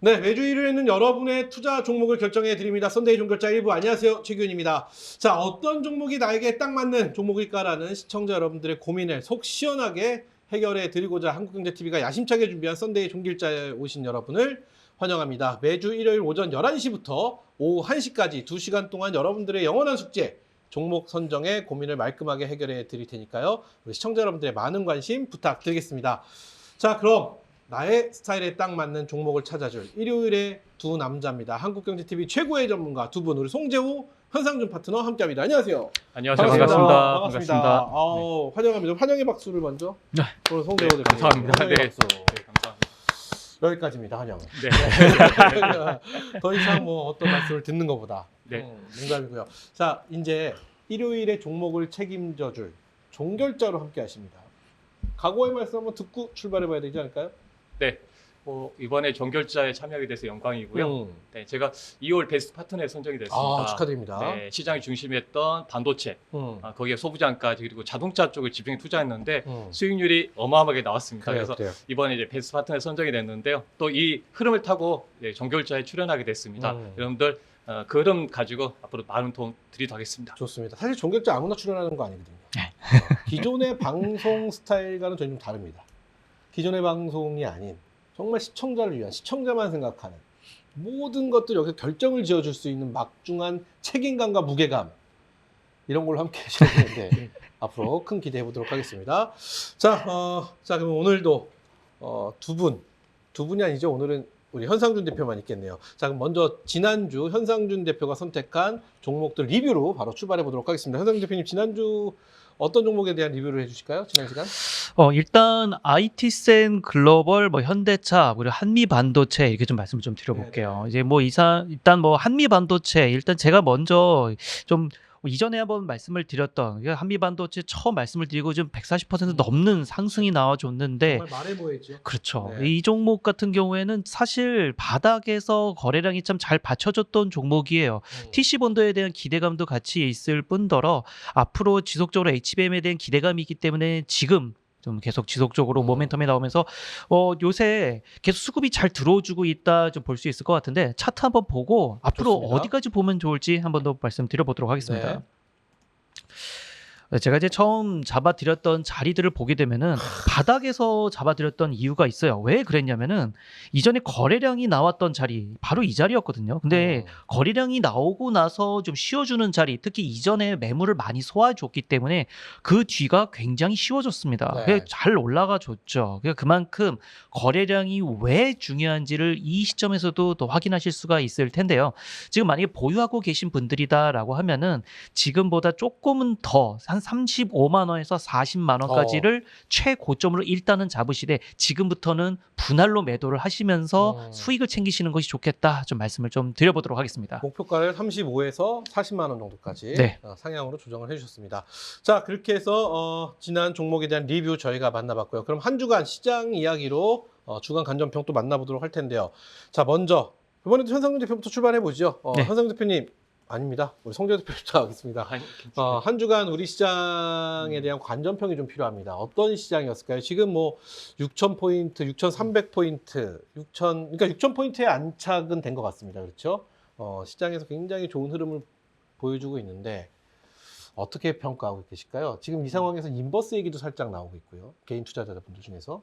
네, 매주 일요일에는 여러분의 투자 종목을 결정해 드립니다. 썬데이 종결자 1부 안녕하세요. 최규현입니다. 자, 어떤 종목이 나에게 딱 맞는 종목일까라는 시청자 여러분들의 고민을 속 시원하게 해결해 드리고자 한국경제TV가 야심차게 준비한 썬데이 종결자에 오신 여러분을 환영합니다. 매주 일요일 오전 11시부터 오후 1시까지 2시간 동안 여러분들의 영원한 숙제 종목 선정에 고민을 말끔하게 해결해 드릴 테니까요. 우리 시청자 여러분들의 많은 관심 부탁드리겠습니다. 자, 그럼 나의 스타일에 딱 맞는 종목을 찾아줄 일요일의 두 남자입니다. 한국경제TV 최고의 전문가 두 분, 우리 송재호, 현상준 파트너 함께합니다. 안녕하세요. 안녕하세요. 반갑습니다. 반갑습니다. 아우, 환영합니다. 환영의 박수를 먼저. 네. 오늘 송재호 네, 대표님. 감사합니다. 환영의 네. 박수. 네, 감사합니다. 여기까지입니다. 환영. 네. 더 이상 뭐 어떤 말씀을 듣는 것보다. 네. 농담이고요. 자, 이제 일요일의 종목을 책임져줄 종결자로 함께하십니다. 각오의 말씀 한번 듣고 출발해봐야 되지 않을까요? 네. 이번에 종결자에 참여하게 돼서 영광이고요. 네, 제가 2월 베스트 파트너에 선정이 됐습니다. 아, 축하드립니다. 네, 시장이 중심했던 반도체, 거기에 소부장까지 그리고 자동차 쪽을 집중해 투자했는데 수익률이 어마어마하게 나왔습니다. 그래서 이번에 이제 베스트 파트너에 선정이 됐는데요. 또 이 흐름을 타고 종결자에 출연하게 됐습니다. 여러분들 그 흐름 가지고 앞으로 많은 도움 드리도록 하겠습니다. 좋습니다. 사실 종결자 아무나 출연하는 거 아니거든요. 기존의 방송 스타일과는 좀 다릅니다. 기존의 방송이 아닌 정말 시청자를 위한, 시청자만 생각하는 모든 것들 여기서 결정을 지어줄 수 있는 막중한 책임감과 무게감, 이런 걸로 함께 하셔야 되는데 앞으로 큰 기대해 보도록 하겠습니다. 자, 그럼 오늘도 두 분이 아니죠. 오늘은 우리 현상준 대표만 있겠네요. 자, 그럼 먼저 지난주 현상준 대표가 선택한 종목들 리뷰로 바로 출발해 보도록 하겠습니다. 현상준 대표님, 지난주 어떤 종목에 대한 리뷰를 해주실까요? 지난 시간? 일단 IT센 글로벌, 현대차, 그리고 한미 반도체 이렇게 좀 말씀을 좀 드려볼게요. 이제 일단 한미 반도체, 일단 제가 먼저 좀 이전에 한번 말씀을 드렸던 한미 반도체 처음 말씀을 드리고 좀 140% 넘는 상승이 나와줬는데, 정말 말해 보였죠. 그렇죠. 네. 이 종목 같은 경우에는 사실 바닥에서 거래량이 참 잘 받쳐졌던 종목이에요. TC본드에 대한 기대감도 같이 있을 뿐더러 앞으로 지속적으로 HBM에 대한 기대감이 있기 때문에 지금 좀 계속 지속적으로 모멘텀이 나오면서 요새 계속 수급이 잘 들어주고 있다 좀 볼 수 있을 것 같은데, 차트 한번 보고 앞으로 좋습니다. 어디까지 보면 좋을지 한번 더 말씀드려보도록 하겠습니다. 네. 제가 이제 처음 잡아드렸던 자리들을 보게 되면은 바닥에서 잡아드렸던 이유가 있어요. 왜 그랬냐면은 이전에 거래량이 나왔던 자리, 바로 이 자리였거든요. 근데 거래량이 나오고 나서 좀 쉬어주는 자리, 특히 이전에 매물을 많이 소화해줬기 때문에 그 뒤가 굉장히 쉬워졌습니다. 네. 잘 올라가 줬죠. 그만큼 거래량이 왜 중요한지를 이 시점에서도 더 확인하실 수가 있을 텐데요. 지금 만약에 보유하고 계신 분들이다라고 하면은 지금보다 조금은 더 한 35만 원에서 40만 원까지를 최고점으로 일단은 잡으시되, 지금부터는 분할로 매도를 하시면서 수익을 챙기시는 것이 좋겠다, 좀 말씀을 좀 드려보도록 하겠습니다. 목표가를 35에서 40만 원 정도까지 네. 상향으로 조정을 해주셨습니다. 자, 그렇게 해서 지난 종목에 대한 리뷰 저희가 만나봤고요. 그럼 한 주간 시장 이야기로 주간 간전평 또 만나보도록 할 텐데요. 자, 먼저 이번에도 현상준 대표부터 출발해 보죠. 네. 현상준 대표님, 아닙니다. 우리 송재 대표부터 하겠습니다. 한 주간 우리 시장에 대한 관전평이 좀 필요합니다. 어떤 시장이었을까요? 지금 6,000포인트, 6,300포인트, 그러니까 6,000포인트의 안착은 된 것 같습니다. 그렇죠? 시장에서 굉장히 좋은 흐름을 보여주고 있는데 어떻게 평가하고 계실까요? 지금 이 상황에서 인버스 얘기도 살짝 나오고 있고요. 개인 투자자분들 중에서.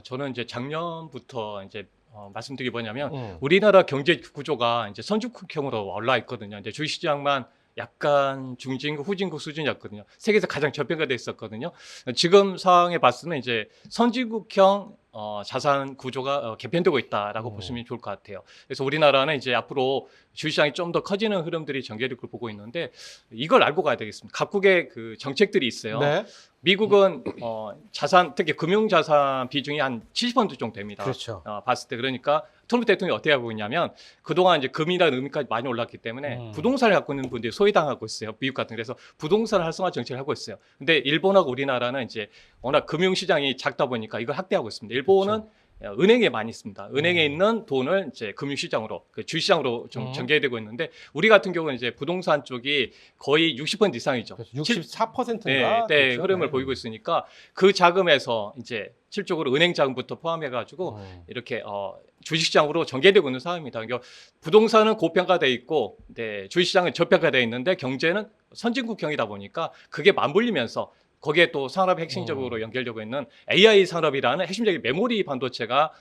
저는 이제 작년부터 이제 말씀드리기 뭐냐면 우리나라 경제 구조가 이제 선진국형으로 올라 있거든요. 이제 주식시장만 약간 중진국, 후진국 수준이었거든요. 세계에서 가장 저평가돼 있었거든요. 지금 상황에 봤으면 이제 선진국형 자산 구조가 개편되고 있다라고 보시면 좋을 것 같아요. 그래서 우리나라는 이제 앞으로 주식시장이 좀 더 커지는 흐름들이 전개력을 보고 있는데, 이걸 알고 가야 되겠습니다. 각국의 그 정책들이 있어요. 네. 미국은 자산, 특히 금융자산 비중이 한 70% 정도 됩니다. 그렇죠. 봤을 때. 그러니까 트럼프 대통령이 어떻게 하고 있냐면, 그동안 이제 금이나 은까지 많이 올랐기 때문에 부동산을 갖고 있는 분들이 소외당하고 있어요. 미국 같은. 그래서 부동산 활성화 정책을 하고 있어요. 근데 일본하고 우리나라는 이제 워낙 금융시장이 작다 보니까 이걸 확대하고 있습니다. 일본은 그렇죠. 은행에 많이 있습니다. 은행에 있는 돈을 이제 금융시장으로, 그 주시장으로 좀 전개되고 있는데 우리 같은 경우는 이제 부동산 쪽이 거의 60% 이상이죠. 64%인가? 네, 흐름을 보이고 있으니까 그 자금에서 이제 실적으로 은행 자금부터 포함해가지고 이렇게 주식시장으로 전개되고 있는 상황입니다. 그러니까 부동산은 고평가돼 있고, 네, 주식시장은 저평가돼 있는데 경제는 선진국형이다 보니까 그게 맞물리면서 거기에 또 산업의 핵심적으로 연결되고 있는 AI 산업이라는 핵심적인 메모리 반도체가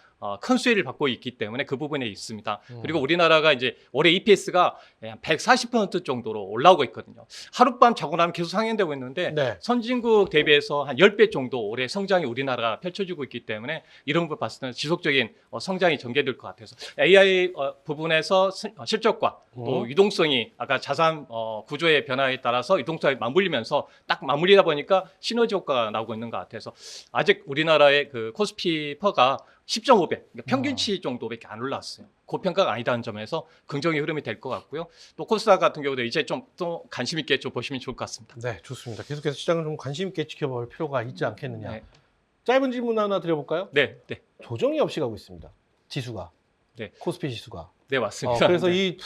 큰 수혜를 받고 있기 때문에 그 부분에 있습니다. 그리고 우리나라가 이제 올해 EPS가 140% 정도로 올라오고 있거든요. 하룻밤 자고 나면 계속 상향되고 있는데 네. 선진국 대비해서 한 10배 정도 올해 성장이 우리나라가 펼쳐지고 있기 때문에 이런 걸 봤을 때는 지속적인 성장이 전개될 것 같아서 AI 부분에서 실적과 또 유동성이 아까 자산 구조의 변화에 따라서 유동성이 맞물리면서 딱 맞물리다 보니까 시너지 효과가 나오고 있는 것 같아서 아직 우리나라의 그 코스피 퍼가 10.5배, 그러니까 평균치 정도밖에 안 올랐어요. 고평가가 아니다는 점에서 긍정의 흐름이 될 것 같고요. 또 코스닥 같은 경우도 이제 좀 또 관심 있게 좀 보시면 좋을 것 같습니다. 네, 좋습니다. 계속해서 시장을 좀 관심 있게 지켜볼 필요가 있지 않겠느냐. 네, 짧은 질문 하나 드려볼까요? 네, 네, 조정이 없이 가고 있습니다. 지수가. 네. 코스피 지수가. 네, 맞습니다. 그래서 네. 이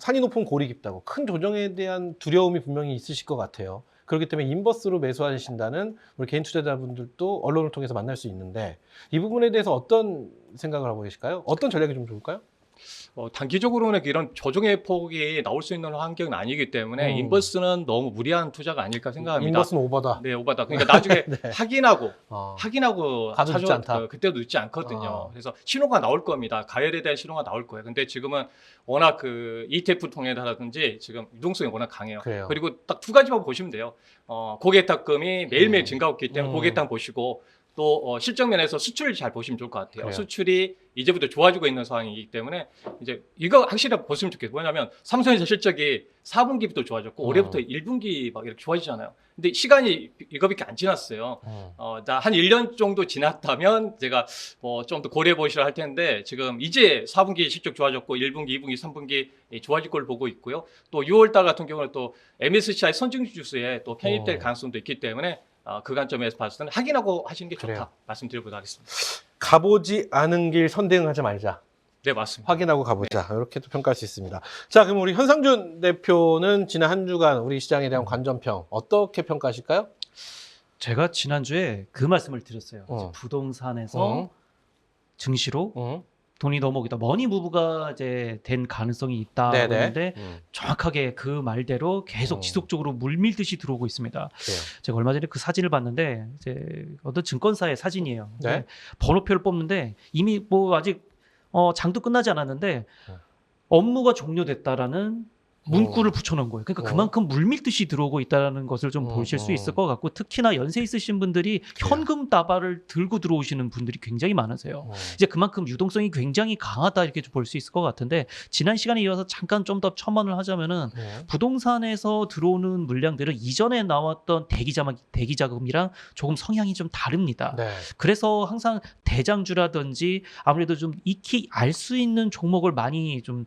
산이 높은 골이 깊다고 큰 조정에 대한 두려움이 분명히 있으실 것 같아요. 그렇기 때문에 인버스로 매수하신다는 우리 개인 투자자분들도 언론을 통해서 만날 수 있는데 이 부분에 대해서 어떤 생각을 하고 계실까요? 어떤 전략이 좀 좋을까요? 단기적으로는 이런 조정의 폭이 나올 수 있는 환경은 아니기 때문에 인버스는 너무 무리한 투자가 아닐까 생각합니다. 인버스는 오버다. 네, 오바다. 그러니까 나중에 네. 확인하고 가도 늦지 않다. 그때도 늦지 않거든요. 그래서 신호가 나올 겁니다. 가열에 대한 신호가 나올 거예요. 근데 지금은 워낙 그 ETF 통해라든지 지금 유동성이 워낙 강해요. 그래요. 그리고 딱 두 가지만 보시면 돼요. 고객탁금이 매일매일 증가하고 있기 때문에 고객탁 보시고 또 실적 면에서 수출을 잘 보시면 좋을 것 같아요. 그래요. 수출이 이제부터 좋아지고 있는 상황이기 때문에 이제 이거 확실히 보시면 좋겠어요. 뭐냐면 삼성에서 실적이 4분기부터 좋아졌고 올해부터 1분기 막 이렇게 좋아지잖아요. 근데 시간이 이거밖에 안 지났어요. 한 1년 정도 지났다면 제가 좀 더 고려해 보시라 할 텐데 지금 이제 4분기 실적 좋아졌고 1분기, 2분기, 3분기 좋아질 걸 보고 있고요. 또 6월 달 같은 경우는 또 MSCI 선징 지수에 또 편입될 가능성도 있기 때문에 그 관점에서 봤을 때는 확인하고 하시는 게 좋다 그래요. 말씀드리도록 하겠습니다. 가보지 않은 길 선대응하지 말자. 네, 맞습니다. 확인하고 가보자. 이렇게 또 평가할 수 있습니다. 자, 그럼 우리 현상준 대표는 지난 한 주간 우리 시장에 대한 관전평 어떻게 평가하실까요? 제가 지난주에 그 말씀을 드렸어요. 이제 부동산에서 증시로 돈이 넘어오겠다. 머니 무브가 이제 된 가능성이 있다 네네. 그랬는데 정확하게 그 말대로 계속 지속적으로 물밀듯이 들어오고 있습니다. 그래요. 제가 얼마 전에 그 사진을 봤는데 이제 어떤 증권사의 사진이에요. 네. 번호표를 뽑는데 이미 뭐 아직 장도 끝나지 않았는데 업무가 종료됐다라는 문구를 붙여놓은 거예요. 그러니까 그만큼 물밀듯이 들어오고 있다는 것을 좀 보실 수 있을 것 같고 특히나 연세 있으신 분들이 현금 다발을 들고 들어오시는 분들이 굉장히 많으세요. 이제 그만큼 유동성이 굉장히 강하다 이렇게 볼 수 있을 것 같은데 지난 시간에 이어서 잠깐 좀 더 첨언을 하자면은 부동산에서 들어오는 물량들은 이전에 나왔던 대기자금이랑 조금 성향이 좀 다릅니다. 네. 그래서 항상 대장주라든지 아무래도 좀 익히 알 수 있는 종목을 많이 좀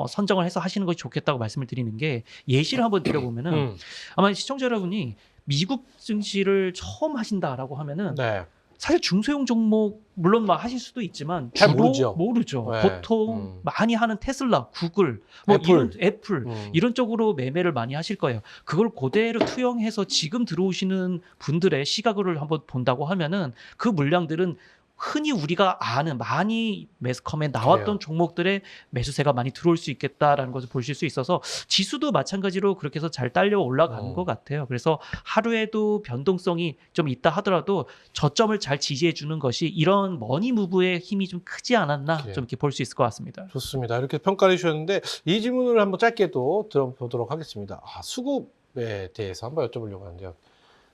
선정을 해서 하시는 것이 좋겠다고 말씀을 드리는 게 예시를 한번 드려보면은 아마 시청자 여러분이 미국 증시를 처음 하신다라고 하면은 네. 사실 중소형 종목 물론 막 하실 수도 있지만 잘 주로 모르죠. 네. 보통 많이 하는 테슬라, 구글, 뭐 애플 이런 쪽으로 매매를 많이 하실 거예요. 그걸 그대로 투영해서 지금 들어오시는 분들의 시각을 한번 본다고 하면은 그 물량들은 흔히 우리가 아는 많이 매스컴에 나왔던 그래요. 종목들의 매수세가 많이 들어올 수 있겠다라는 것을 보실 수 있어서 지수도 마찬가지로 그렇게 해서 잘 딸려 올라가는 것 같아요. 그래서 하루에도 변동성이 좀 있다 하더라도 저점을 잘 지지해 주는 것이 이런 머니 무브의 힘이 좀 크지 않았나 그래요. 좀 이렇게 볼 수 있을 것 같습니다. 좋습니다. 이렇게 평가를 해주셨는데 이 질문을 한번 짧게도 들어보도록 하겠습니다. 수급에 대해서 한번 여쭤보려고 하는데요.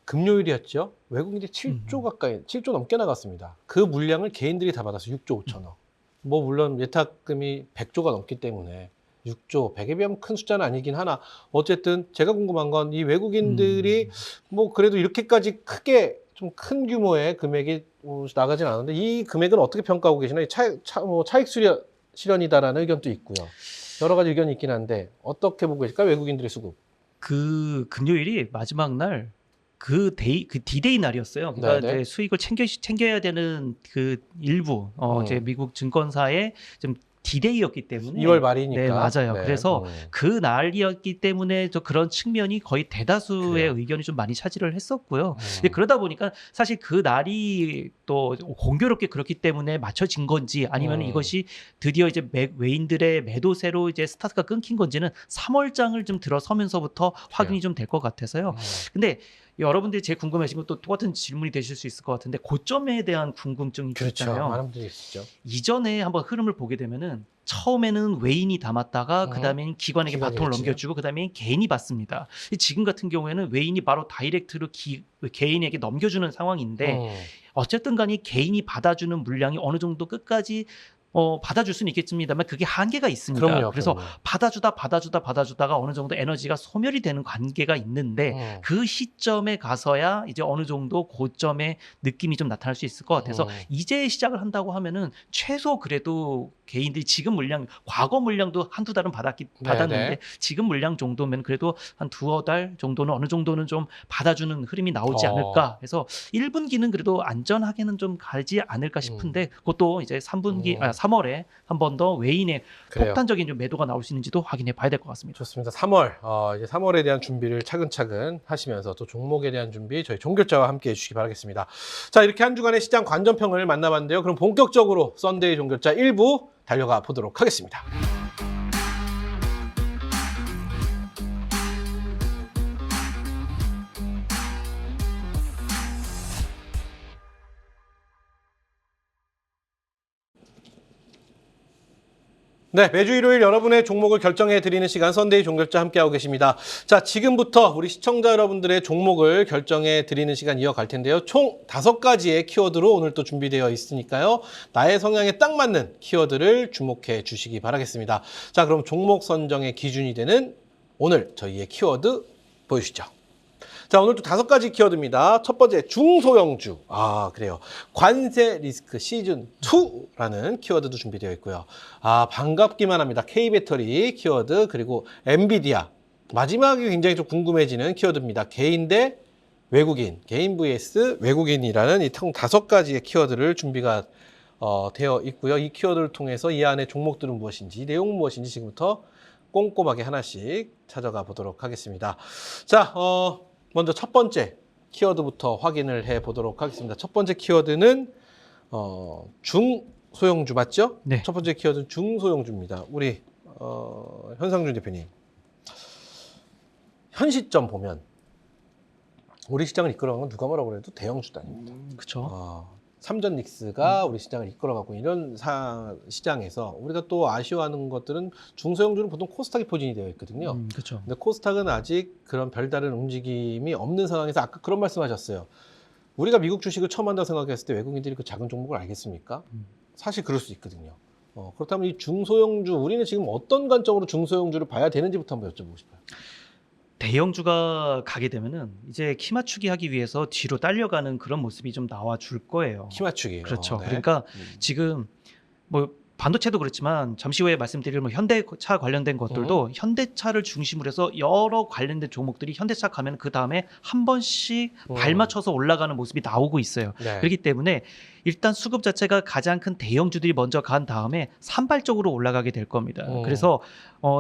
금요일이었죠. 외국인들이 7조 가까이, 7조 넘게 나갔습니다. 그 물량을 개인들이 다 받아서 6조 5천억. 뭐 물론 예탁금이 100조가 넘기 때문에 6조, 100에 비하면 큰 숫자는 아니긴 하나 어쨌든 제가 궁금한 건 이 외국인들이 뭐 그래도 이렇게까지 크게 좀 큰 규모의 금액이 나가진 않았는데 이 금액은 어떻게 평가하고 계시나요? 차익 실현이다라는 의견도 있고요. 여러 가지 의견이 있긴 한데 어떻게 보고 계실까요? 외국인들의 수급. 그 금요일이 마지막 날 그 디데이 날이었어요. 그러니까 네네. 이제 수익을 챙겨야 되는 그 일부 이제 미국 증권사의 좀 디데이였기 때문에 2월 말이니까. 네, 맞아요. 네. 그래서 그 날이었기 때문에 저 그런 측면이 거의 대다수의 그래요. 의견이 좀 많이 차지를 했었고요. 그러다 보니까 사실 그 날이 또 공교롭게 그렇기 때문에 맞춰진 건지 아니면 이것이 드디어 이제 외인들의 매도세로 이제 스타트가 끊긴 건지는 3월장을 좀 들어서면서부터 확인이 좀 될 것 같아서요. 근데 여러분들이 제일 궁금해하신 건 또 똑같은 질문이 되실 수 있을 것 같은데 고점에 대한 궁금증이 그렇죠. 있잖아요. 많은 분들이 있으시죠. 이전에 한번 흐름을 보게 되면은 처음에는 외인이 담았다가 그다음엔 기관에게 기관이 바통을 했지요. 넘겨주고 그다음에 개인이 받습니다. 지금 같은 경우에는 외인이 바로 다이렉트로 개인에게 넘겨주는 상황인데 어쨌든 간에 개인이 받아주는 물량이 어느 정도 끝까지 받아줄 수는 있겠습니다만 그게 한계가 있습니다. 그럼요. 그래서 그럼요. 받아주다가 어느 정도 에너지가 소멸이 되는 관계가 있는데 그 시점에 가서야 이제 어느 정도 고점의 느낌이 좀 나타날 수 있을 것 같아서 이제 시작을 한다고 하면은 최소 그래도 개인들이 지금 물량, 과거 물량도 한두 달은 받았는데 지금 물량 정도면 그래도 한 두어 달 정도는 어느 정도는 좀 받아주는 흐름이 나오지 않을까. 그래서 1분기는 그래도 안전하게는 좀 가지 않을까 싶은데 그것도 이제 3월에 한 번 더 외인의 그래요. 폭탄적인 좀 매도가 나올 수 있는지도 확인해 봐야 될 것 같습니다. 좋습니다. 3월 이제 3월에 대한 준비를 차근차근 하시면서 또 종목에 대한 준비 저희 종결자와 함께 해주시기 바라겠습니다. 자, 이렇게 한 주간의 시장 관전평을 만나봤는데요. 그럼 본격적으로 썬데이 종결자 1부 달려가 보도록 하겠습니다. 네, 매주 일요일 여러분의 종목을 결정해 드리는 시간 썬데이 종결자 함께하고 계십니다. 자, 지금부터 우리 시청자 여러분들의 종목을 결정해 드리는 시간 이어갈 텐데요. 총 5가지의 키워드로 오늘 또 준비되어 있으니까요. 나의 성향에 딱 맞는 키워드를 주목해 주시기 바라겠습니다. 자, 그럼 종목 선정의 기준이 되는 오늘 저희의 키워드 보여주시죠. 자, 오늘도 5가지 키워드입니다. 첫 번째, 중소형주. 그래요. 관세 리스크 시즌 2라는 키워드도 준비되어 있고요. 반갑기만 합니다. K배터리 키워드, 그리고 엔비디아. 마지막이 굉장히 좀 궁금해지는 키워드입니다. 개인 대 외국인, 개인 vs 외국인이라는 이 총 5가지의 키워드를 준비가 되어 있고요. 이 키워드를 통해서 이 안에 종목들은 무엇인지, 내용은 무엇인지 지금부터 꼼꼼하게 하나씩 찾아가 보도록 하겠습니다. 자, 먼저 첫 번째 키워드부터 확인을 해 보도록 하겠습니다. 첫 번째 키워드는 중소형주 맞죠? 네. 첫 번째 키워드는 중소형주입니다. 우리 현상준 대표님, 현 시점 보면 우리 시장을 이끌어간 건 누가 뭐라고 그래도 대형주도 아닙니다. 그렇죠. 삼전 닉스가 우리 시장을 이끌어가고 이런 시장에서 우리가 또 아쉬워하는 것들은 중소형주는 보통 코스닥이 포진이 되어 있거든요. 그렇죠. 근데 코스닥은 아직 그런 별다른 움직임이 없는 상황에서 아까 그런 말씀하셨어요. 우리가 미국 주식을 처음 한다고 생각했을 때 외국인들이 그 작은 종목을 알겠습니까? 사실 그럴 수 있거든요. 그렇다면 이 중소형주, 우리는 지금 어떤 관점으로 중소형주를 봐야 되는지부터 한번 여쭤보고 싶어요. 대형주가 가게 되면은 이제 키 맞추기 하기 위해서 뒤로 딸려가는 그런 모습이 좀 나와 줄 거예요. 키 맞추기. 그렇죠. 네. 그러니까 지금 뭐 반도체도 그렇지만 잠시 후에 말씀드릴 뭐 현대차 관련된 것들도 현대차를 중심으로 해서 여러 관련된 종목들이 현대차 가면 그 다음에 한 번씩 발맞춰서 올라가는 모습이 나오고 있어요. 네. 그렇기 때문에 일단 수급 자체가 가장 큰 대형주들이 먼저 간 다음에 산발적으로 올라가게 될 겁니다. 그래서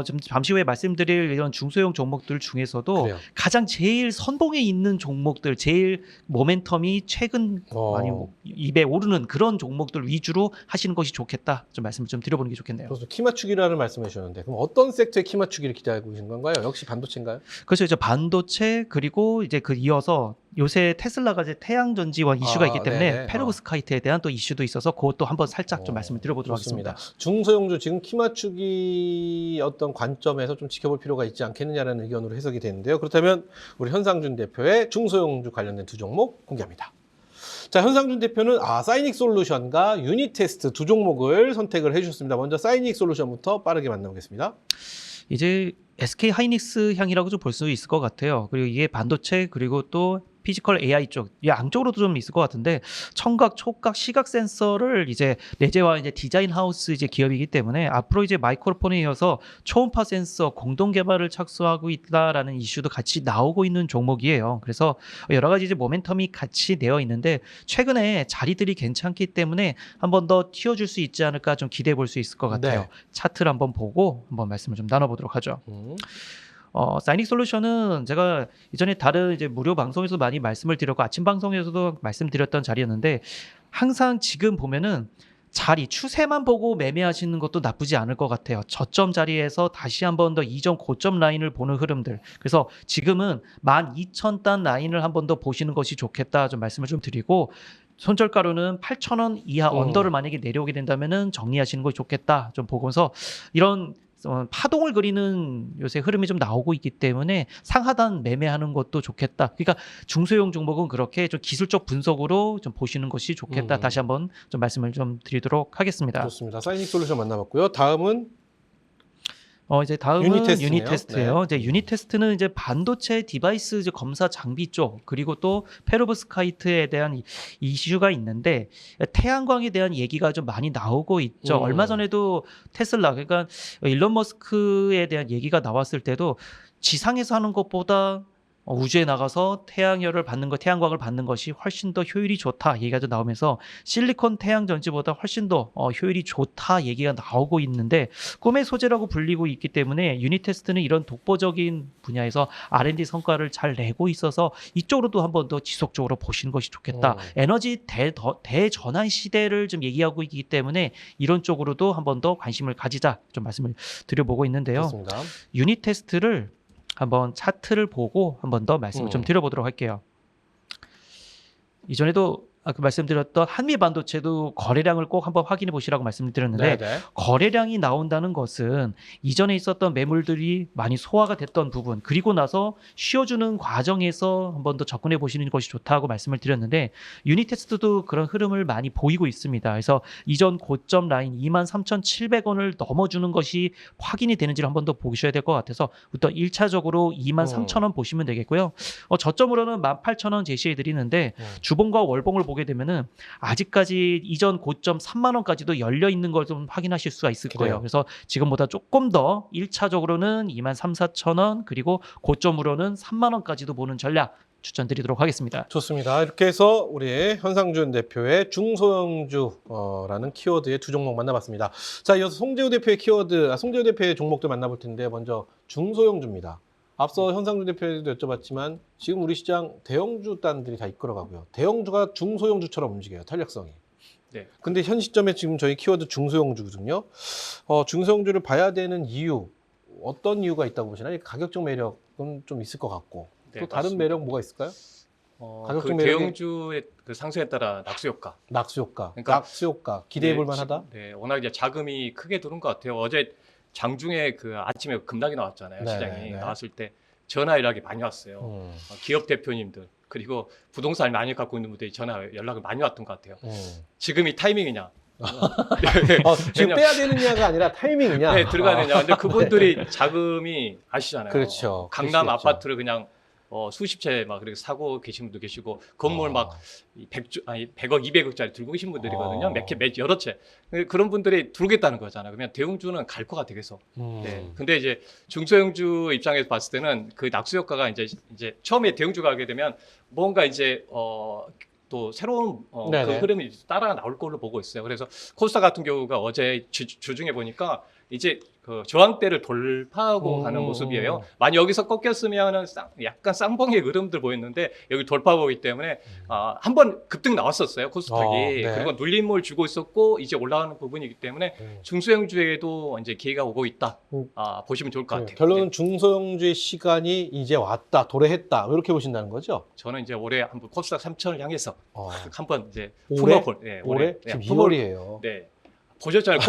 좀 잠시 후에 말씀드릴 이런 중소형 종목들 중에서도 그래요. 가장 제일 선봉에 있는 종목들, 제일 모멘텀이 최근 많이 입에 오르는 그런 종목들 위주로 하시는 것이 좋겠다. 좀 말씀을 좀 드려보는 게 좋겠네요. 그래서 키 맞추기라는 말씀해 주셨는데 그럼 어떤 섹터의 키 맞추기를 기대하고 계신 건가요? 역시 반도체인가요? 그렇죠. 이제 반도체 그리고 이제 그 이어서 요새 테슬라가 이제 태양 전지와 이슈가 있기 때문에 네네. 페로브스카이트에 대한 또 이슈도 있어서 그것도 한번 살짝 좀 말씀을 드려보도록 좋습니다. 하겠습니다. 중소형주 지금 키 맞추기 어떤 관점에서 좀 지켜볼 필요가 있지 않겠느냐라는 의견으로 해석이 되는데요. 그렇다면 우리 현상준 대표의 중소형주 관련된 2종목 공개합니다. 자, 현상준 대표는 사이닉 솔루션과 유니테스트 2종목을 선택을 해주셨습니다. 먼저 사이닉 솔루션부터 빠르게 만나보겠습니다. 이제 SK 하이닉스 향이라고 좀 볼 수 있을 것 같아요. 그리고 이게 반도체 그리고 또 피지컬 AI 쪽 양쪽으로도 좀 있을 것 같은데 청각, 촉각, 시각 센서를 이제 레제와 이제 디자인 하우스 이제 기업이기 때문에 앞으로 이제 마이크로폰에 이어서 초음파 센서 공동 개발을 착수하고 있다라는 이슈도 같이 나오고 있는 종목이에요. 그래서 여러 가지 이제 모멘텀이 같이 되어 있는데 최근에 자리들이 괜찮기 때문에 한 번 더 튀어줄 수 있지 않을까 좀 기대해 볼 수 있을 것 같아요. 네. 차트를 한번 보고 한번 말씀을 좀 나눠보도록 하죠. 사이닉 솔루션은 제가 이전에 다른 이제 무료 방송에서 많이 말씀을 드렸고 아침 방송에서도 말씀드렸던 자리였는데 항상 지금 보면은 자리 추세만 보고 매매하시는 것도 나쁘지 않을 것 같아요. 저점 자리에서 다시 한 번 더 이전 고점 라인을 보는 흐름들. 그래서 지금은 12,000단 라인을 한 번 더 보시는 것이 좋겠다 좀 말씀을 좀 드리고 손절가로는 8,000원 이하 언더를 만약에 내려오게 된다면은 정리하시는 것이 좋겠다 좀 보고서 이런 파동을 그리는 요새 흐름이 좀 나오고 있기 때문에 상하단 매매하는 것도 좋겠다. 그러니까 중소형 종목은 그렇게 좀 기술적 분석으로 좀 보시는 것이 좋겠다. 다시 한번 좀 말씀을 좀 드리도록 하겠습니다. 좋습니다. 사이닉 솔루션 만나봤고요. 다음은 이제 다음은 유니테스트네요. 유니테스트예요. 네. 이제 유니테스트는 이제 반도체 디바이스 이제 검사 장비 쪽 그리고 또 페로브스카이트에 대한 이슈가 있는데 태양광에 대한 얘기가 좀 많이 나오고 있죠. 얼마 전에도 테슬라 그러니까 일론 머스크에 대한 얘기가 나왔을 때도 지상에서 하는 것보다 우주에 나가서 태양열을 받는 것, 태양광을 받는 것이 훨씬 더 효율이 좋다 얘기가 좀 나오면서 실리콘 태양 전지보다 훨씬 더 효율이 좋다 얘기가 나오고 있는데 꿈의 소재라고 불리고 있기 때문에 유니테스트는 이런 독보적인 분야에서 R&D 성과를 잘 내고 있어서 이쪽으로도 한 번 더 지속적으로 보시는 것이 좋겠다. 에너지 대전환 시대를 좀 얘기하고 있기 때문에 이런 쪽으로도 한 번 더 관심을 가지자 좀 말씀을 드려보고 있는데요. 좋습니다. 유니테스트를 한번 차트를 보고 한 번 더 말씀을 좀 드려보도록 할게요. 이전에도 아까 말씀드렸던 한미 반도체도 거래량을 꼭 한번 확인해 보시라고 말씀을 드렸는데 네네. 거래량이 나온다는 것은 이전에 있었던 매물들이 많이 소화가 됐던 부분 그리고 나서 쉬어주는 과정에서 한 번 더 접근해 보시는 것이 좋다고 말씀을 드렸는데 유니테스트도 그런 흐름을 많이 보이고 있습니다. 그래서 이전 고점 라인 23,700원을 넘어주는 것이 확인이 되는지를 한 번 더 보셔야 될 것 같아서 일단 1차적으로 23,000원 보시면 되겠고요. 저점으로는 18,000원 제시해 드리는데 주봉과 월봉을 보게 되면은 아직까지 이전 고점 3만 원까지도 열려 있는 걸 좀 확인하실 수가 있을 거예요. 그래요. 그래서 지금보다 조금 더 1차적으로는 23,400원 그리고 고점으로는 3만 원까지도 보는 전략 추천드리도록 하겠습니다. 좋습니다. 이렇게 해서 우리 현상준 대표의 중소형주라는 키워드의 두 종목 만나봤습니다. 자, 이어서 송재우 대표의 송재우 대표의 종목들 만나볼 텐데 먼저 중소형주입니다. 앞서 현상준 대표에도 여쭤봤지만 지금 우리 시장 대형주 단들이 다 이끌어가고요. 대형주가 중소형주처럼 움직여요. 탄력성이. 네. 근데 현 시점에 지금 저희 키워드 중소형주거든요. 중소형주를 봐야 되는 이유, 어떤 이유가 있다고 보시나요? 가격적 매력은 좀 있을 것 같고 네, 또 다른 맞습니다. 매력 뭐가 있을까요? 가격적 그 매력이- 대형주의 그 상승에 따라 낙수 효과. 낙수 효과, 그러니까 낙수 효과 기대해 볼 네, 만하다. 네, 워낙 이제 자금이 크게 들어온 것 같아요. 어제 장중에 그 아침에 급락이 나왔잖아요. 네, 시장이 네, 네. 나왔을 때 전화 연락이 많이 왔어요. 기업 대표님들 그리고 부동산을 많이 갖고 있는 분들이 전화 연락이 많이 왔던 것 같아요. 지금이 타이밍이냐? 지금 왜냐면- 빼야 되느냐가 아니라 타이밍이냐. 네, 들어가야 되냐? 근데 그분들이 자금이 아시잖아요. 그렇죠. 강남 그럴 수 있죠. 아파트를 그냥 수십 채 막 그렇게 사고 계신 분도 계시고 건물 막 100억, 200억짜리 들고 계신 분들이거든요. 여러 채. 그런 분들이 들어오겠다는 거잖아요. 그러면 대형주는 갈 것 같아 계속. 네. 근데 이제 중소형주 입장에서 봤을 때는 그 낙수 효과가 이제 처음에 대형주가 하게 되면 뭔가 이제 또 새로운 그 네네. 흐름이 따라 나올 걸로 보고 있어요. 그래서 코스닥 같은 경우가 어제 주중에 보니까 이제 그 저항대를 돌파하고 가는 모습이에요. 만약 여기서 꺾였으면은 약간 쌍봉의 흐름들 보였는데 여기 돌파하기 때문에 한번 급등 나왔었어요 코스닥이. 네. 그리고 눌림을 주고 있었고 이제 올라가는 부분이기 때문에 중소형주에도 이제 기회가 오고 있다. 보시면 좋을 것 같아요. 결론은 네. 중소형주의 시간이 이제 왔다, 도래했다 이렇게 보신다는 거죠? 저는 이제 올해 한번 코스닥 3천을 향해서 한번 이제 올해? 품어볼. 네, 올해? 네, 지금 품어- 2월이에요. 네. 보셨잖아요.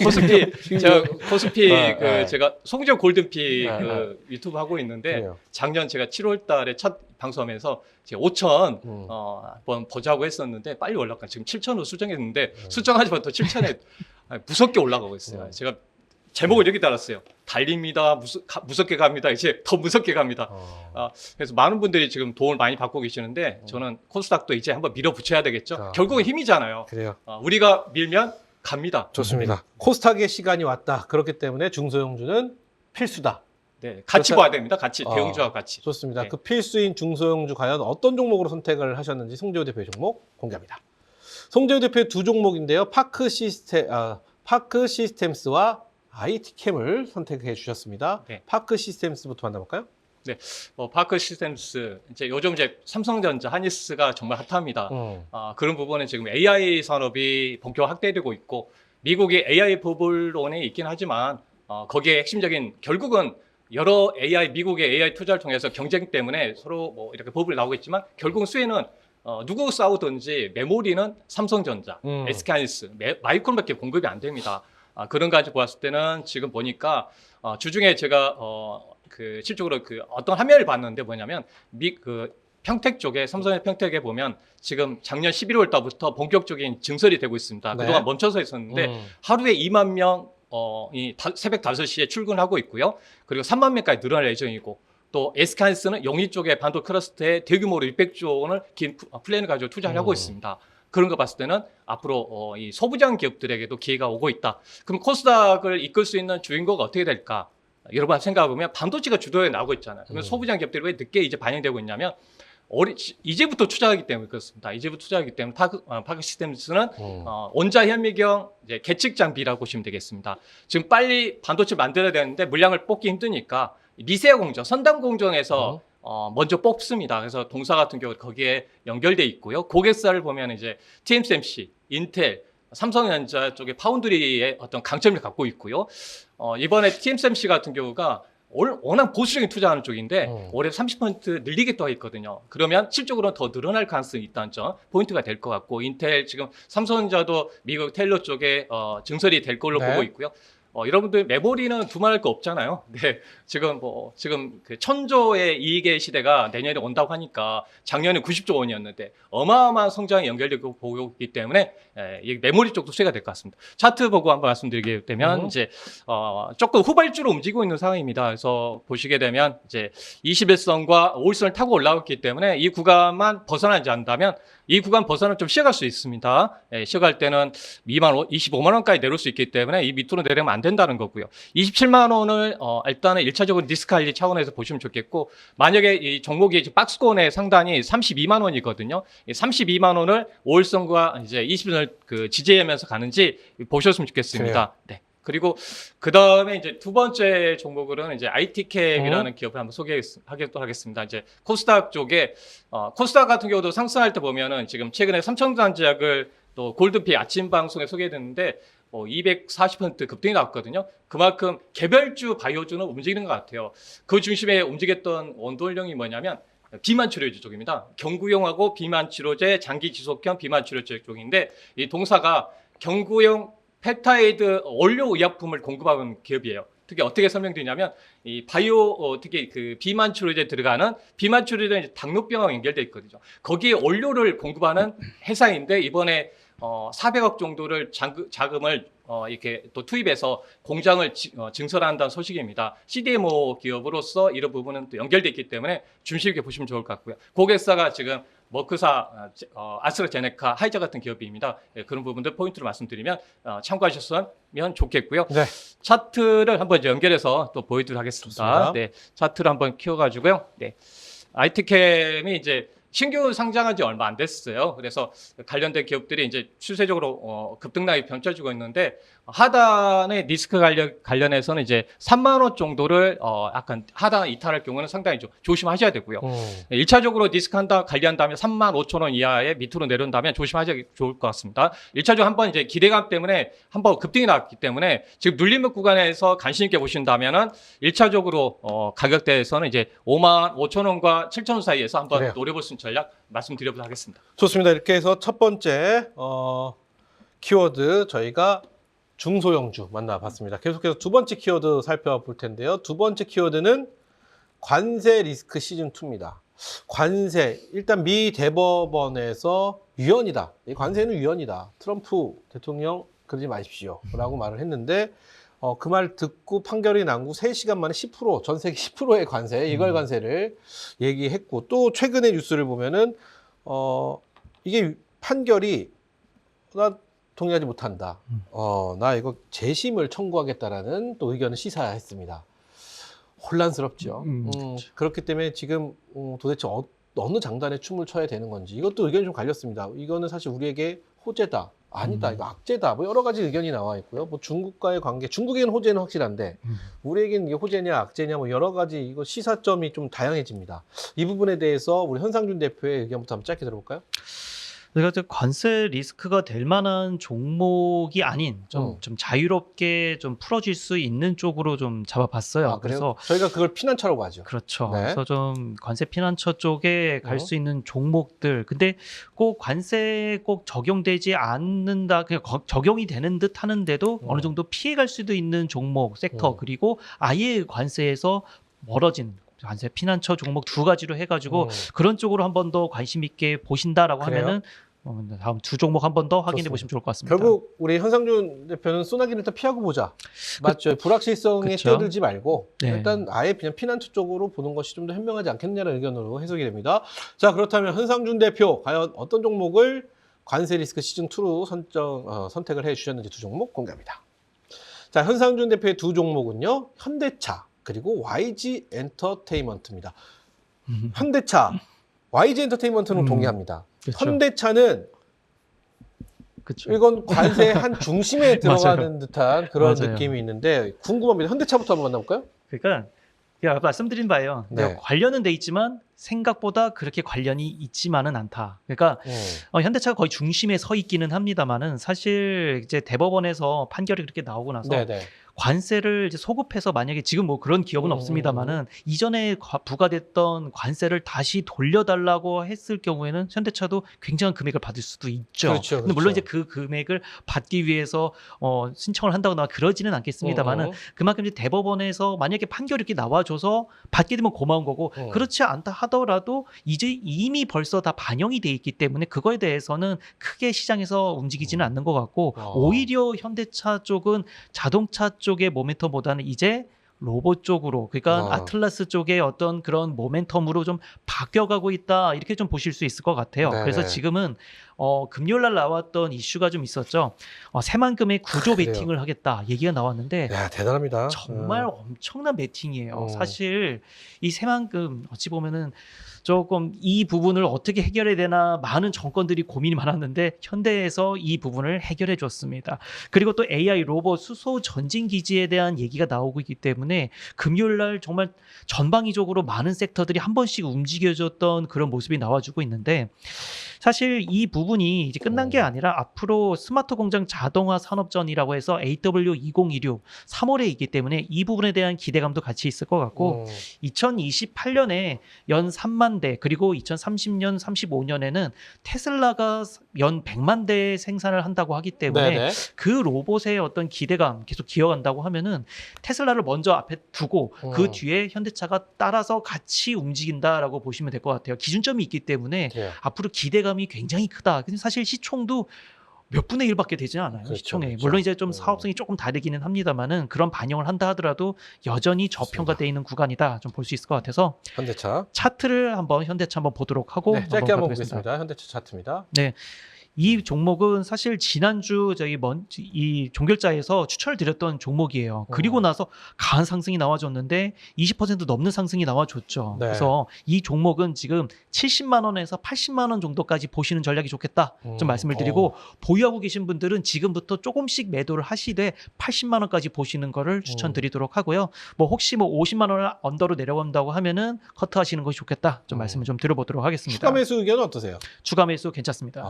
코스피 제가 코스피 네. 제가 송정 골든피 네, 그 유튜브 하고 있는데 그래요. 작년 제가 7월 달에 첫 방송하면서 제가 5천 한번 보자고 했었는데 빨리 올라가 지금 7천으로 수정했는데 수정하지만 또 7천에 무섭게 올라가고 있어요. 제가 제목을 이렇게 달았어요. 달립니다. 무섭게 갑니다. 이제 더 무섭게 갑니다. 그래서 많은 분들이 지금 도움을 많이 받고 계시는데 저는 코스닥도 이제 한번 밀어붙여야 되겠죠. 결국은 힘이잖아요. 그래요. 우리가 밀면 갑니다. 좋습니다. 코스닥의 시간이 왔다. 그렇기 때문에 중소형주는 필수다. 네, 같이 봐야 됩니다. 같이 대형주와 같이. 좋습니다. 네. 그 필수인 중소형주 과연 어떤 종목으로 선택을 하셨는지 송재호 대표의 종목 공개합니다. 송재호 대표의 두 종목인데요. 파크 시스템스와 IT캠을 선택해 주셨습니다. 네. 파크 시스템스부터 만나볼까요? 파크 시스템스 이제 요즘 이제 삼성전자, 하니스가 정말 핫합니다. 그런 부분은 지금 AI 산업이 본격 확대되고 있고 미국이 AI 버블론에 있긴 하지만 거기에 핵심적인 결국은 여러 미국의 AI 투자를 통해서 경쟁 때문에 서로 뭐 이렇게 버블이 나오겠지만 결국은 수혜는 누구 싸우든지 메모리는 삼성전자, SK하이닉스, 마이크론밖에 공급이 안 됩니다. 그런 가지 보았을 때는 지금 보니까 주중에 제가 실적으로 어떤 화면을 봤는데 뭐냐면 평택 쪽에 삼성의 평택에 보면 지금 작년 11월 달부터 본격적인 증설이 되고 있습니다. 네. 그동안 멈춰서 있었는데 하루에 2만 명 새벽 5시에 출근하고 있고요. 그리고 3만 명까지 늘어날 예정이고 또 SK하이닉스는 용인 쪽에 반도 클러스터에 대규모로 600조 원을 긴 플랜을 가지고 투자를 하고 있습니다. 그런 거 봤을 때는 앞으로 이 소부장 기업들에게도 기회가 오고 있다. 그럼 코스닥을 이끌 수 있는 주인공은 어떻게 될까? 여러분 생각해보면 반도체가 주도에 나오고 있잖아요. 그러면 소부장 기업들이 왜 늦게 이제 반영되고 있냐면 이제부터 투자하기 때문에 그렇습니다. 이제부터 투자하기 때문에 파크 시스템스는 원자 현미경 계측 장비라고 보시면 되겠습니다. 지금 빨리 반도체 만들어야 되는데 물량을 뽑기 힘드니까 미세 공정, 선단 공정에서 먼저 뽑습니다. 그래서 동사 같은 경우 거기에 연결돼 있고요. 고객사를 보면 이제 TSMC, 인텔, 삼성전자 쪽에 파운드리의 어떤 강점을 갖고 있고요. 이번에 TSMC 같은 경우가 워낙 보수적인 투자하는 쪽인데 올해 30% 늘리겠다고 했거든요. 그러면 실적으로는 더 늘어날 가능성이 있다는 점 포인트가 될 것 같고 인텔 지금 삼성전자도 미국 테일러 쪽에 증설이 될 걸로 보고 있고요. 여러분들 메모리는 두말할 거 없잖아요. 네, 지금 그 1000조의 이익의 시대가 내년에 온다고 하니까 작년에 90조 원이었는데 어마어마한 성장이 연결되고 보고 있기 때문에 이 메모리 쪽도 수혜가 될 것 같습니다. 차트 보고 한번 말씀드리게 되면 이제 조금 후발주로 움직이고 있는 상황입니다. 그래서 보시게 되면 이제 21선과 5일선을 타고 올라왔기 때문에 이 구간만 벗어나지 않는다면 이 구간 벗어나면 좀 쉬어갈 수 있습니다. 쉬어갈 때는 25만 원까지 내려올 수 있기 때문에 이 밑으로 내려면 안 된다는 거고요. 27만 원을 일단은 1차적으로 리스크 관리 차원에서 보시면 좋겠고 만약에 이 종목이 박스권의 상단이 32만 원이거든요. 32만 원을 5일선과 이제 20일선을 지지하면서 가는지 보셨으면 좋겠습니다. 네. 그리고 그 다음에 이제 두 번째 종목으로는 이제 IT캡이라는 기업을 한번 소개하도록 하겠습니다. 이제 코스닥 쪽에 코스닥 같은 경우도 상승할 때 보면은 지금 최근에 삼성전자제약을 또 골드피 아침 방송에 소개했는데 240% 급등이 나왔거든요. 그만큼 개별주 바이오주는 움직이는 것 같아요. 그 중심에 움직였던 원동력이 뭐냐면 비만 치료제 쪽입니다. 경구용하고 비만 치료제, 장기 지속형 비만 치료제 쪽인데 이 동사가 경구용 펩타이드 원료 의약품을 공급하는 기업이에요. 특히 어떻게 설명드리냐면 이 바이오 특히 그 비만 치료제에 들어가는 비만 치료제는 당뇨병과 연결돼 있거든요. 거기에 원료를 공급하는 회사인데 이번에 400억 정도를 자금을 이렇게 또 투입해서 공장을 증설한다는 소식입니다. CDMO 기업으로서 이런 부분은 또 연결돼 있기 때문에 중심 있게 보시면 좋을 것 같고요. 고객사가 지금 머크사, 아스트라제네카, 하이자 같은 기업입니다. 그런 부분들 포인트로 말씀드리면 참고하셨으면 좋겠고요. 네. 차트를 한번 연결해서 또 보여드리도록 하겠습니다. 좋습니다. 네, 차트를 한번 키워가지고요. 네, IT캠이 이제 신규 상장한 지 얼마 안 됐어요. 그래서 관련된 기업들이 이제 추세적으로 급등락이 펼쳐지고 있는데 하단의 리스크 관련해서는 이제 3만 원 정도를 약간 하단 이탈할 경우는 상당히 좀 조심하셔야 되고요. 1차적으로 리스크 관리한다면 3만 5천 원 이하의 밑으로 내려온다면 조심하셔야 좋을 것 같습니다. 1차적으로 한번 이제 기대감 때문에 한번 급등이 나왔기 때문에 지금 눌림목 구간에서 관심 있게 보신다면은 1차적으로 가격대에서는 이제 5만 5천 원과 7천 원 사이에서 한번 그래요. 노려볼 수 있는 전략 말씀드려보도록 하겠습니다. 좋습니다. 이렇게 해서 첫 번째 키워드 저희가 중소형주 만나봤습니다. 계속해서 두 번째 키워드 살펴볼 텐데요. 두 번째 키워드는 관세 리스크 시즌2입니다. 관세, 일단 미 대법원에서 위헌이다. 이 관세는 위헌이다. 트럼프 대통령 그러지 마십시오. 라고 말을 했는데 그 말 듣고 판결이 난 후 3시간 만에 10%, 전 세계 10%의 관세, 일괄 관세를 얘기했고, 또 최근의 뉴스를 보면은 이게 판결이 나 동의하지 못한다. 나 이거 재심을 청구하겠다라는 또 의견을 시사했습니다. 혼란스럽죠. 그렇죠. 그렇기 때문에 지금 도대체 어느 장단에 춤을 춰야 되는 건지 이것도 의견이 좀 갈렸습니다. 이거는 사실 우리에게 호재다. 아니다. 이거 악재다. 뭐 여러 가지 의견이 나와 있고요. 뭐 중국과의 관계, 중국에는 호재는 확실한데 우리에게는 이게 호재냐 악재냐 뭐 여러 가지 이거 시사점이 좀 다양해집니다. 이 부분에 대해서 우리 현상준 대표의 의견부터 한번 짧게 들어볼까요? 그러니까 관세 리스크가 될 만한 종목이 아닌 좀 자유롭게 좀 풀어질 수 있는 쪽으로 좀 잡아봤어요. 아, 그래요? 그래서 저희가 그걸 피난처라고 하죠. 그렇죠. 네. 그래서 좀 관세 피난처 쪽에 갈 수 있는 종목들. 근데 꼭 관세 꼭 적용되지 않는다, 그냥 적용이 되는 듯 하는데도 어느 정도 피해갈 수도 있는 종목, 섹터, 그리고 아예 관세에서 멀어진 관세 피난처 종목 2가지로 해가지고 그런 쪽으로 한 번 더 관심 있게 보신다라고 그래요? 하면은 다음 2종목 한 번 더 확인해 좋습니다. 보시면 좋을 것 같습니다. 결국 우리 현상준 대표는 소나기를 일단 피하고 보자. 맞죠? 불확실성에 그쵸. 뛰어들지 말고 네. 일단 아예 그냥 피난처 쪽으로 보는 것이 좀 더 현명하지 않겠느냐는 의견으로 해석이 됩니다. 자, 그렇다면 현상준 대표 과연 어떤 종목을 관세 리스크 시즌2로 선택을 해주셨는지 2종목 공개합니다. 자, 현상준 대표의 2종목은요. 현대차 그리고 YG 엔터테인먼트입니다. 현대차, YG 엔터테인먼트는 동의합니다. 그쵸. 현대차는 그렇죠. 이건 관세 한 중심에 들어가는 듯한 그런 맞아요. 느낌이 있는데 궁금합니다. 현대차부터 한번 만나볼까요? 그러니까 제가 말씀드린 바예요. 네. 관련은 돼 있지만 생각보다 그렇게 관련이 있지만은 않다. 그러니까 현대차가 거의 중심에 서 있기는 합니다만은 사실 이제 대법원에서 판결이 그렇게 나오고 나서 네네. 관세를 이제 소급해서 만약에 지금 뭐 그런 기억은 없습니다만은 이전에 부과됐던 관세를 다시 돌려달라고 했을 경우에는 현대차도 굉장한 금액을 받을 수도 있죠. 그렇죠, 근데 물론 그렇죠. 이제 그 금액을 받기 위해서 신청을 한다거나 그러지는 않겠습니다만은 그만큼 이제 대법원에서 만약에 판결이 이렇게 나와줘서 받게 되면 고마운 거고 그렇지 않다 하더라도 이제 이미 벌써 다 반영이 돼 있기 때문에 그거에 대해서는 크게 시장에서 움직이지는 않는 것 같고 오히려 현대차 쪽은 자동차 쪽의 모멘텀보다는 이제 로봇 쪽으로, 그러니까 아틀라스 쪽의 어떤 그런 모멘텀으로 좀 바뀌어가고 있다, 이렇게 좀 보실 수 있을 것 같아요. 네네. 그래서 지금은 금요일 날 나왔던 이슈가 좀 있었죠. 새만금의 구조 그래요. 베팅을 하겠다 얘기가 나왔는데 야, 대단합니다. 정말 엄청난 베팅이에요. 음. 사실 이 새만금 어찌 보면은 조금 이 부분을 어떻게 해결해야 되나 많은 정권들이 고민이 많았는데 현대에서 이 부분을 해결해 줬습니다. 그리고 또 AI 로봇 수소 전진 기지에 대한 얘기가 나오고 있기 때문에 금요일 날 정말 전방위적으로 많은 섹터들이 한 번씩 움직여줬던 그런 모습이 나와주고 있는데 사실 이 부분이 이제 끝난 게 아니라 앞으로 스마트 공장 자동화 산업전이라고 해서 AW2016 3월에 있기 때문에 이 부분에 대한 기대감도 같이 있을 것 같고 2028년에 연 3만 대 그리고 2030년 35년에는 테슬라가 연 100만 대 생산을 한다고 하기 때문에 네네. 그 로봇의 어떤 기대감 계속 기어간다고 하면은 테슬라를 먼저 앞에 두고 그 뒤에 현대차가 따라서 같이 움직인다라고 보시면 될 것 같아요. 기준점이 있기 때문에 그래요. 앞으로 기대감이 굉장히 크다. 근데 사실 시총도 몇 분의 1밖에 되지 않아요. 그렇죠, 시총에. 그렇죠. 물론 이제 좀 사업성이 조금 다르기는 합니다만은 그런 반영을 한다 하더라도 여전히 저평가되어 있는 구간이다. 좀 볼 수 있을 것 같아서 현대차. 차트를 한번 현대차 한번 보도록 하고 네, 짧게 한번 가보겠습니다. 보겠습니다. 현대차 차트입니다. 네. 이 종목은 사실 지난주 이 종결자에서 추천을 드렸던 종목이에요. 그리고 나서 강한 상승이 나와줬는데 20% 넘는 상승이 나와줬죠. 네. 그래서 이 종목은 지금 70만 원에서 80만 원 정도까지 보시는 전략이 좋겠다. 좀 말씀을 드리고 보유하고 계신 분들은 지금부터 조금씩 매도를 하시되 80만 원까지 보시는 거를 추천드리도록 하고요. 뭐 혹시 뭐 50만 원 언더로 내려간다고 하면은 커트하시는 것이 좋겠다. 좀 말씀을 좀 드려보도록 하겠습니다. 추가 매수 의견은 어떠세요? 추가 매수 괜찮습니다.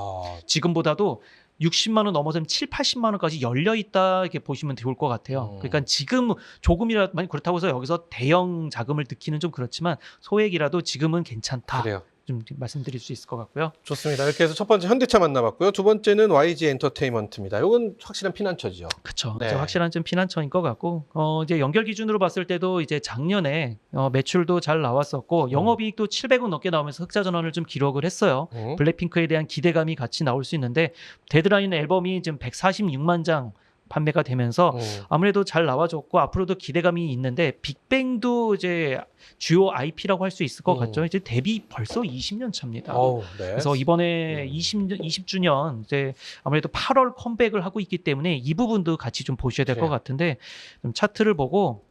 지금보다도 60만 원 넘어서면 7, 80만 원까지 열려 있다 이렇게 보시면 좋을 것 같아요. 그러니까 지금 조금이라도 그렇다고 해서 여기서 대형 자금을 넣기는 좀 그렇지만 소액이라도 지금은 괜찮다. 그래요. 좀 말씀드릴 수 있을 것 같고요. 좋습니다. 이렇게 해서 첫 번째 현대차 만나봤고요. 두 번째는 YG 엔터테인먼트입니다. 이건 확실한 피난처죠. 그렇죠. 네. 확실한 좀 피난처인 것 같고 이제 연결 기준으로 봤을 때도 이제 작년에 매출도 잘 나왔었고 영업이익도 700억 넘게 나오면서 흑자 전환을 좀 기록을 했어요. 블랙핑크에 대한 기대감이 같이 나올 수 있는데 데드라인 앨범이 지금 146만 장 판매가 되면서 아무래도 잘 나와줬고 앞으로도 기대감이 있는데 빅뱅도 이제 주요 IP라고 할 수 있을 것 같죠. 이제 데뷔 벌써 20년 차입니다. 네. 그래서 이번에 20주년 이제 아무래도 8월 컴백을 하고 있기 때문에 이 부분도 같이 좀 보셔야 될 것 그래요. 같은데 좀 차트를 보고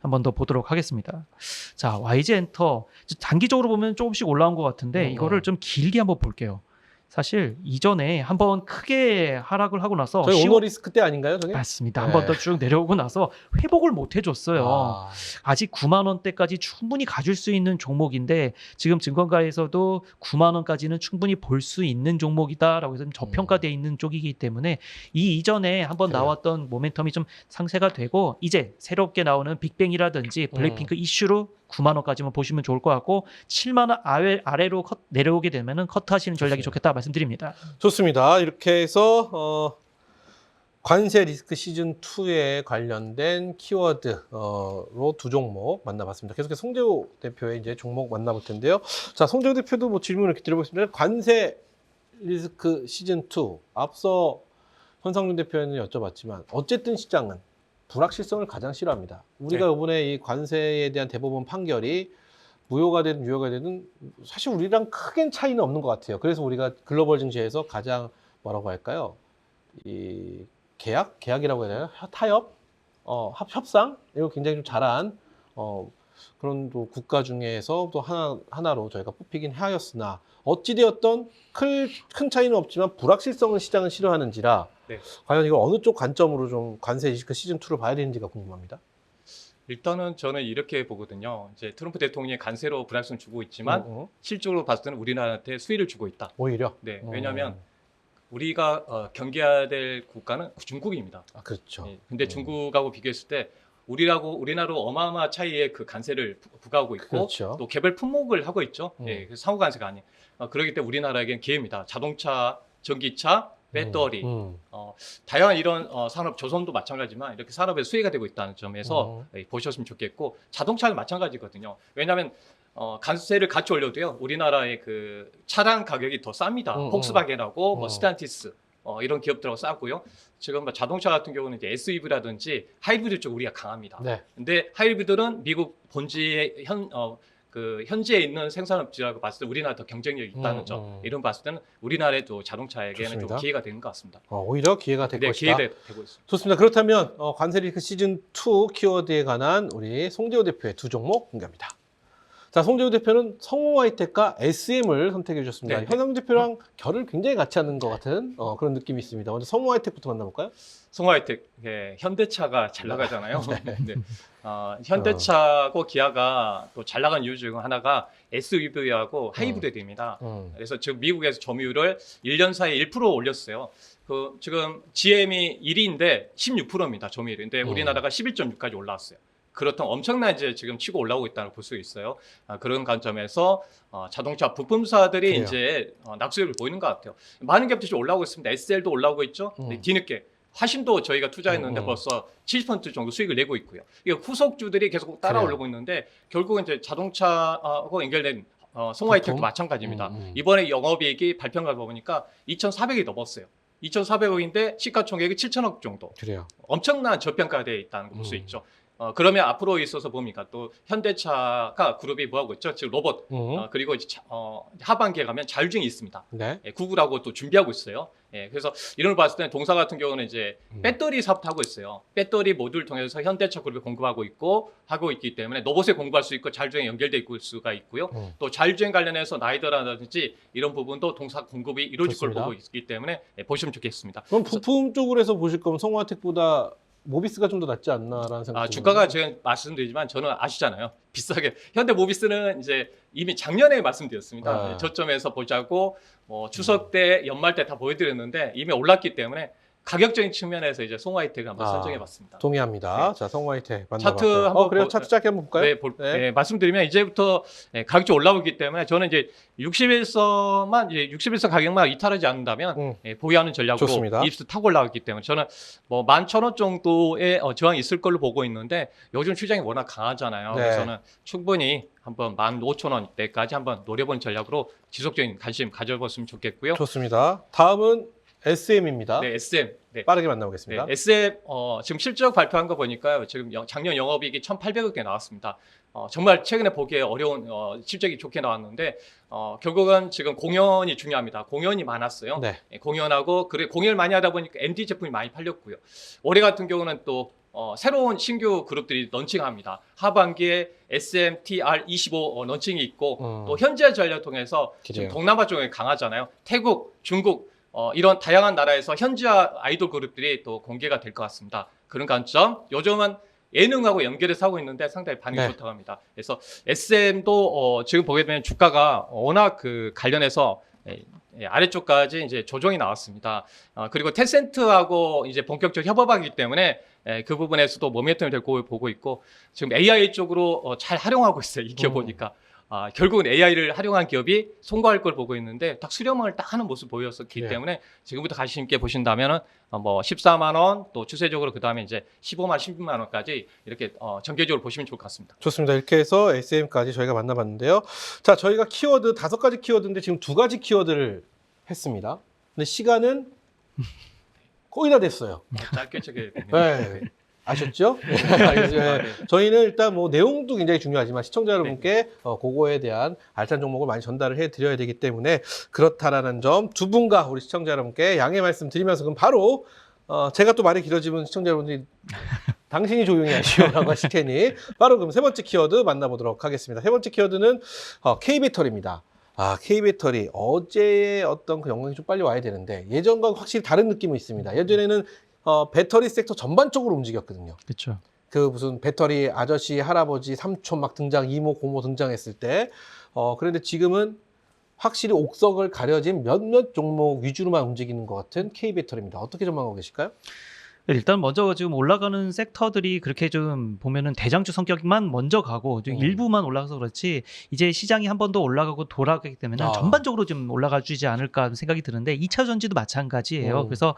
한 번 더 보도록 하겠습니다. 자, YG 엔터 단기적으로 보면 조금씩 올라온 것 같은데 이거를 좀 길게 한번 볼게요. 사실 이전에 한번 크게 하락을 하고 나서 저희 오너리스크 때 아닌가요, 저게? 맞습니다. 네. 한 번 더 쭉 내려오고 나서 회복을 못 해줬어요. 아, 아직 9만 원대까지 충분히 가줄 수 있는 종목인데 지금 증권가에서도 9만 원까지는 충분히 볼 수 있는 종목이다라고 해서 좀 저평가되어 있는 쪽이기 때문에 이 이전에 한번 그래요. 나왔던 모멘텀이 좀 상쇄가 되고 이제 새롭게 나오는 빅뱅이라든지 블랙핑크 이슈로 9만 원까지만 보시면 좋을 것 같고 7만 원 아래로 내려오게 되면은 커트하시는 전략이 좋겠다 말씀드립니다. 좋습니다. 이렇게 해서 관세 리스크 시즌 2에 관련된 키워드로 두 종목 만나봤습니다. 계속해서 송재호 대표의 이제 종목 만나볼 텐데요. 자, 송재호 대표도 뭐 질문을 이렇게 드려보겠습니다. 관세 리스크 시즌 2 앞서 현상준 대표는 여쭤봤지만 어쨌든 시장은 불확실성을 가장 싫어합니다. 우리가 네. 이번에 이 관세에 대한 대법원 판결이 무효가 되든 유효가 되든 사실 우리랑 크게 차이는 없는 것 같아요. 그래서 우리가 글로벌 증시에서 가장 뭐라고 할까요? 이 계약이라고 해야 되나요? 타협, 협상 이거 굉장히 좀 잘한 그런 또 국가 중에서 또 하나로 저희가 뽑히긴 하였으나 어찌되었던 큰 차이는 없지만 불확실성을 시장은 싫어하는지라 네. 과연 이걸 어느 쪽 관점으로 좀 관세 리스크 시즌 2를 봐야 되는지가 궁금합니다. 일단은 저는 이렇게 보거든요. 이제 트럼프 대통령이 관세로 불확실성 주고 있지만 실적으로 봤을 때는 우리나라한테 수혜를 주고 있다. 오히려. 네, 왜냐하면 우리가 경계해야 될 국가는 중국입니다. 아, 그렇죠. 예, 근데 중국하고 비교했을 때 우리나라로 어마어마한 차이의 그 관세를 부과하고 있고 그렇죠. 또 개별 품목을 하고 있죠. 예, 그래서 상호 관세가 아닌. 그렇기 때문에 우리나라에겐 기회입니다. 자동차, 전기차, 배터리, 다양한 이런 산업, 조선도 마찬가지지만 이렇게 산업에 수혜가 되고 있다는 점에서 보셨으면 좋겠고 자동차는 마찬가지거든요. 왜냐하면 관세를 같이 올려도요 우리나라의 그 차량 가격이 더 쌉니다. 폭스바겐하고 뭐 스탄티스 이런 기업들하고 싸고요. 지금 뭐 자동차 같은 경우는 이제 SUV라든지 하이브리드 쪽 우리가 강합니다. 네. 근데 하이브리드는 미국 본지의 현지에 있는 생산업체라고 봤을 때 우리나라 더 경쟁력이 있다는 점 이런 봤을 때는 우리나라에도 자동차에게는 좋습니다. 좀 기회가 되는 것 같습니다. 오히려 기회가 될 네, 것이다. 기회가 되고 있습니다. 좋습니다. 그렇다면 관세 리스크 시즌 2 키워드에 관한 우리 송재호 대표의 두 종목 공개합니다. 자, 송재호 대표는 성호와이텍과 SM을 선택해 주셨습니다. 네. 현상 대표랑 결을 굉장히 같이 하는 것 같은 그런 느낌이 있습니다. 먼저 성호와이텍부터 만나볼까요? 성호하이텍, 현대차가 잘 나가잖아요. 네. 현대차하고 기아가 또 잘 나간 이유 중 하나가 SUV하고 하이브리드입니다. 그래서 지금 미국에서 점유율을 1년 사이에 1% 올렸어요. 지금 GM이 1위인데 16%입니다. 점유율이. 근데 우리나라가 11.6까지 올라왔어요. 그렇다면 엄청난 이제 지금 치고 올라오고 있다는 걸 볼 수 있어요. 그런 관점에서 자동차 부품사들이 그래요. 이제 낙수율을 보이는 것 같아요. 많은 기업들이 올라오고 있습니다. SL도 올라오고 있죠. 뒤늦게. 화신도 저희가 투자했는데 벌써 70% 정도 수익을 내고 있고요. 이게 후속주들이 계속 따라오고 있는데 결국은 이제 자동차하고 연결된 성호하이텍도 부품? 마찬가지입니다. 이번에 영업이익이 발표가 보니까 2,400이 넘었어요. 2,400억인데 시가총액이 7천억 정도. 그래요. 엄청난 저평가되어 있다는 걸 볼 수 있죠. 그러면 앞으로 있어서 봅니까? 또 현대차가 그룹이 뭐하고 있죠? 지금 로봇 그리고 이제 하반기에 가면 자율주행이 있습니다. 네. 구글하고 또 준비하고 있어요. 그래서 이런 걸 봤을 때는 동사 같은 경우는 이제 배터리 사업도 하고 있어요. 배터리 모듈 통해서 현대차 그룹에 공급하고 있기 때문에 로봇에 공급할 수 있고 자율주행에 연결돼 있을 수가 있고요. 또 자율주행 관련해서 라이더라든지 이런 부분도 동사 공급이 이루어질 좋습니다. 걸 보고 있기 때문에 보시면 좋겠습니다. 그럼 부품 쪽으로 해서 보실 거면 성호와이텍보다 모비스가 좀 더 낫지 않나라는 생각이 주가가 제가 말씀드리지만 저는 아시잖아요. 비싸게. 현대 모비스는 이제 이미 작년에 말씀드렸습니다. 저점에서 보자고 추석 때 연말 때 다 보여드렸는데 이미 올랐기 때문에 가격적인 측면에서 이제 성호하이텍을 한번 선정해봤습니다. 동의합니다. 네. 자, 성호와이텍 차트 만나봤고요. 한번 그래요. 차트 짧게 한번 볼까요? 네, 말씀드리면 이제부터 가격이 올라오기 때문에 저는 이제 61선 가격만 이탈하지 않는다면 보유하는 전략으로 좋습니다. 입수 타고 올라가기 때문에 저는 뭐 11,000원 정도의 저항이 있을 걸로 보고 있는데 요즘 시장이 워낙 강하잖아요. 네. 그래서 저는 충분히 한번 15,000원대까지 한번 노려보는 전략으로 지속적인 관심 가져봤으면 좋겠고요. 좋습니다. 다음은 SM입니다. 네, SM. 네. 빠르게 만나보겠습니다. 네, SM 지금 실적 발표한 거 보니까요. 지금 작년 영업이익이 1,800억 개 나왔습니다. 정말 최근에 보기에 어려운 실적이 좋게 나왔는데 결국은 지금 공연이 중요합니다. 공연이 많았어요. 네. 공연하고 공연을 많이 하다 보니까 MD 제품이 많이 팔렸고요. 올해 같은 경우는 또 새로운 신규 그룹들이 런칭합니다. 하반기에 SMTR25 런칭이 있고 또 현재 전략 통해서 지금 동남아 쪽에 강하잖아요. 태국, 중국 이런 다양한 나라에서 현지화 아이돌 그룹들이 또 공개가 될 것 같습니다. 그런 관점, 요즘은 예능하고 연결해서 하고 있는데 상당히 반응이 네. 좋다고 합니다. 그래서 SM도 지금 보게 되면 주가가 워낙 그 관련해서 아래쪽까지 이제 조정이 나왔습니다. 그리고 텐센트하고 이제 본격적 협업하기 때문에 그 부분에서도 모멘텀이 될 거 보고 있고 지금 AI 쪽으로 잘 활용하고 있어요. 이 기업 보니까. 결국은 AI를 활용한 기업이 성공할 걸 보고 있는데 딱 수렴을 딱 하는 모습 보였었기 때문에 지금부터 관심 있게 보신다면은 뭐 14만 원 또 추세적으로 그 다음에 이제 15만, 16만 원까지 이렇게 전개적으로 보시면 좋을 것 같습니다. 좋습니다. 이렇게 해서 SM까지 저희가 만나봤는데요. 자, 저희가 키워드 5가지 키워드인데 지금 2가지 키워드를 했습니다. 근데 시간은 거의 다 됐어요. 짧게 쳐게 네. 아셨죠? 네. 저희는 일단 뭐 내용도 굉장히 중요하지만 시청자 여러분께 그거에 대한 알찬 정보를 많이 전달을 해드려야 되기 때문에 그렇다라는 점 두 분과 우리 시청자 여러분께 양해 말씀 드리면서 그럼 바로 제가 또 말이 길어지면 시청자 여러분들이 당신이 조용히 하시오라고 하실 테니 바로 그럼 세 번째 키워드 만나보도록 하겠습니다. 세 번째 키워드는 K배터리입니다. K배터리 어제의 어떤 그 영광이 좀 빨리 와야 되는데 예전과 확실히 다른 느낌은 있습니다. 예전에는 배터리 섹터 전반적으로 움직였거든요. 그렇죠. 그 무슨 배터리 아저씨, 할아버지, 삼촌 막 등장, 이모, 고모 등장했을 때 그런데 지금은 확실히 옥석을 가려진 몇몇 종목 위주로만 움직이는 것 같은 K배터리입니다. 어떻게 전망하고 계실까요? 일단 먼저 지금 올라가는 섹터들이 그렇게 좀 보면은 대장주 성격만 먼저 가고 좀 일부만 올라가서 그렇지 이제 시장이 한 번 더 올라가고 돌아가기 때문에 전반적으로 좀 올라가주지 않을까 생각이 드는데 2차 전지도 마찬가지예요. 그래서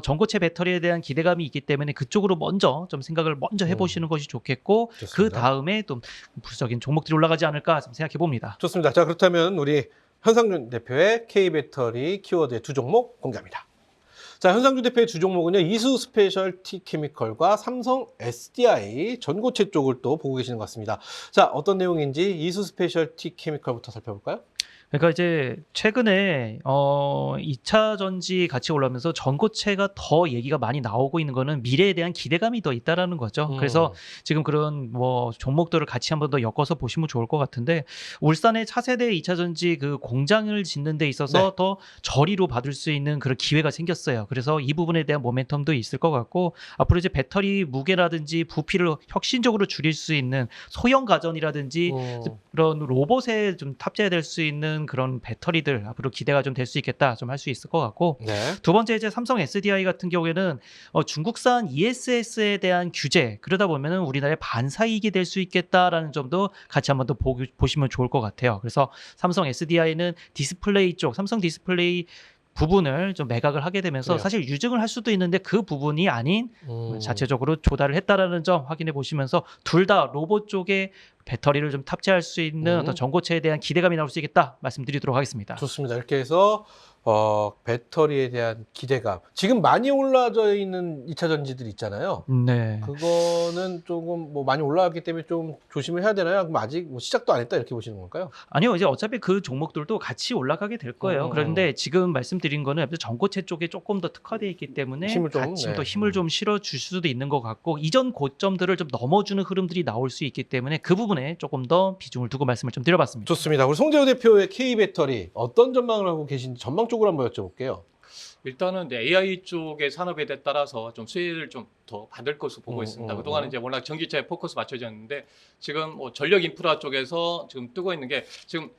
전고체 배터리에 대한 기대감이 있기 때문에 그쪽으로 먼저 좀 생각을 먼저 해보시는 것이 좋겠고 좋습니다. 그 다음에 또 부수적인 종목들이 올라가지 않을까 좀 생각해 봅니다. 좋습니다. 자, 그렇다면 우리 현상준 대표의 K배터리 키워드의 두 종목 공개합니다. 자, 현상준 대표의 두 종목은요, 이수 스페셜티 케미컬과 삼성 SDI 전고체 쪽을 또 보고 계시는 것 같습니다. 자, 어떤 내용인지 이수 스페셜티 케미컬부터 살펴볼까요? 그러니까 이제 최근에 2차 전지 같이 올라오면서 전고체가 더 얘기가 많이 나오고 있는 거는 미래에 대한 기대감이 더 있다라는 거죠. 그래서 지금 그런 뭐 종목들을 같이 한번 더 엮어서 보시면 좋을 것 같은데 울산의 차세대 2차 전지 그 공장을 짓는 데 있어서 더 저리로 받을 수 있는 그런 기회가 생겼어요. 그래서 이 부분에 대한 모멘텀도 있을 것 같고 앞으로 이제 배터리 무게라든지 부피를 혁신적으로 줄일 수 있는 소형 가전이라든지 그런 로봇에 좀 탑재될 수 있는 그런 배터리들 앞으로 기대가 좀 될 수 있겠다 좀 할 수 있을 것 같고 두 번째 이제 삼성 SDI 같은 경우에는 중국산 ESS에 대한 규제 그러다 보면은 우리나라의 반사이익이 될 수 있겠다라는 점도 같이 한번 더 보시면 좋을 것 같아요. 그래서 삼성 SDI는 디스플레이 쪽 삼성 디스플레이 부분을 좀 매각을 하게 되면서 사실 유증을 할 수도 있는데 그 부분이 아닌 자체적으로 조달을 했다라는 점 확인해 보시면서 둘 다 로봇 쪽에 배터리를 좀 탑재할 수 있는 어떤 전고체에 대한 기대감이 나올 수 있겠다 말씀드리도록 하겠습니다. 좋습니다. 이렇게 해서 배터리에 대한 기대감. 지금 많이 올라져 있는 2차 전지들 있잖아요. 네. 그거는 조금 뭐 많이 올라왔기 때문에 좀 조심을 해야 되나요? 그럼 아직 뭐 시작도 안 했다 이렇게 보시는 걸까요? 아니요, 이제 어차피 그 종목들도 같이 올라가게 될 거예요. 그런데 지금 말씀드린 거는 전고체 쪽에 조금 더 특화되어 있기 때문에 같이 더 힘을 좀 실어줄 수도 있는 것 같고 이전 고점들을 좀 넘어주는 흐름들이 나올 수 있기 때문에 그 부분에 조금 더 비중을 두고 말씀을 좀 드려봤습니다. 좋습니다. 우리 송재호 대표의 K배터리 어떤 전망을 하고 계신지 전망 쪽으로 한번 여쭤볼게요. 일단은 이제 AI 쪽의 산업에 따라서 좀 수혜를 좀 더 받을 것으로 보고 있습니다. 그동안은 이제 워낙 전기차에 포커스 맞춰졌는데 지금 뭐 전력 인프라 쪽에서 지금 뜨고 있는 게 지금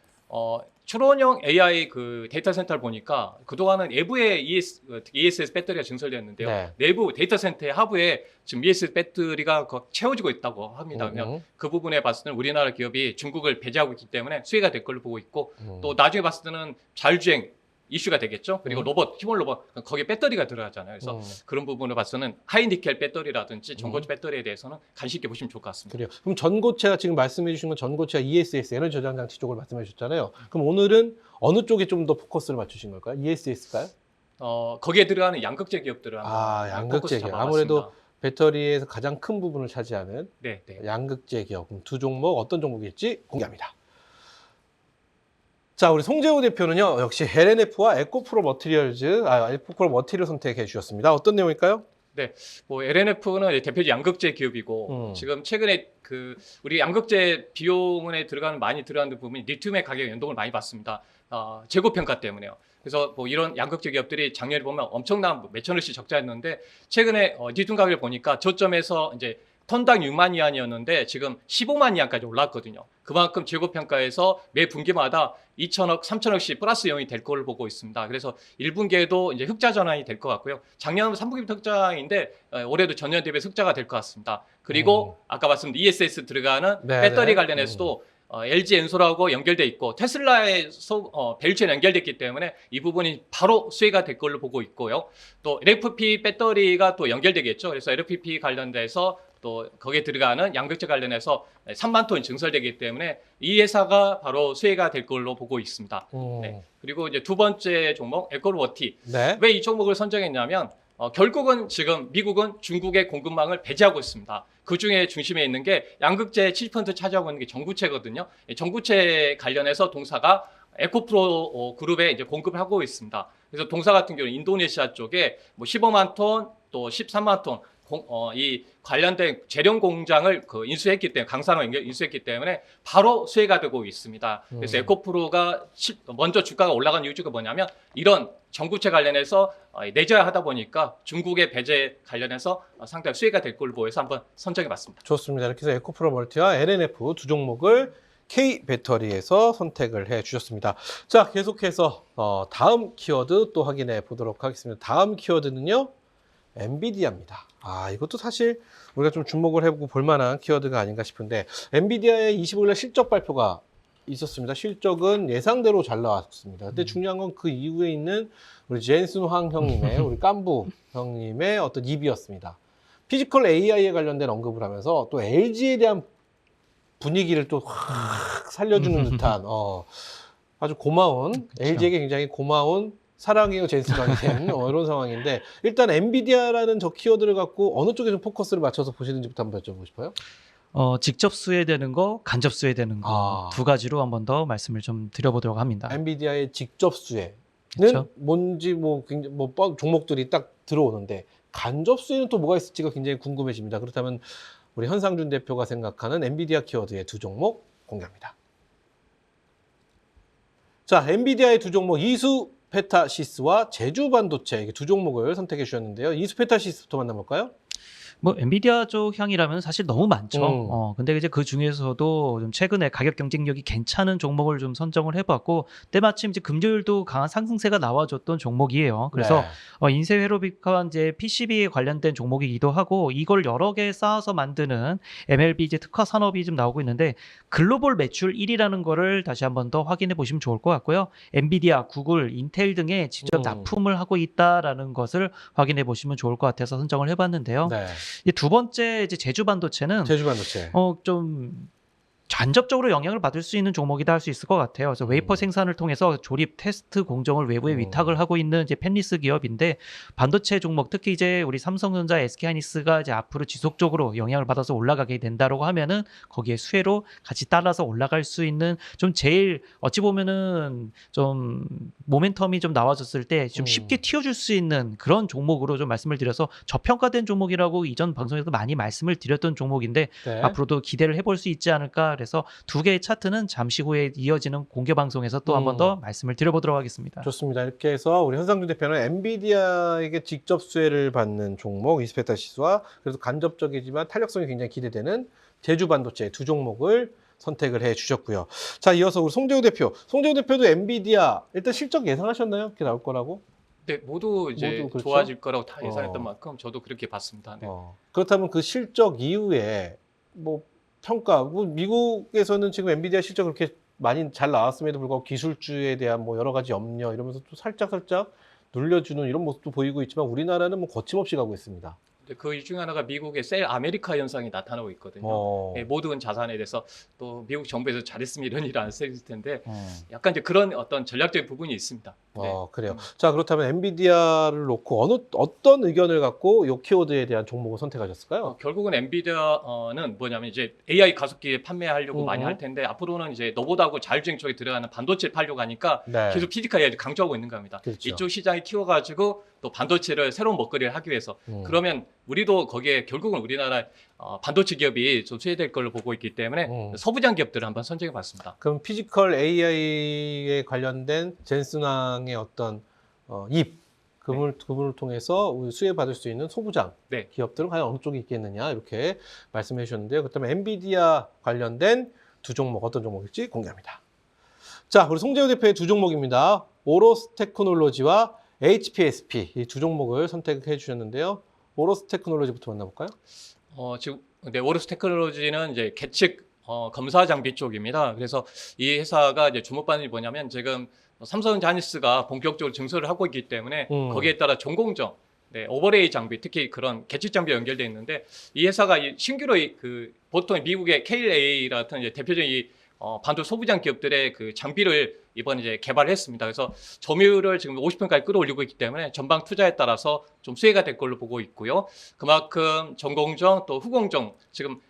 추론형 AI 그 데이터 센터를 보니까 그동안은 외부에 ESS 배터리가 증설되었는데요. 내부 데이터 센터의 하부에 지금 ESS 배터리가 채워지고 있다고 합니다. 그냥 그 부분에 봤을 때는 우리나라 기업이 중국을 배제하고 있기 때문에 수혜가 될 걸로 보고 있고 또 나중에 봤을 때는 자율주행 이슈가 되겠죠. 그리고 로봇, 힘을 로봇, 거기에 배터리가 들어가잖아요. 그래서 그런 부분을 봐서는 하이니켈 배터리라든지 전고체 배터리에 대해서는 관심 있게 보시면 좋을 것 같습니다. 그래요. 그럼 전고체가 지금 말씀해 주신 건 전고체가 ESS, 에너지 저장 장치 쪽을 말씀해 주셨잖아요. 그럼 오늘은 어느 쪽에 좀 더 포커스를 맞추신 걸까요? ESS일까요? 거기에 들어가는 양극재 기업들을 아, 한번 양극재 포커스 기업. 잡아봤습니다. 아무래도 배터리에서 가장 큰 부분을 차지하는 네, 네. 양극재 기업. 그럼 두 종목 어떤 종목일지 공개합니다. 자, 우리 송재호 대표는요, 역시 LNF와 에코프로 머티리얼 선택해 주셨습니다. 어떤 내용일까요? 뭐 LNF는 대표적 양극재 기업이고 지금 최근에 그 우리 양극재 비용에 들어가는 많이 들어가는 부분이 리튬의 가격 연동을 많이 받습니다. 재고 평가 때문에요. 그래서 뭐 이런 양극재 기업들이 작년에 보면 엄청난 몇천 원씩 적자였는데 최근에 리튬 가격을 보니까 저점에서 이제 톤당 6만 위안이었는데 지금 15만 위안까지 올랐거든요. 그만큼 재고 평가에서 매 분기마다 2천억, 3천억씩 플러스 영이 될 걸로 보고 있습니다. 그래서 1분기에도 이제 흑자 전환이 될 것 같고요. 작년은 3분기 흑자인데 올해도 전년 대비 흑자가 될 것 같습니다. 그리고 아까 말씀드린 ESS 들어가는 네, 배터리 네. 관련해서도 LG 엔솔하고 연결돼 있고 테슬라의 밸류체인 연결됐기 때문에 이 부분이 바로 수혜가 될 걸로 보고 있고요. 또 LFP 배터리가 또 연결되겠죠. 그래서 LFP 관련돼서 또 거기에 들어가는 양극재 관련해서 3만 톤 증설되기 때문에 이 회사가 바로 수혜가 될 걸로 보고 있습니다. 네. 그리고 이제 두 번째 종목 에코로버티. 네. 왜 이 종목을 선정했냐면 결국은 지금 미국은 중국의 공급망을 배제하고 있습니다. 그 중에 중심에 있는 게 양극재 70% 차지하고 있는 게 전구체거든요. 전구체 관련해서 동사가 에코프로 그룹에 이제 공급을 하고 있습니다. 그래서 동사 같은 경우는 인도네시아 쪽에 뭐 15만 톤, 또 13만 톤 이 관련된 재련 공장을 인수했기 때문에 강산으로 인수했기 때문에 바로 수혜가 되고 있습니다. 그래서 에코프로가 먼저 주가가 올라간 이유가 뭐냐면 이런 전구체 관련해서 내재화 하다 보니까 중국의 배제 관련해서 상당히 수혜가 될 걸로 보여서 한번 선정해봤습니다. 좋습니다. 이렇게 해서 에코프로 멀티와 LNF 두 종목을 K 배터리에서 선택을 해 주셨습니다. 자, 계속해서 다음 키워드 또 확인해 보도록 하겠습니다. 다음 키워드는요, 엔비디아입니다. 이것도 사실 우리가 좀 주목을 해보고 볼만한 키워드가 아닌가 싶은데, 엔비디아의 25일 실적 발표가 있었습니다. 실적은 예상대로 잘 나왔습니다. 근데 중요한 건 그 이후에 있는 우리 제인슨 황 형님의 우리 깐부 형님의 어떤 입이었습니다. 피지컬 AI에 관련된 언급을 하면서 또 LG에 대한 분위기를 또 확 살려주는 듯한 아주 고마운, LG에게 굉장히 고마운 사랑해요 제인슨 황이 된 이런 상황인데, 일단 엔비디아라는 저 키워드를 갖고 어느 쪽에 좀 포커스를 맞춰서 보시는지부터 한번 여쭤보고 싶어요. 직접 수혜되는 거, 간접 수혜되는 거 두 가지로 한번 더 말씀을 좀 드려보도록 합니다. 엔비디아의 직접 수혜는 그렇죠. 뭔지 종목들이 딱 들어오는데, 간접 수혜는 또 뭐가 있을지가 굉장히 궁금해집니다. 그렇다면 우리 현상준 대표가 생각하는 엔비디아 키워드의 두 종목 공개합니다. 자, 엔비디아의 두 종목 이수페타시스와 제주반도체, 이게 두 종목을 선택해 주셨는데요. 이수페타시스부터 만나볼까요? 뭐 엔비디아 쪽 향이라면 사실 너무 많죠. 근데 이제 그 중에서도 좀 최근에 가격 경쟁력이 괜찮은 종목을 좀 선정을 해봤고, 때마침 이제 금요일도 강한 상승세가 나와줬던 종목이에요. 그래서 인쇄 회로비카 이제 PCB에 관련된 종목이기도 하고, 이걸 여러 개 쌓아서 만드는 MLB 이제 특화 산업이 좀 나오고 있는데, 글로벌 매출 1위라는 거를 다시 한번 더 확인해 보시면 좋을 것 같고요. 엔비디아, 구글, 인텔 등에 직접 납품을 하고 있다라는 것을 확인해 보시면 좋을 것 같아서 선정을 해봤는데요. 네. 두 번째 이제 제주반도체는 제주반도체. 좀 간접적으로 영향을 받을 수 있는 종목이다 할 수 있을 것 같아요. 그래서 웨이퍼 생산을 통해서 조립 테스트 공정을 외부에 위탁을 하고 있는 이제 펜리스 기업인데, 반도체 종목 특히 이제 우리 삼성전자, SK하이닉스가 이제 앞으로 지속적으로 영향을 받아서 올라가게 된다라고 하면은 거기에 수혜로 같이 따라서 올라갈 수 있는, 좀 제일 어찌 보면은 좀 모멘텀이 좀 나와졌을 때 좀 쉽게 튀어줄 수 있는 그런 종목으로 좀 말씀을 드려서, 저평가된 종목이라고 이전 방송에서 많이 말씀을 드렸던 종목인데 네. 앞으로도 기대를 해볼 수 있지 않을까. 그래서 두 개의 차트는 잠시 후에 이어지는 공개 방송에서 또 한 번 더 말씀을 드려보도록 하겠습니다. 좋습니다. 이렇게 해서 우리 현상준 대표는 엔비디아에게 직접 수혜를 받는 종목 이스페타시스와, 그래서 간접적이지만 탄력성이 굉장히 기대되는 제주반도체 두 종목을 선택을 해 주셨고요. 자, 이어서 우리 송재호 대표. 송재호 대표도 엔비디아 일단 실적 예상하셨나요? 이렇게 나올 거라고? 네, 모두 이제 모두 그렇죠? 좋아질 거라고 다 예상했던 만큼 저도 그렇게 봤습니다. 네. 그렇다면 그 실적 이후에 뭐 평가, 미국에서는 지금 엔비디아 실적 그렇게 많이 잘 나왔음에도 불구하고 기술주에 대한 뭐 여러 가지 염려 이러면서 또 살짝 눌려주는 이런 모습도 보이고 있지만, 우리나라는 뭐 거침없이 가고 있습니다. 그 중 하나가 미국의 셀 아메리카 현상이 나타나고 있거든요. 예, 모든 자산에 대해서 또 미국 정부에서 잘했으면 이런 일을 안 했을 텐데 약간 이제 그런 어떤 전략적인 부분이 있습니다. 네. 그래요. 자, 그렇다면 엔비디아를 놓고 어떤 의견을 갖고 이 키워드에 대한 종목을 선택하셨을까요? 결국은 엔비디아는 뭐냐면 이제 AI 가속기에 판매하려고 많이 할 텐데 앞으로는 이제 너보다고 자율주행 쪽에 들어가는 반도체를 팔려고 하니까 네. 계속 피지컬 AI를 강조하고 있는 겁니다. 그렇죠. 이쪽 시장이 키워가지고 또 반도체를 새로운 먹거리를 하기 위해서 그러면 우리도 거기에 결국은 우리나라 반도체 기업이 좀 수혜될 걸로 보고 있기 때문에 서부장 기업들을 한번 선정해 봤습니다. 그럼 피지컬 AI에 관련된 젠슨왕의 어떤 그분을 통해서 수혜받을 수 있는 소부장 네. 기업들은 과연 어느 쪽에 있겠느냐 이렇게 말씀해 주셨는데요. 그렇다면 엔비디아 관련된 두 종목 어떤 종목일지 공개합니다. 자, 우리 송재호 대표의 두 종목입니다. 오로스 테크놀로지와 HPSP 이 두 종목을 선택해 주셨는데요. 오로스 테크놀로지부터 만나볼까요? 지금 오로스 테크놀로지는 이제 계측 검사 장비 쪽입니다. 그래서 이 회사가 이제 주목받는 게 뭐냐면 지금 삼성전자 하이닉스가 본격적으로 증설을 하고 있기 때문에 거기에 따라 전공정, 오버레이 장비, 특히 그런 계측 장비가 연결되어 있는데 이 회사가 신규로 보통 미국의 KLA 같은 이제 대표적인 반도 소부장 기업들의 그 장비를 이번에 이제 개발을 했습니다. 그래서 점유율을 지금 50%까지 끌어올리고 있기 때문에 전방 투자에 따라서 좀 수혜가 될 걸로 보고 있고요. 그만큼 전공정 또 후공정 지금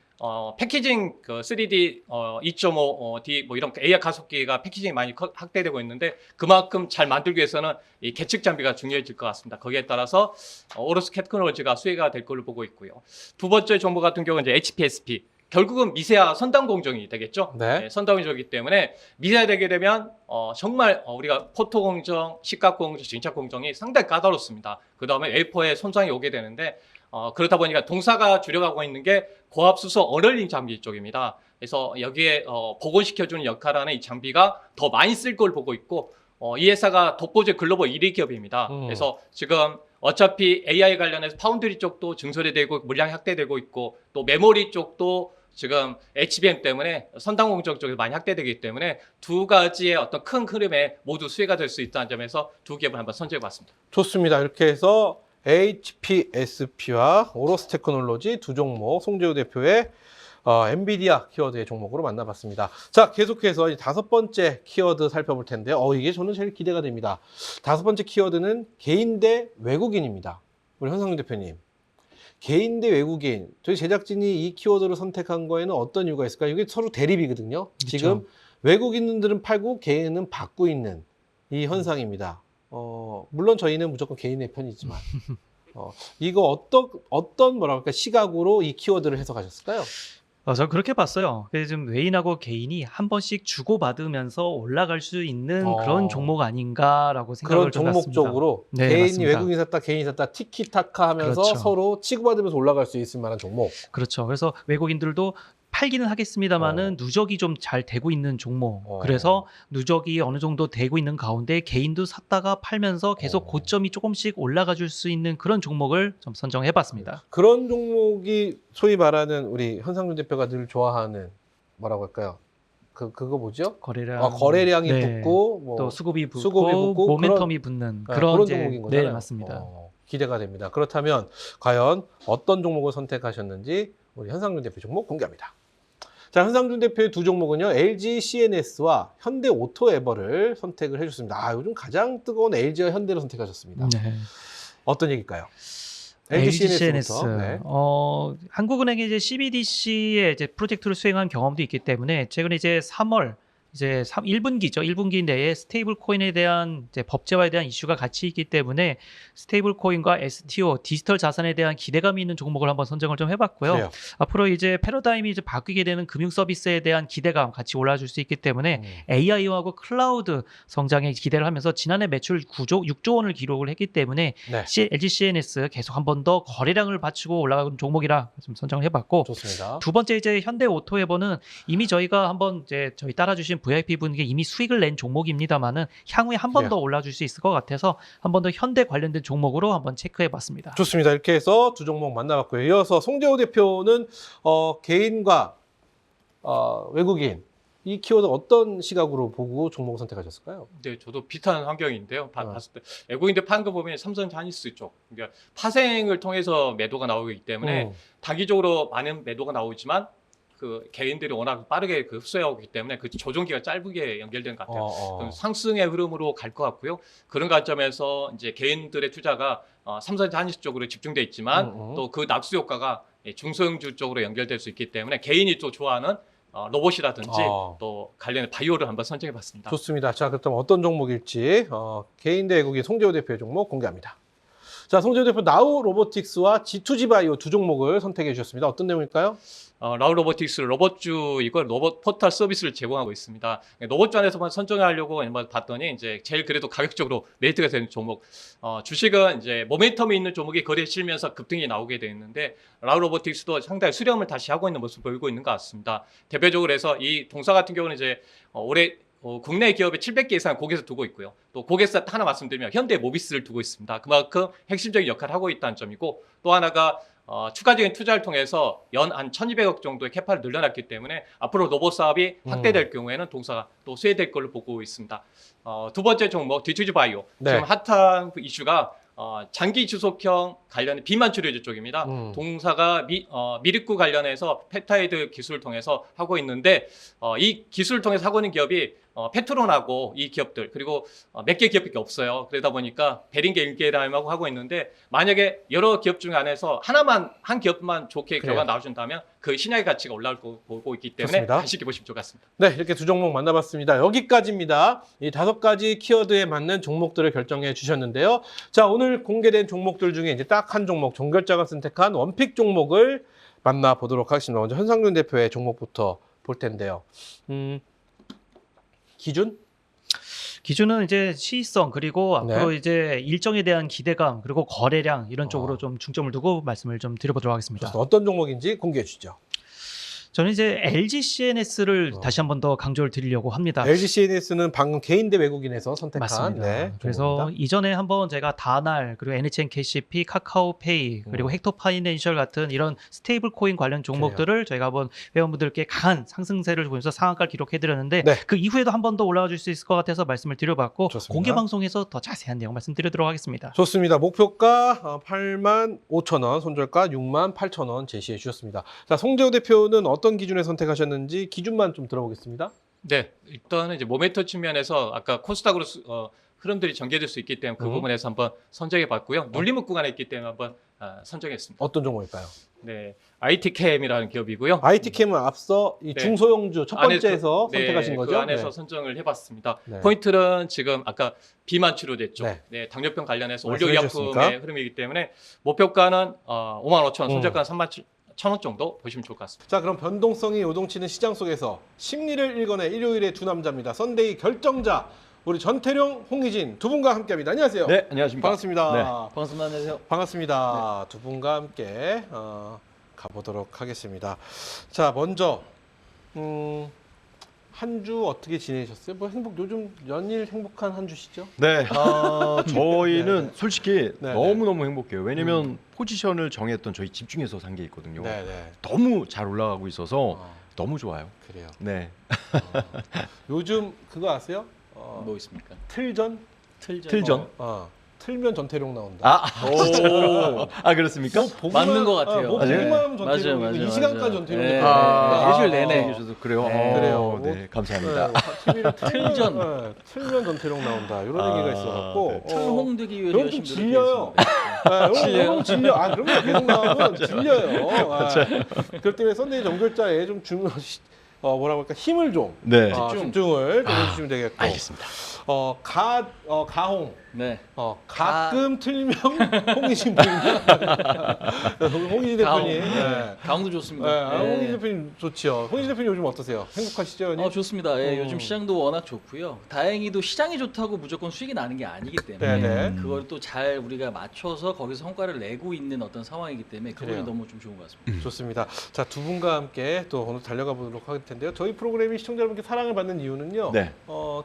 패키징 3D 2.5D 뭐 이런 AI 가속기가 패키징이 많이 확대되고 있는데 그만큼 잘 만들기 위해서는 이 계측 장비가 중요해질 것 같습니다. 거기에 따라서 오로스 테크놀로지가 수혜가 될 걸로 보고 있고요. 두 번째 정보 같은 경우는 이제 HPSP. 결국은 미세화 선단 공정이 되겠죠. 네. 선단 공정이기 때문에 미세화되게 되면 정말 우리가 포토 공정, 시각 공정, 진착 공정이 상당히 까다롭습니다. 그 다음에 웨이퍼에 손상이 오게 되는데 그렇다 보니까 동사가 줄여가고 있는 게 고압수소 어널링 장비 쪽입니다. 그래서 여기에 복원시켜주는 역할을 하는 이 장비가 더 많이 쓸 걸 보고 있고 이 회사가 독보제 글로벌 1위 기업입니다. 그래서 지금 어차피 AI 관련해서 파운드리 쪽도 증설이 되고 물량이 확대되고 있고 또 메모리 쪽도 지금 HBM 때문에 선단 공정 쪽에서 많이 확대되기 때문에 두 가지의 어떤 큰 흐름에 모두 수혜가 될 수 있다는 점에서 두 기업을 한번 선정해 봤습니다. 좋습니다. 이렇게 해서 HPSP와 오로스 테크놀로지 두 종목 송재호 대표의 엔비디아 키워드의 종목으로 만나봤습니다. 자, 계속해서 이 다섯 번째 키워드 살펴볼 텐데요. 이게 저는 제일 기대가 됩니다. 다섯 번째 키워드는 개인 대 외국인입니다. 우리 현상윤 대표님. 개인 대 외국인. 저희 제작진이 이 키워드를 선택한 거에는 어떤 이유가 있을까요? 이게 서로 대립이거든요. 그렇죠. 지금 외국인들은 팔고 개인은 받고 있는 이 현상입니다. 물론 저희는 무조건 개인의 편이지만 이거 어떤 뭐랄까 시각으로 이 키워드를 해석하셨을까요? 저는 그렇게 봤어요. 그래서 지금 외인하고 개인이 한 번씩 주고받으면서 올라갈 수 있는 그런 종목 아닌가라고 생각을 그런 좀 종목 했습니다. 쪽으로 네, 개인이 맞습니다. 외국인이 샀다, 개인이 샀다, 티키타카 하면서 그렇죠. 서로 치고받으면서 올라갈 수 있을 만한 종목. 그렇죠. 그래서 외국인들도 팔기는 하겠습니다만은 누적이 좀 잘 되고 있는 종목. 그래서 누적이 어느 정도 되고 있는 가운데 개인도 샀다가 팔면서 계속 고점이 조금씩 올라가 줄 수 있는 그런 종목을 좀 선정해 봤습니다. 그런 종목이 소위 말하는 우리 현상준 대표가 늘 좋아하는 뭐라고 할까요? 그거 뭐죠? 거래량이 네. 붙고 뭐 또 수급이 붙고, 수급이 붙고 모멘텀이 붙는 그런 이제, 종목인 거잖아요. 네, 맞습니다. 기대가 됩니다. 그렇다면 과연 어떤 종목을 선택하셨는지 우리 현상준 대표 종목 공개합니다. 자, 현상준 대표의 두 종목은요, LG CNS와 현대 오토에버를 선택을 해줬습니다. 요즘 가장 뜨거운 LG와 현대를 선택하셨습니다. 네. 어떤 얘기일까요? LG CNS. CNS부터. 네. 한국은행이 이제 CBDC의 이제 프로젝트를 수행한 경험도 있기 때문에 최근에 이제 3월 이제 1분기죠. 1분기 내에 스테이블 코인에 대한 이제 법제화에 대한 이슈가 같이 있기 때문에 스테이블 코인과 STO, 디지털 자산에 대한 기대감이 있는 종목을 한번 선정을 좀 해봤고요. 그래요. 앞으로 이제 패러다임이 이제 바뀌게 되는 금융 서비스에 대한 기대감 같이 올라줄 수 있기 때문에 AI하고 클라우드 성장에 기대를 하면서 지난해 매출 6조 원을 기록을 했기 때문에 네. LG CNS 계속 한 번 더 거래량을 받치고 올라가는 종목이라 좀 선정을 해봤고, 좋습니다. 두 번째 이제 현대 오토에버는 이미 저희가 한번 이제 저희 따라주신 VIP 분께 이미 수익을 낸 종목입니다만은 향후에 한 번 더 올라줄 수 있을 것 같아서 한 번 더 현대 관련된 종목으로 한번 체크해봤습니다. 좋습니다. 이렇게 해서 두 종목 만나봤고요. 이어서 송재호 대표는 개인과 외국인 이 키워드 어떤 시각으로 보고 종목을 선택하셨을까요? 네, 저도 비슷한 환경인데요. 어. 봤을 때 외국인들 파는 거 보면 삼성 자니스 쪽, 그러니까 파생을 통해서 매도가 나오기 때문에 단기적으로 많은 매도가 나오지만 그 개인들이 워낙 빠르게 그 흡수하고 있기 때문에 그 조정기가 짧게 연결된 것 같아요. 그럼 상승의 흐름으로 갈 것 같고요. 그런 관점에서 이제 개인들의 투자가 삼성 자니스 쪽으로 집중돼 있지만 또 그 낙수 효과가 중소형주 쪽으로 연결될 수 있기 때문에 개인이 또 좋아하는 로봇이라든지 또 관련된 바이오를 한번 선정해봤습니다. 좋습니다. 자, 그렇다면 어떤 종목일지 개인 대 외국인 송재호 대표의 종목 공개합니다. 자, 송재호 대표 나우 로보틱스와 G2G 바이오 두 종목을 선택해 주셨습니다. 어떤 내용일까요? 라우 로보틱스 로봇주 이거 로봇 포털 서비스를 제공하고 있습니다. 로봇주 안에서만 선정하려고 한번 봤더니 이제 제일 그래도 가격적으로 메리트가 되는 종목. 주식은 이제 모멘텀이 있는 종목이 거래에 실면서 급등이 나오게 되어 있는데 라우 로보틱스도 상당히 수렴을 다시 하고 있는 모습을 보이고 있는 것 같습니다. 대표적으로 해서 이 동사 같은 경우는 이제 올해 국내 기업에 700개 이상 고객사 두고 있고요. 또 고객사 하나 말씀드리면 현대 모비스를 두고 있습니다. 그만큼 핵심적인 역할을 하고 있다는 점이고 또 하나가 추가적인 투자를 통해서 연 한 1,200억 정도의 캐파를 늘려놨기 때문에 앞으로 로봇 사업이 확대될 경우에는 동사가 또 수혜될 걸로 보고 있습니다. 두 번째 종목 G2G 바이오. 네. 지금 핫한 그 이슈가 장기 주속형 관련된 비만 치료제 쪽입니다. 동사가 미립구 관련해서 펩타이드 기술을 통해서 하고 있는데 이 기술을 통해서 하고 있는 기업이 페트론하고 이 기업들 그리고 몇 개 기업밖에 없어요. 그러다 보니까 베링게 일개라임하고 하고 있는데 만약에 여러 기업 중 안에서 한 기업만 좋게 결과가 나와준다면 그 신약의 가치가 올라올 거 보고 있기 때문에 좋습니다. 다시 보시면 좋을 것 같습니다. 네, 이렇게 두 종목 만나봤습니다. 여기까지입니다. 이 5가지 키워드에 맞는 종목들을 결정해 주셨는데요. 자, 오늘 공개된 종목들 중에 이제 딱 한 종목, 종결자가 선택한 원픽 종목을 만나보도록 하겠습니다. 먼저 현상균 대표의 종목부터 볼 텐데요. 기준은 이제 시의성 그리고 앞으로 이제 일정에 대한 기대감 그리고 거래량 이런 쪽으로 좀 중점을 두고 말씀을 좀 드려보도록 하겠습니다. 좋습니다. 어떤 종목인지 공개해 주시죠. 저는 이제 LG CNS를 다시 한 번 더 강조를 드리려고 합니다. LG CNS는 방금 개인 대 외국인에서 선택한 맞습니다. 그래서 종목입니다. 이전에 한번 제가 다날 그리고 NHN KCP, 카카오페이 그리고 헥토 파이낸셜 같은 이런 스테이블 코인 관련 종목들을 저희가 한번 회원분들께 강한 상승세를 보면서 상한가를 기록해드렸는데 그 이후에도 한 번 더 올라와 줄 수 있을 것 같아서 말씀을 드려봤고 좋습니다. 공개 방송에서 더 자세한 내용 말씀드리도록 하겠습니다. 좋습니다. 목표가 85,000원, 손절가 68,000원 제시해 주셨습니다. 자, 송재호 대표는 어떤 기준에 선택하셨는지 기준만 좀 들어보겠습니다. 네, 일단은 이제 모멘텀 측면에서 아까 코스닥으로 흐름들이 전개될 수 있기 때문에 그 부분에서 한번 선정해 봤고요. 눌림목 구간에 있기 때문에 한번 선정했습니다. 어떤 종목일까요? 네, IT캠이라는 기업이고요. IT캠은 앞서 이 중소형주 첫 번째에서 선택하신 거죠? 그 안에서 선정을 해봤습니다. 포인트는 지금 아까 비만 치료제 쪽, 당뇨병 관련해서 올려의약품의 흐름이기 때문에 목표가는 55,000원, 손절가는 31,000원 정도 보시면 좋을 것 같습니다. 자, 그럼 변동성이 요동치는 시장 속에서 심리를 읽어내 일요일의 두 남자입니다. 썬데이 결정자 우리 전태룡, 홍희진 두 분과 함께합니다. 안녕하세요. 네, 안녕하십니까. 반갑습니다. 네, 반갑습니다. 안녕하세요. 반갑습니다. 두 분과 함께 가보도록 하겠습니다. 자, 먼저 한 주 어떻게 지내셨어요? 뭐 요즘 연일 행복한 한 주시죠? 네, 저희는 솔직히 네, 너무너무 행복해요. 왜냐면 포지션을 정했던 저희 집중해서 산 게 있거든요. 네. 너무 잘 올라가고 있어서 너무 좋아요. 그래요. 네. 요즘 그거 아세요? 뭐 있습니까? 틀전? 틀전? 틀면 전태룡 나온다. 그렇습니까? 맞는 것 같아요. 보기만 하면 전태룡. 맞아요. 이 시간까지 전태룡. 일주일 내내. 계셔서 그래요. 그래요. 네, 감사합니다. TV를 틀전. 틀면 전태룡 나온다. 이런 얘기가 있어갖고. 틀홍되기 위해 여러분 좀 질려요. 여러분 질려. 그러면 계속 나오면 질려요. 그럴 때문에 썬데이 정결자에 좀 뭐라고 할까 힘을 좀 집중을 해주시면 되겠고. 알겠습니다. 가홍. 네. 가끔 틀면 홍희진 부인이요. 홍희진 대표님. 가홍도 좋습니다. 홍희진 대표님 좋지요. 홍희진 대표님 요즘 어떠세요? 행복하시죠? 좋습니다. 요즘 시장도 워낙 좋고요. 다행히도 시장이 좋다고 무조건 수익이 나는 게 아니기 때문에 그걸 또 잘 우리가 맞춰서 거기서 성과를 내고 있는 어떤 상황이기 때문에 그게 너무 좀 좋은 것 같습니다. 좋습니다. 자, 두 분과 함께 또 오늘 달려가 보도록 할 텐데요. 저희 프로그램이 시청자 여러분께 사랑을 받는 이유는요.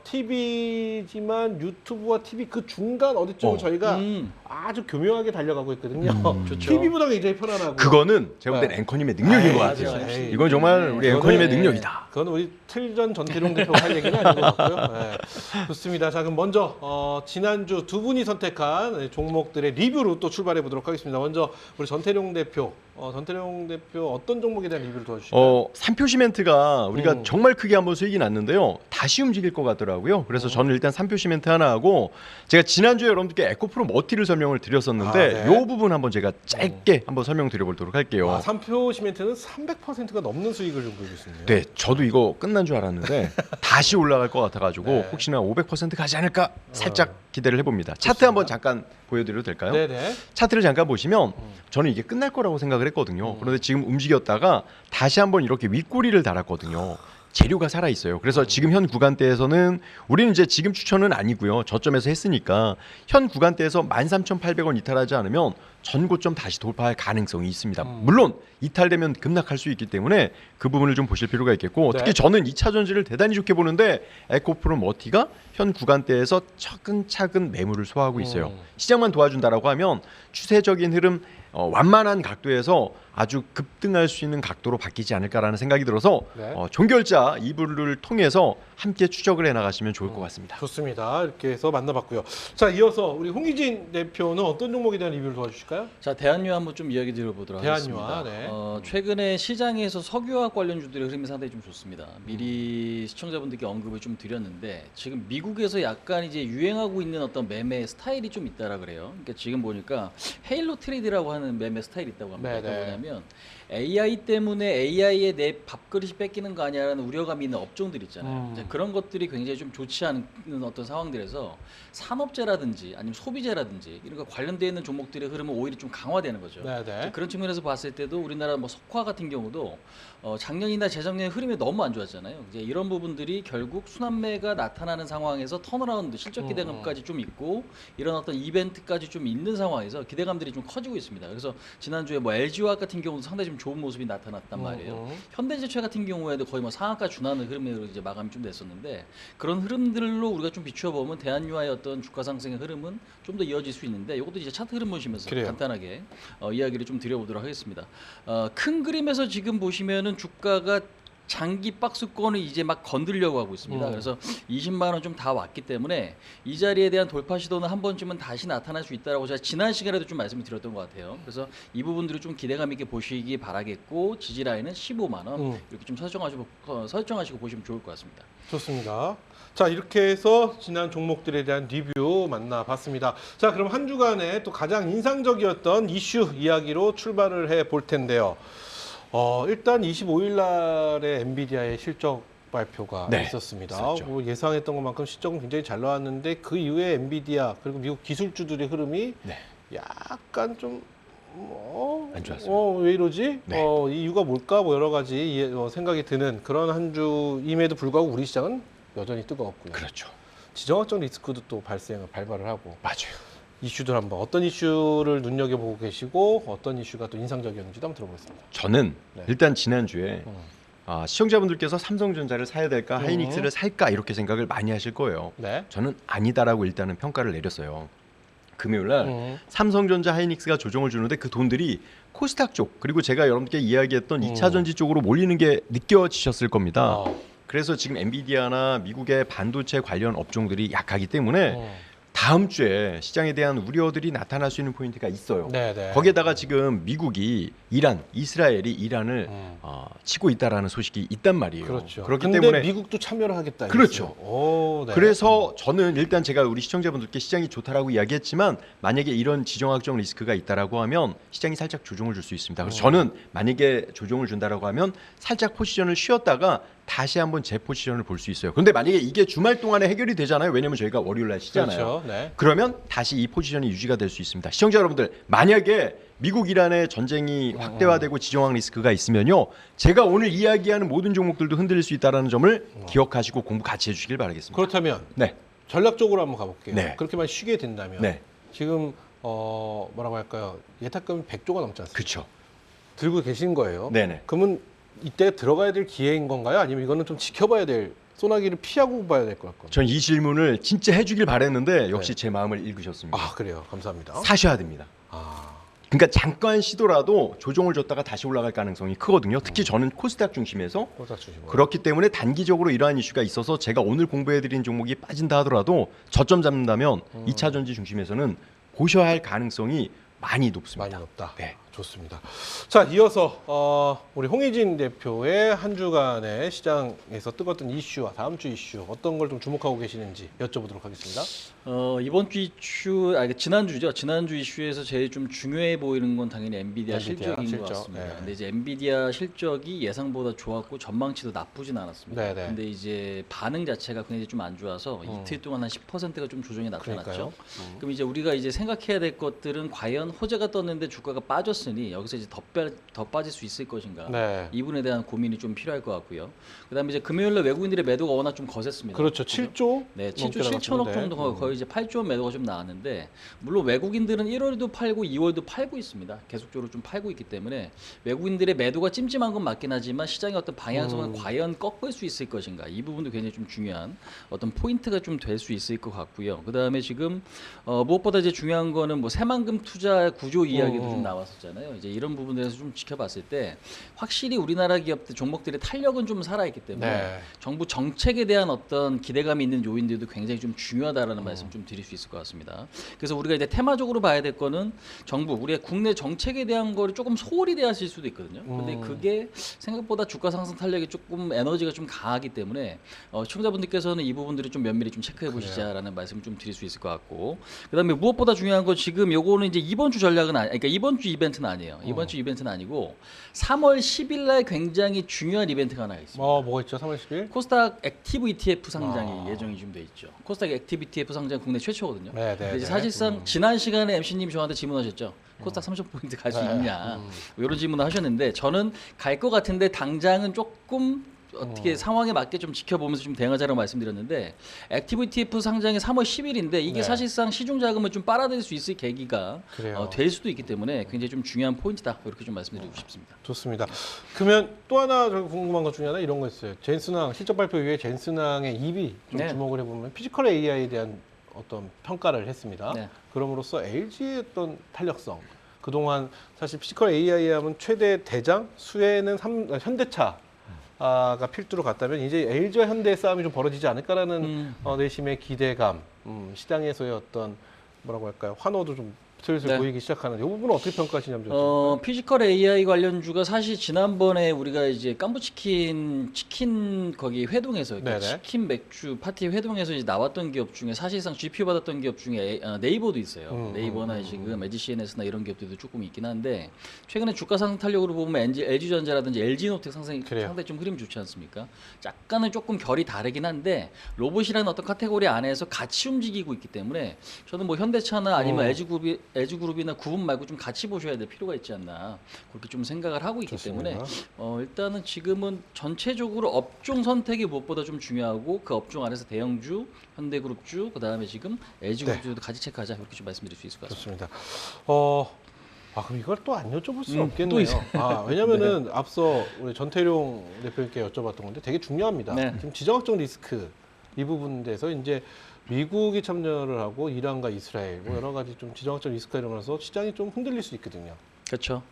TV지만 유튜브와 TV 그 중간 어디쯤을 저희가 아주 교묘하게 달려가고 있거든요. TV보다 굉장히 편안하고. 그거는 제가 볼 땐 앵커님의 능력인 것 같아요. 이건 정말 우리 앵커님의 능력이다. 그건 우리 틀전 전태룡 대표가 할 얘기는 아닌 것 같고요. 네. 좋습니다. 자, 그럼 먼저 지난주 두 분이 선택한 종목들의 리뷰로 또 출발해 보도록 하겠습니다. 먼저 우리 전태룡 대표, 어떤 종목에 대한 리뷰를 도와주실까요? 삼표 시멘트가 우리가 정말 크게 한번 수익이 났는데요. 다시 움직일 것 같더라고요. 그래서 저는 일단 삼표 시멘트 하나 하고 제가 지난주에 여러분들께 에코프로 머티를 설명을 드렸었는데 이 부분 한번 제가 짧게 한번 설명드려보도록 할게요. 삼표 시멘트는 300%가 넘는 수익을 좀 보이고 있습니다. 네, 저도 이거 끝난 줄 알았는데 다시 올라갈 것 같아가지고 네. 혹시나 500% 가지 않을까 살짝 기대를 해봅니다. 차트 한번 잠깐 보여드려도 될까요? 네네. 차트를 잠깐 보시면 저는 이게 끝날 거라고 생각을 했거든요. 그런데 지금 움직였다가 다시 한번 이렇게 윗꼬리를 달았거든요. 재료가 살아 있어요. 그래서 지금 현 구간대에서는 우리는 이제 지금 추천은 아니고요. 저점에서 했으니까 현 구간대에서 13,800원 이탈하지 않으면 전고점 다시 돌파할 가능성이 있습니다. 물론 이탈되면 급락할 수 있기 때문에 그 부분을 좀 보실 필요가 있겠고 네. 특히 저는 2차 전지를 대단히 좋게 보는데 에코프로 머티가 현 구간대에서 차근차근 매물을 소화하고 있어요. 시장만 도와준다라고 하면 추세적인 흐름 완만한 각도에서 아주 급등할 수 있는 각도로 바뀌지 않을까라는 생각이 들어서 네. 종결자 이불을 통해서 함께 추적을 해나가시면 좋을 것 같습니다. 좋습니다. 이렇게 해서 만나봤고요. 자, 이어서 우리 홍희진 대표는 어떤 종목에 대한 리뷰를 도와주실까요? 자, 대한유화 한번 좀 이야기 드려보도록 대한유화, 하겠습니다. 네. 최근에 시장에서 석유화학 관련주들의 흐름이 상당히 좀 좋습니다. 미리 시청자분들께 언급을 좀 드렸는데 지금 미국에서 약간 이제 유행하고 있는 어떤 매매 스타일이 좀 있다라 그래요. 그러니까 지금 보니까 헤일로 트레이드라고 하는 매매 스타일이 있다고 합니다. 네네. 그러니까 뭐냐면 AI 때문에 AI에 내 밥그릇이 뺏기는 거 아니야라는 우려감이 있는 업종들 있잖아요. 이제 그런 것들이 굉장히 좀 좋지 않은 어떤 상황들에서 산업재라든지 아니면 소비재라든지 이런 거 관련되어 있는 종목들의 흐름은 오히려 좀 강화되는 거죠. 네네. 그런 측면에서 봤을 때도 우리나라 뭐 석화 같은 경우도 작년이나 재작년에 흐름이 너무 안 좋았잖아요. 이제 이런 부분들이 결국 순환매가 나타나는 상황에서 턴어라운드 실적 기대감까지 좀 있고 이런 어떤 이벤트까지 좀 있는 상황에서 기대감들이 좀 커지고 있습니다. 그래서 지난주에 뭐 LG화학 같은 경우도 상당히 좀 좋은 모습이 나타났단 말이에요. 현대제철 같은 경우에도 거의 뭐 상한가 준하는 흐름으로 이제 마감이 좀 됐었는데 그런 흐름들로 우리가 좀 비추어 보면 대한유화의 어떤 주가 상승의 흐름은 좀 더 이어질 수 있는데 이것도 이제 차트 흐름 보시면서 그래요. 간단하게 이야기를 좀 드려보도록 하겠습니다. 큰 그림에서 지금 보시면은 주가가 장기 박스권을 이제 막 건들려고 하고 있습니다. 그래서 20만 원 좀 다 왔기 때문에 이 자리에 대한 돌파 시도는 한 번쯤은 다시 나타날 수 있다라고 제가 지난 시간에도 좀 말씀을 드렸던 것 같아요. 그래서 이 부분들을 좀 기대감 있게 보시기 바라겠고 지지 라인은 15만 원 이렇게 좀 설정하시고 보시면 좋을 것 같습니다. 좋습니다. 자, 이렇게 해서 지난 종목들에 대한 리뷰 만나봤습니다. 자, 그럼 한 주간에 또 가장 인상적이었던 이슈 이야기로 출발을 해 볼 텐데요. 일단 25일 날에 엔비디아의 실적 발표가 네, 있었습니다. 있었죠. 뭐 예상했던 것만큼 실적은 굉장히 잘 나왔는데 그 이후에 엔비디아 그리고 미국 기술주들의 흐름이 네. 약간 좀 안 좋았어요. 왜 이러지? 네. 이유가 뭘까? 뭐 여러 가지 생각이 드는 그런 한 주임에도 불구하고 우리 시장은 여전히 뜨거웠고요. 그렇죠. 지정학적 리스크도 또 발발을 하고 맞아요. 이슈들 한번 어떤 이슈를 눈여겨보고 계시고 어떤 이슈가 또 인상적이었는지도 한번 들어보겠습니다. 저는 네. 일단 지난주에 시청자분들께서 삼성전자를 사야 될까 하이닉스를 살까 이렇게 생각을 많이 하실 거예요. 네. 저는 아니다라고 일단은 평가를 내렸어요. 금요일날 삼성전자 하이닉스가 조정을 주는데 그 돈들이 코스닥 쪽 그리고 제가 여러분께 이야기했던 2차 전지 쪽으로 몰리는 게 느껴지셨을 겁니다. 그래서 지금 엔비디아나 미국의 반도체 관련 업종들이 약하기 때문에 다음 주에 시장에 대한 우려들이 나타날 수 있는 포인트가 있어요. 네네. 거기에다가 지금 미국이 이스라엘이 이란을 치고 있다라는 소식이 있단 말이에요. 그렇죠. 그렇기 근데 때문에 미국도 참여를 하겠다. 그렇죠. 오, 네. 그래서 저는 일단 제가 우리 시청자분들께 시장이 좋다라고 이야기했지만 만약에 이런 지정학적 리스크가 있다라고 하면 시장이 살짝 조정을 줄 수 있습니다. 그래서 저는 만약에 조정을 준다라고 하면 살짝 포지션을 쉬었다가 다시 한번 재 포지션을 볼 수 있어요. 그런데 만약에 이게 주말 동안에 해결이 되잖아요. 왜냐면 저희가 월요일 날 쉬잖아요. 그렇죠. 네. 그러면 다시 이 포지션이 유지가 될 수 있습니다. 시청자 여러분들 만약에 미국 이란의 전쟁이 확대화되고 지정학 리스크가 있으면요. 제가 오늘 이야기하는 모든 종목들도 흔들릴 수 있다는 점을 기억하시고 공부 같이 해주시길 바라겠습니다. 그렇다면 네. 전략적으로 한번 가볼게요. 네. 그렇게만 쉬게 된다면 네. 지금 뭐라고 할까요? 예탁금이 100조가 넘지 않습니까? 그렇죠. 들고 계신 거예요. 네네. 그러면 이때 들어가야 될 기회인 건가요? 아니면 이거는 좀 지켜봐야 될 소나기를 피하고 봐야 될 것 같거든요. 전 이 질문을 진짜 해주길 바랬는데 역시 제 마음을 읽으셨습니다. 아, 그래요. 감사합니다. 사셔야 됩니다. 아, 그러니까 잠깐 쉬더라도 조정을 줬다가 다시 올라갈 가능성이 크거든요. 특히 저는 코스닥 중심에서 그렇기 때문에 단기적으로 이러한 이슈가 있어서 제가 오늘 공부해드린 종목이 빠진다 하더라도 저점 잡는다면 2차 전지 중심에서는 보셔야 할 가능성이 많이 높습니다. 많이 높다. 네. 좋습니다. 자, 이어서 우리 홍희진 대표의 한 주간의 시장에서 뜨거웠던 이슈와 다음 주 이슈 어떤 걸 좀 주목하고 계시는지 여쭤보도록 하겠습니다. 이번 주 이슈, 지난주죠. 지난주 이슈에서 제일 좀 중요해 보이는 건 당연히 엔비디아 실적인 것 같습니다. 네. 근데 이제 엔비디아 실적이 예상보다 좋았고 전망치도 나쁘진 않았습니다. 네, 네. 근데 이제 반응 자체가 굉장히 좀 안 좋아서 이틀 동안 한 10%가 좀 조정이 나타났죠. 그러니까요. 그럼 이제 우리가 이제 생각해야 될 것들은 과연 호재가 떴는데 주가가 빠졌으니 여기서 이제 더 빠질 수 있을 것인가. 네. 이 부분에 대한 고민이 좀 필요할 것 같고요. 그다음에 이제 금요일날 외국인들의 매도가 워낙 좀 거셌습니다. 그렇죠. 7조? 네, 7조 넘게 7천억 나갔는데. 정도가 거의 이제 8조 원 매도가 좀 나왔는데 물론 외국인들은 1월에도 팔고 2월도 팔고 있습니다. 계속적으로 좀 팔고 있기 때문에 외국인들의 매도가 찜찜한 건 맞긴 하지만 시장의 어떤 방향성을 과연 꺾을 수 있을 것인가 이 부분도 굉장히 좀 중요한 어떤 포인트가 좀 될 수 있을 것 같고요. 그다음에 지금 무엇보다 이제 중요한 거는 뭐 새만금 투자 구조 이야기도 좀 나왔었잖아요. 이제 이런 부분들에서 좀 지켜봤을 때 확실히 우리나라 기업들 종목들의 탄력은 좀 살아있기 때문에 네. 정부 정책에 대한 어떤 기대감이 있는 요인들도 굉장히 좀 중요하다라는 말씀 좀 드릴 수 있을 것 같습니다. 그래서 우리가 이제 테마적으로 봐야 될 거는 정부, 우리의 국내 정책에 대한 거를 조금 소홀히 대하실 수도 있거든요. 근데 그게 생각보다 주가 상승 탄력이 조금 에너지가 좀 강하기 때문에 시청자분들께서는 이 부분들을 좀 면밀히 좀 체크해 보시자라는 말씀을 좀 드릴 수 있을 것 같고, 그다음에 무엇보다 중요한 건 지금 요거는 이제 이번 주 전략은 그러니까 이번 주 이벤트는 아니에요. 이번 주 이벤트는 아니고 3월 10일 날 굉장히 중요한 이벤트가 하나 있습니다. 뭐가 있죠? 3월 10일? 코스닥 액티브 ETF 상장이 예정이 좀 돼 있죠. 코스닥 액티브 ETF 상장 국내 최초거든요. 네, 네. 근데 이제 네. 사실상 지난 시간에 MC님이 저한테 질문하셨죠. 코스닥 30포인트 갈 수 네. 있냐. 이런 질문을 하셨는데 저는 갈 것 같은데 당장은 조금 어떻게 상황에 맞게 좀 지켜보면서 좀 대응하자라고 말씀드렸는데 액티브 ETF 상장이 3월 10일인데 이게 네. 사실상 시중 자금을 좀 빨아들일 수 있을 계기가 그래요. 될 수도 있기 때문에 굉장히 좀 중요한 포인트다. 이렇게 좀 말씀드리고 싶습니다. 좋습니다. 그러면 또 하나 저 궁금한 것 중에 하나 이런 거 있어요. 젠슨항 실적 발표 이후에 젠슨항의 입이 좀 네. 주목을 해보면 피지컬 AI에 대한 어떤 평가를 했습니다. 네. 그럼으로써 LG의 어떤 탄력성 그동안 사실 피지컬 AI 하면 최대 대장 수혜는 현대차가 필두로 갔다면 이제 LG와 현대의 싸움이 좀 벌어지지 않을까라는 내심의 기대감, 시장에서의 어떤 뭐라고 할까요? 환호도 좀 슬슬 네. 보이기 시작하는 이 부분은 어떻게 평가하시냐면 좀 피지컬 AI 관련주가 사실 지난번에 우리가 이제 깐부치킨 거기 회동에서 그러니까 네네. 치킨 맥주 파티 회동에서 이제 나왔던 기업 중에 사실상 GPU 받았던 기업 중에 네이버도 있어요. 네이버나 지금 LGCNS나 이런 기업들도 조금 있긴 한데 최근에 주가 상승 탄력으로 보면 LG전자라든지 LG노텍 상당히 좀 흐름이 좋지 않습니까? 약간은 조금 결이 다르긴 한데 로봇이라는 어떤 카테고리 안에서 같이 움직이고 있기 때문에 저는 뭐 현대차나 아니면 LG그룹이나 구분 말고 좀 같이 보셔야 될 필요가 있지 않나 그렇게 좀 생각을 하고 있기 좋습니다. 때문에 일단은 지금은 전체적으로 업종 선택이 무엇보다 좀 중요하고 그 업종 안에서 대형주, 현대그룹주, 그다음에 지금 LG그룹주도 같이 체크하자 이렇게 좀 말씀드릴 수 있을 것 같습니다. 좋습니다. 그럼 이걸 또 안 여쭤볼 수 또 없겠네요. 있어요. 왜냐면은 앞서 우리 전태룡 대표님께 여쭤봤던 건데 되게 중요합니다. 네. 지금 지정학적 리스크 이 부분에서 이제 미국이 참여를 하고 이란과 이스라엘 뭐 여러 가지 좀 지정학적 리스크가 일어나서 시장이 좀 흔들릴 수 있거든요. 그렇죠.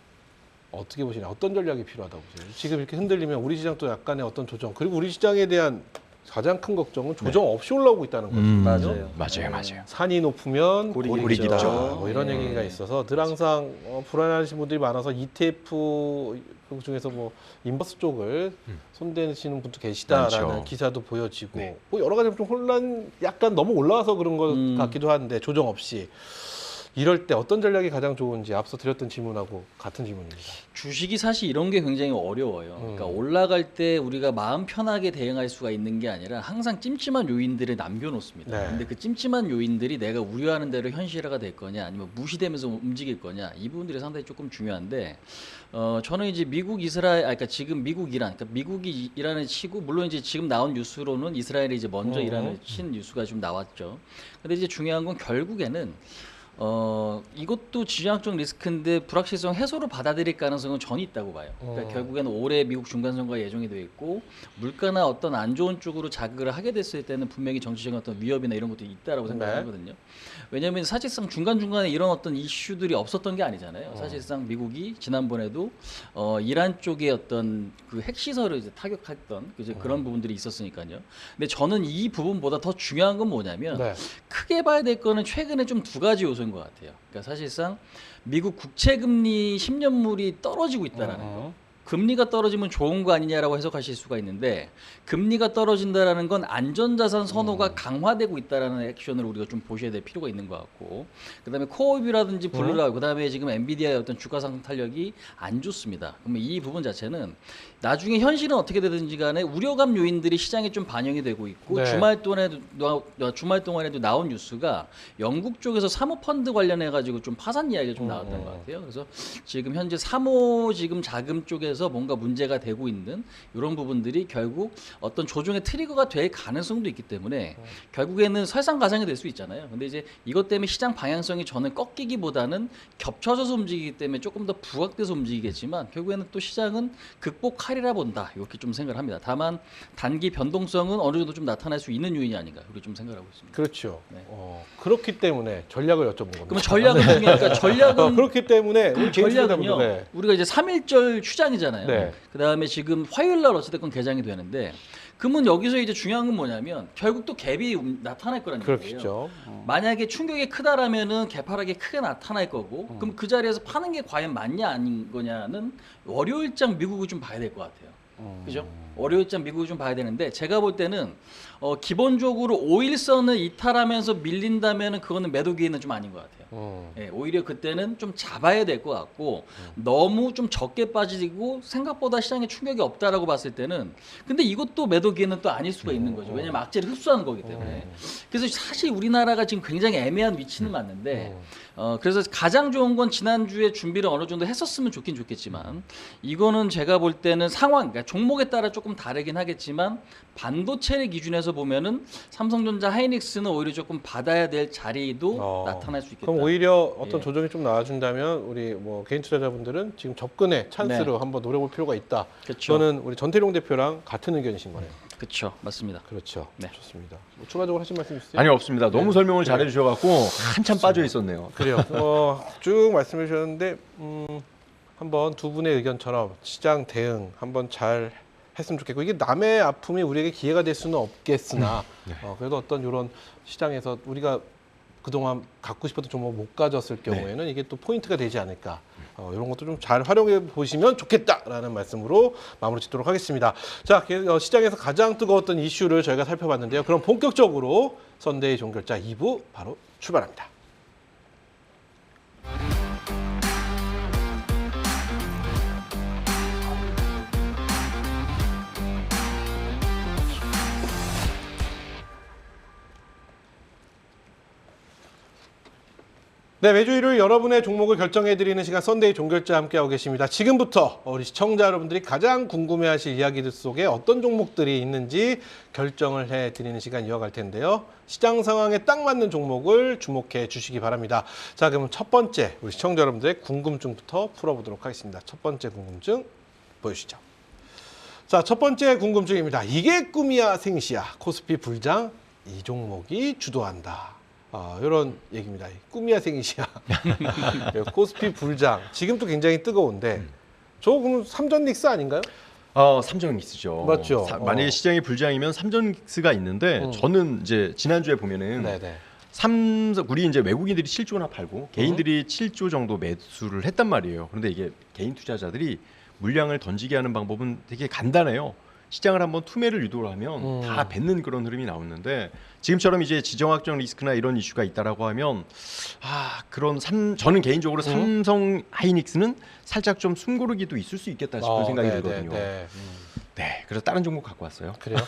어떻게 보시나요? 어떤 전략이 필요하다고 보세요? 지금 이렇게 흔들리면 우리 시장도 약간의 어떤 조정 그리고 우리 시장에 대한 가장 큰 걱정은 조정 없이 올라오고 있다는 거거든요. 맞아요. 산이 높으면 고리기다. 기다. 뭐 이런 얘기가 있어서 늘 항상 불안하신 분들이 많아서 ETF 중에서 뭐 인버스 쪽을 손대시는 분도 계시다라는 많죠. 기사도 보여지고 네. 뭐 여러 가지 좀 혼란 약간 너무 올라와서 그런 것 같기도 한데 조정 없이 이럴 때 어떤 전략이 가장 좋은지 앞서 드렸던 질문하고 같은 질문입니다. 주식이 사실 이런 게 굉장히 어려워요. 그러니까 올라갈 때 우리가 마음 편하게 대응할 수가 있는 게 아니라 항상 찜찜한 요인들을 남겨놓습니다. 네. 근데 그 찜찜한 요인들이 내가 우려하는 대로 현실화가 될 거냐 아니면 무시되면서 움직일 거냐 이 부분들이 상당히 조금 중요한데 저는 이제 미국 이스라엘 그러니까 지금 미국 이란 그러니까 미국이 이란을 치고 물론 이제 지금 나온 뉴스로는 이스라엘이 이제 먼저 이란을 친 뉴스가 좀 나왔죠. 근데 이제 중요한 건 결국에는 이것도 지정학적 리스크인데 불확실성 해소로 받아들일 가능성은 전혀 있다고 봐요. 그러니까 결국에는 올해 미국 중간선거가 예정이 되어 있고 물가나 어떤 안 좋은 쪽으로 자극을 하게 됐을 때는 분명히 정치적인 어떤 위협이나 이런 것도 있다라고 생각하거든요. 왜냐하면 사실상 중간중간에 이런 어떤 이슈들이 없었던 게 아니잖아요. 사실상 미국이 지난번에도 이란 쪽의 어떤 그 핵시설을 이제 타격했던 이제 그런 부분들이 있었으니까요. 근데 저는 이 부분보다 더 중요한 건 뭐냐면 네. 크게 봐야 될 거는 최근에 좀 두 가지 요소인 것 같아요. 그러니까 사실상 미국 국채금리 10년물이 떨어지고 있다라는 거. 금리가 떨어지면 좋은 거 아니냐라고 해석하실 수가 있는데 금리가 떨어진다라는 건 안전자산 선호가 강화되고 있다라는 액션을 우리가 좀 보셔야 될 필요가 있는 것 같고 그다음에 코오비라든지 블루라 그다음에 지금 엔비디아의 어떤 주가 상승 탄력이 안 좋습니다. 그러면 이 부분 자체는 나중에 현실은 어떻게 되든지 간에 우려감 요인들이 시장에 좀 반영이 되고 있고 네. 주말 동안에도 나온 뉴스가 영국 쪽에서 사모펀드 관련해 가지고 좀 파산 이야기가 좀 나왔던 것 같아요. 그래서 지금 현재 사모 지금 자금 쪽에서 뭔가 문제가 되고 있는 이런 부분들이 결국 어떤 조정의 트리거가 될 가능성도 있기 때문에 결국에는 설상가상이 될 수 있잖아요. 근데 이제 이것 때문에 시장 방향성이 저는 꺾이기보다는 겹쳐져서 움직이기 때문에 조금 더 부각돼서 움직이겠지만 결국에는 또 시장은 극복하리라 본다. 이렇게 좀 생각을 합니다. 다만 단기 변동성은 어느 정도 좀 나타날 수 있는 요인이 아닌가 이렇게 좀 생각하고 있습니다. 그렇죠. 네. 그렇기 때문에 전략을 여쭤본 겁니다. 그러면 전략은 중요하니까 전략은 그렇기 때문에 우리 전략은요. 네. 우리가 이제 3.1절 휴장이잖아요. 네. 그다음에 지금 화요일 날 어찌됐건 개장이 되는데 그러면 여기서 이제 중요한 건 뭐냐면 결국 또 갭이 나타날 거라는 얘기예요. 그렇죠. 만약에 충격이 크다라면은 개파락이 크게 나타날 거고 그럼 그 자리에서 파는 게 과연 맞냐 아닌 거냐는 월요일장 미국을 좀 봐야 될 것 같아요. 그죠? 월요일장 미국을 좀 봐야 되는데 제가 볼 때는 기본적으로 5일선을 이탈하면서 밀린다면은 그거는 매도 기회는 좀 아닌 것 같아요. 예, 오히려 그때는 좀 잡아야 될 것 같고 너무 좀 적게 빠지고 생각보다 시장에 충격이 없다라고 봤을 때는 근데 이것도 매도 기회는 또 아닐 수가 있는 거죠. 왜냐면 악재를 흡수하는 거기 때문에. 그래서 사실 우리나라가 지금 굉장히 애매한 위치는 맞는데 그래서 가장 좋은 건 지난주에 준비를 어느 정도 했었으면 좋긴 좋겠지만 이거는 제가 볼 때는 상황, 그러니까 종목에 따라 조금 다르긴 하겠지만 반도체를 기준에서 보면은 삼성전자, 하이닉스는 오히려 조금 받아야 될 자리도 나타날 수 있겠다. 그럼 오히려 어떤 예. 조정이 좀 나와준다면 우리 뭐 개인 투자자분들은 지금 접근의 찬스로 네. 한번 노려볼 필요가 있다. 그렇죠. 저는 우리 전태룡 대표랑 같은 의견이신 거네요. 그렇죠, 맞습니다. 그렇죠. 네. 좋습니다. 뭐 추가적으로 하신 말씀 있으세요? 아니 없습니다. 너무 네. 설명을 그래요. 잘해주셔갖고 한참 빠져 있었네요. 그래요. 쭉 말씀해 주셨는데 한번 두 분의 의견처럼 시장 대응 한번 잘 했으면 좋겠고 이게 남의 아픔이 우리에게 기회가 될 수는 없겠으나 그래도 어떤 이런 시장에서 우리가 그동안 갖고 싶었던 종목 못 가졌을 경우에는 이게 또 포인트가 되지 않을까 이런 것도 좀 잘 활용해 보시면 좋겠다라는 말씀으로 마무리 짓도록 하겠습니다. 자, 시장에서 가장 뜨거웠던 이슈를 저희가 살펴봤는데요. 그럼 본격적으로 선데이 종결자 2부 바로 출발합니다. 네, 매주 일요일 여러분의 종목을 결정해드리는 시간 썬데이 종결자 함께하고 계십니다. 지금부터 우리 시청자 여러분들이 가장 궁금해하실 이야기들 속에 어떤 종목들이 있는지 결정을 해드리는 시간 이어갈 텐데요. 시장 상황에 딱 맞는 종목을 주목해 주시기 바랍니다. 자, 그럼 첫 번째 우리 시청자 여러분들의 궁금증부터 풀어보도록 하겠습니다. 첫 번째 궁금증 보여주시죠. 자, 첫 번째 궁금증입니다. 이게 꿈이야 생시야 코스피 불장 이 종목이 주도한다. 이런 얘기입니다. 꿈이야 생이시야. 코스피 불장. 지금도 굉장히 뜨거운데 저 그럼 삼전닉스 아닌가요? 삼전닉스죠. 맞죠. 만약에 시장이 불장이면 삼전닉스가 있는데 저는 이제 지난주에 보면은 네네. 우리 이제 외국인들이 7조나 팔고 개인들이 7조 정도 매수를 했단 말이에요. 그런데 이게 개인 투자자들이 물량을 던지게 하는 방법은 되게 간단해요. 시장을 한번 투매를 유도를 하면 다 뱉는 그런 흐름이 나오는데 지금처럼 이제 지정학적 리스크나 이런 이슈가 있다라고 하면 저는 개인적으로 삼성 하이닉스는 살짝 좀 숨고르기도 있을 수 있겠다 싶은 생각이 들거든요. 네, 그래서 다른 종목 갖고 왔어요. 그래요?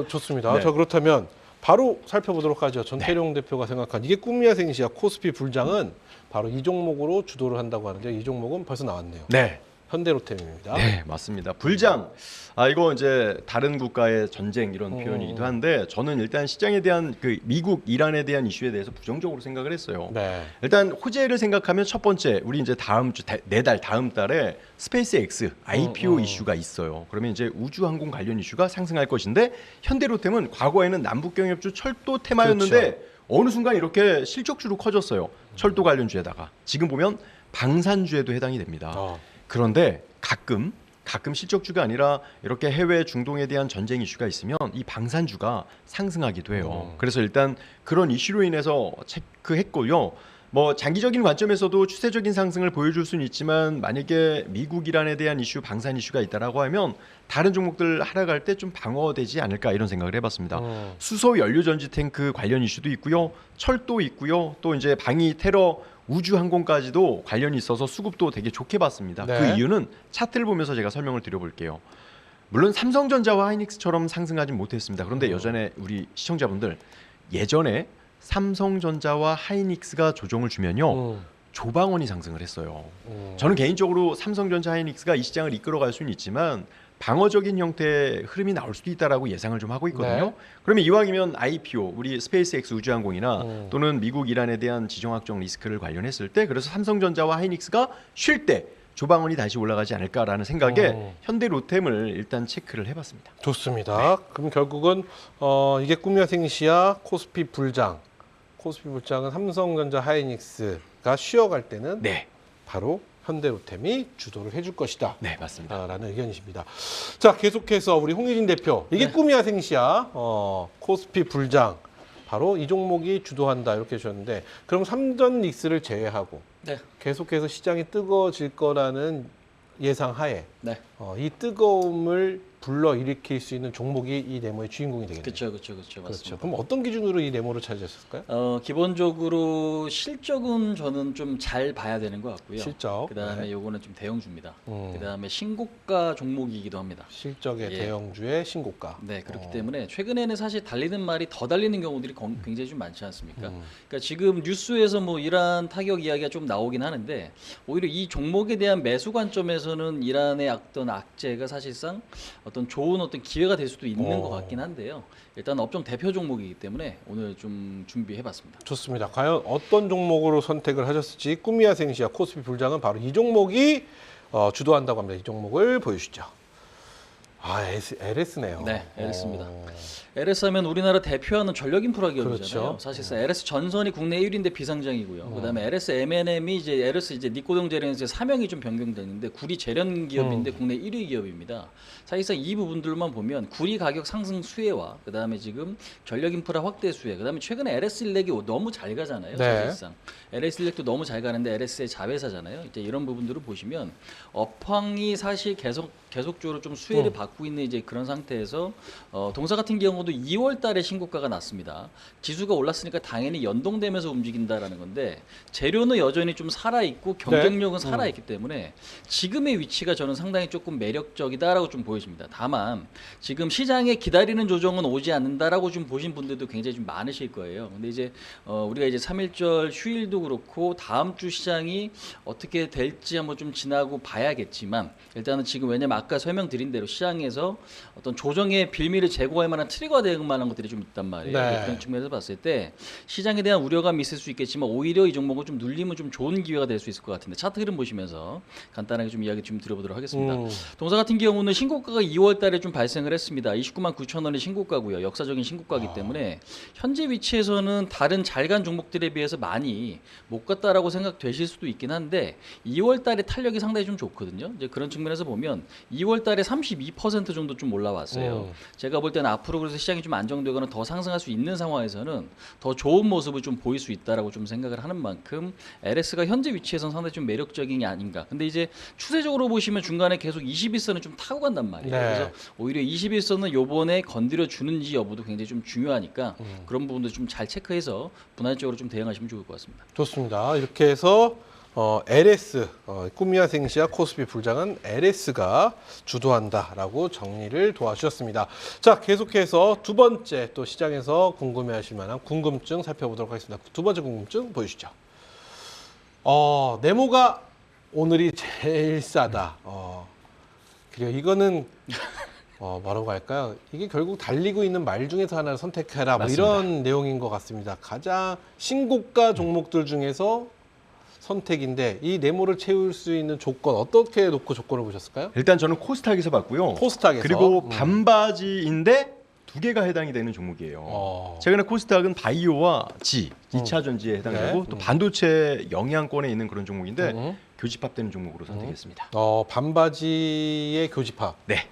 좋습니다. 네. 자, 그렇다면 바로 살펴보도록 하죠. 전태룡 대표가 생각한 이게 꿈이야 생시야 코스피 불장은 바로 이 종목으로 주도를 한다고 하는데 이 종목은 벌써 나왔네요. 네, 현대로템입니다. 네, 맞습니다. 불장. 이거 이제 다른 국가의 전쟁 이런 표현이기도 한데 저는 일단 시장에 대한 그 미국, 이란에 대한 이슈에 대해서 부정적으로 생각을 했어요. 네. 일단 호재를 생각하면 첫 번째 우리 이제 다음 주 내달 다음 달에 스페이스 X IPO 이슈가 있어요. 그러면 이제 우주항공 관련 이슈가 상승할 것인데 현대로템은 과거에는 남북경협주 철도 테마였는데 그렇죠. 어느 순간 이렇게 실적주로 커졌어요. 철도 관련주에다가 지금 보면 방산주에도 해당이 됩니다. 그런데 가끔 실적주가 아니라 이렇게 해외 중동에 대한 전쟁 이슈가 있으면 이 방산주가 상승하기도 해요. 그래서 일단 그런 이슈로 인해서 체크했고요. 뭐 장기적인 관점에서도 추세적인 상승을 보여줄 수는 있지만 만약에 미국 이란에 대한 이슈, 방산 이슈가 있다라고 하면 다른 종목들 하락할 때 좀 방어되지 않을까 이런 생각을 해봤습니다. 수소 연료 전지 탱크 관련 이슈도 있고요, 철도 있고요, 또 이제 방위 테러 우주항공까지도 관련이 있어서 수급도 되게 좋게 봤습니다. 네. 그 이유는 차트를 보면서 제가 설명을 드려볼게요. 물론 삼성전자와 하이닉스처럼 상승하진 못했습니다. 그런데 여전히 우리 시청자분들 예전에 삼성전자와 하이닉스가 조정을 주면요 조방원이 상승을 했어요. 저는 개인적으로 삼성전자, 하이닉스가 이 시장을 이끌어갈 수는 있지만 방어적인 형태의 흐름이 나올 수도 있다라고 예상을 좀 하고 있거든요. 네. 그러면 이왕이면 IPO, 우리 스페이스 X 우주항공이나 또는 미국, 이란에 대한 지정학적 리스크를 관련했을 때 그래서 삼성전자와 하이닉스가 쉴 때 조방원이 다시 올라가지 않을까라는 생각에 현대로템을 일단 체크를 해봤습니다. 좋습니다. 그럼 결국은 이게 꿈이야 생시야 코스피 불장. 코스피 불장은 삼성전자 하이닉스가 쉬어갈 때는 네, 바로 현대로템이 주도를 해줄 것이다. 네 맞습니다. 라는 의견이십니다. 자, 계속해서 우리 홍희진 대표. 이게 꿈이야 생시야 코스피 불장. 바로 이 종목이 주도한다 이렇게 해주셨는데 그럼 삼전 릭스를 제외하고 네. 계속해서 시장이 뜨거워질 거라는 예상 하에 네. 이 뜨거움을 불러일으킬 수 있는 종목이 이 네모의 주인공이 되겠네요. 그렇죠. 그렇죠. 맞습니다. 그럼 어떤 기준으로 이 네모를 찾으셨을까요? 기본적으로 실적은 저는 좀 잘 봐야 되는 것 같고요. 실적. 그다음에 네. 요거는 좀 대형주입니다. 음. 그다음에 신고가 종목이기도 합니다. 실적의 예. 대형주의 신고가. 네, 그렇기 때문에 최근에는 사실 달리는 말이 더 달리는 경우들이 굉장히 좀 많지 않습니까? 음. 그러니까 지금 뉴스에서 뭐 이란 타격 이야기가 좀 나오긴 하는데 오히려 이 종목에 대한 매수 관점에서는 이란의 어떤 악재가 사실상 어떤 좋은 어떤 기회가 될 수도 있는 것 같긴 한데요. 일단 업종 대표 종목이기 때문에 오늘 좀 준비해봤습니다. 좋습니다. 과연 어떤 종목으로 선택을 하셨을지 꿈이야 생시야 코스피 불장은 바로 이 종목이 주도한다고 합니다. 이 종목을 보여주시죠. LS네요. 네, LS입니다. LS 하면 우리나라 대표하는 전력 인프라 기업이잖아요. 그렇죠. 사실상 LS 전선이 국내 1위인데 비상장이고요. 그다음에 LS M&M이 이제 LS 이제 니코동 재련에서 사명이 좀 변경되는데 구리 재련 기업인데 국내 1위 기업입니다. 사실상 이 부분들만 보면 구리 가격 상승 수혜와 그다음에 지금 전력 인프라 확대 수혜, 그다음에 최근에 LS 일렉이 너무 잘 가잖아요. 네. 사실상 LS 일렉도 너무 잘 가는데 LS의 자회사잖아요. 이제 이런 부분들을 보시면 업황이 사실 계속적으로 좀 수혜를 받고 있는 이제 그런 상태에서 동사 같은 경우도 2월 달에 신고가가 났습니다. 지수가 올랐으니까 당연히 연동되면서 움직인다라는 건데 재료는 여전히 좀 살아있고 경쟁력은 살아있기 때문에 지금의 위치가 저는 상당히 조금 매력적이다라고 좀 보여집니다. 다만 지금 시장에 기다리는 조정은 오지 않는다라고 좀 보신 분들도 굉장히 좀 많으실 거예요. 근데 이제 우리가 이제 3.1절 휴일도 그렇고 다음 주 시장이 어떻게 될지 한번 좀 지나고 봐야겠지만 일단은 지금 왜냐면 아까 설명드린 대로 시장에서 어떤 조정의 빌미를 제거할 만한 트리거가 될 만한 것들이 좀 있단 말이에요. 네. 그런 측면에서 봤을 때 시장에 대한 우려감이 있을 수 있겠지만 오히려 이 종목은 좀 눌리면 좀 좋은 기회가 될 수 있을 것 같은데 차트 흐름 보시면서 간단하게 좀 이야기 좀 드려보도록 하겠습니다. 동사 같은 경우는 신고가가 2월 달에 좀 발생을 했습니다. 29만 9천 원의 신고가고요. 역사적인 신고가이기 때문에 현재 위치에서는 다른 잘 간 종목들에 비해서 많이 못 갔다라고 생각되실 수도 있긴 한데 2월 달에 탄력이 상당히 좀 좋거든요. 이제 그런 측면에서 보면 2월 달에 32% 정도 좀 올라왔어요. 제가 볼 때는 앞으로 그래서 시장이 좀 안정되거나 더 상승할 수 있는 상황에서는 더 좋은 모습을 좀 보일 수 있다라고 좀 생각을 하는 만큼 LS가 현재 위치에서는 상당히 좀 매력적인 게 아닌가. 근데 이제 추세적으로 보시면 중간에 계속 21선을 좀 타고 간단 말이에요. 네. 그래서 오히려 21선은 요번에 건드려 주는지 여부도 굉장히 좀 중요하니까 그런 부분도 좀 잘 체크해서 분할적으로 좀 대응하시면 좋을 것 같습니다. 좋습니다. 이렇게 해서 LS 꿈이야 생시야 코스피 불장은 LS가 주도한다라고 정리를 도와주셨습니다. 자, 계속해서 두 번째 또 시장에서 궁금해하실 만한 궁금증 살펴보도록 하겠습니다. 두 번째 궁금증 보여주시죠. 네모가 오늘이 제일 싸다. 그래요. 이거는 뭐라고 할까요? 이게 결국 달리고 있는 말 중에서 하나를 선택해라. 뭐 맞습니다. 이런 내용인 것 같습니다. 가장 신고가 종목들 중에서 선택인데 이 네모를 채울 수 있는 조건 어떻게 놓고 조건을 보셨을까요? 일단 저는 코스닥에서 봤고요. 코스닥에서 그리고 반바지인데 두 개가 해당이 되는 종목이에요. 최근에 코스닥은 바이오와 지, 2차 전지에 해당되고 네. 또 반도체 영향권에 있는 그런 종목인데 교집합되는 종목으로 선택했습니다. 반바지의 교집합. 네.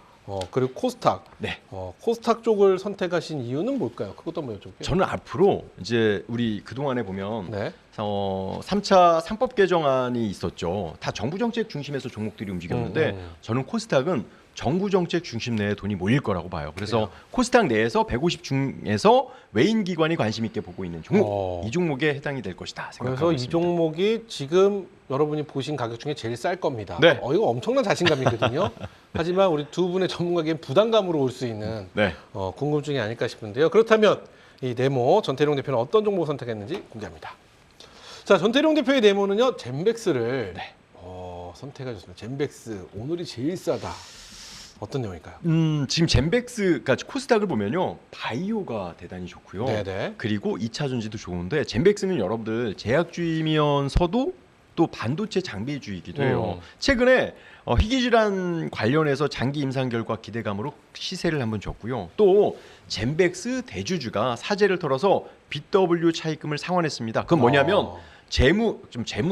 그리고 코스닥. 네. 코스닥 쪽을 선택하신 이유는 뭘까요? 그것도 한번 여쭤볼게요. 저는 앞으로 이제 우리 그동안에 보면 네. 3차 상법 개정안이 있었죠. 다 정부 정책 중심에서 종목들이 움직였는데 저는 코스닥은 정부 정책 중심 내에 돈이 몰릴 거라고 봐요. 그래서 그래요? 코스닥 내에서 150 중에서 외인 기관이 관심 있게 보고 있는 종목, 이 종목에 해당이 될 것이다 생각하고 그래서 이 있습니다. 종목이 지금 여러분이 보신 가격 중에 제일 쌀 겁니다. 네. 이거 엄청난 자신감이거든요. 하지만 우리 두 분의 전문가에겐 부담감으로 올 수 있는 네. 궁금증이 아닐까 싶은데요. 그렇다면 이 네모 전태룡 대표는 어떤 종목을 선택했는지 공개합니다. 자, 전태룡 대표의 네모는요. 젠백스를 선택하셨습니다. 젠백스 오늘이 제일 싸다. 어떤 내용일까요? 지금 젠백스가 코스닥을 보면요. 바이오가 대단히 좋고요. 네네. 그리고 2차 전지도 좋은데 젠백스는 여러분들 제약주이면서도 또 반도체 장비주이기도 해요. 최근에 희귀질환 관련해서 장기 임상 결과 기대감으로 시세를 한번 줬고요. 또 젠백스 대주주가 사재를 털어서 BW 차입금을 상환했습니다. 그건 뭐냐면 재무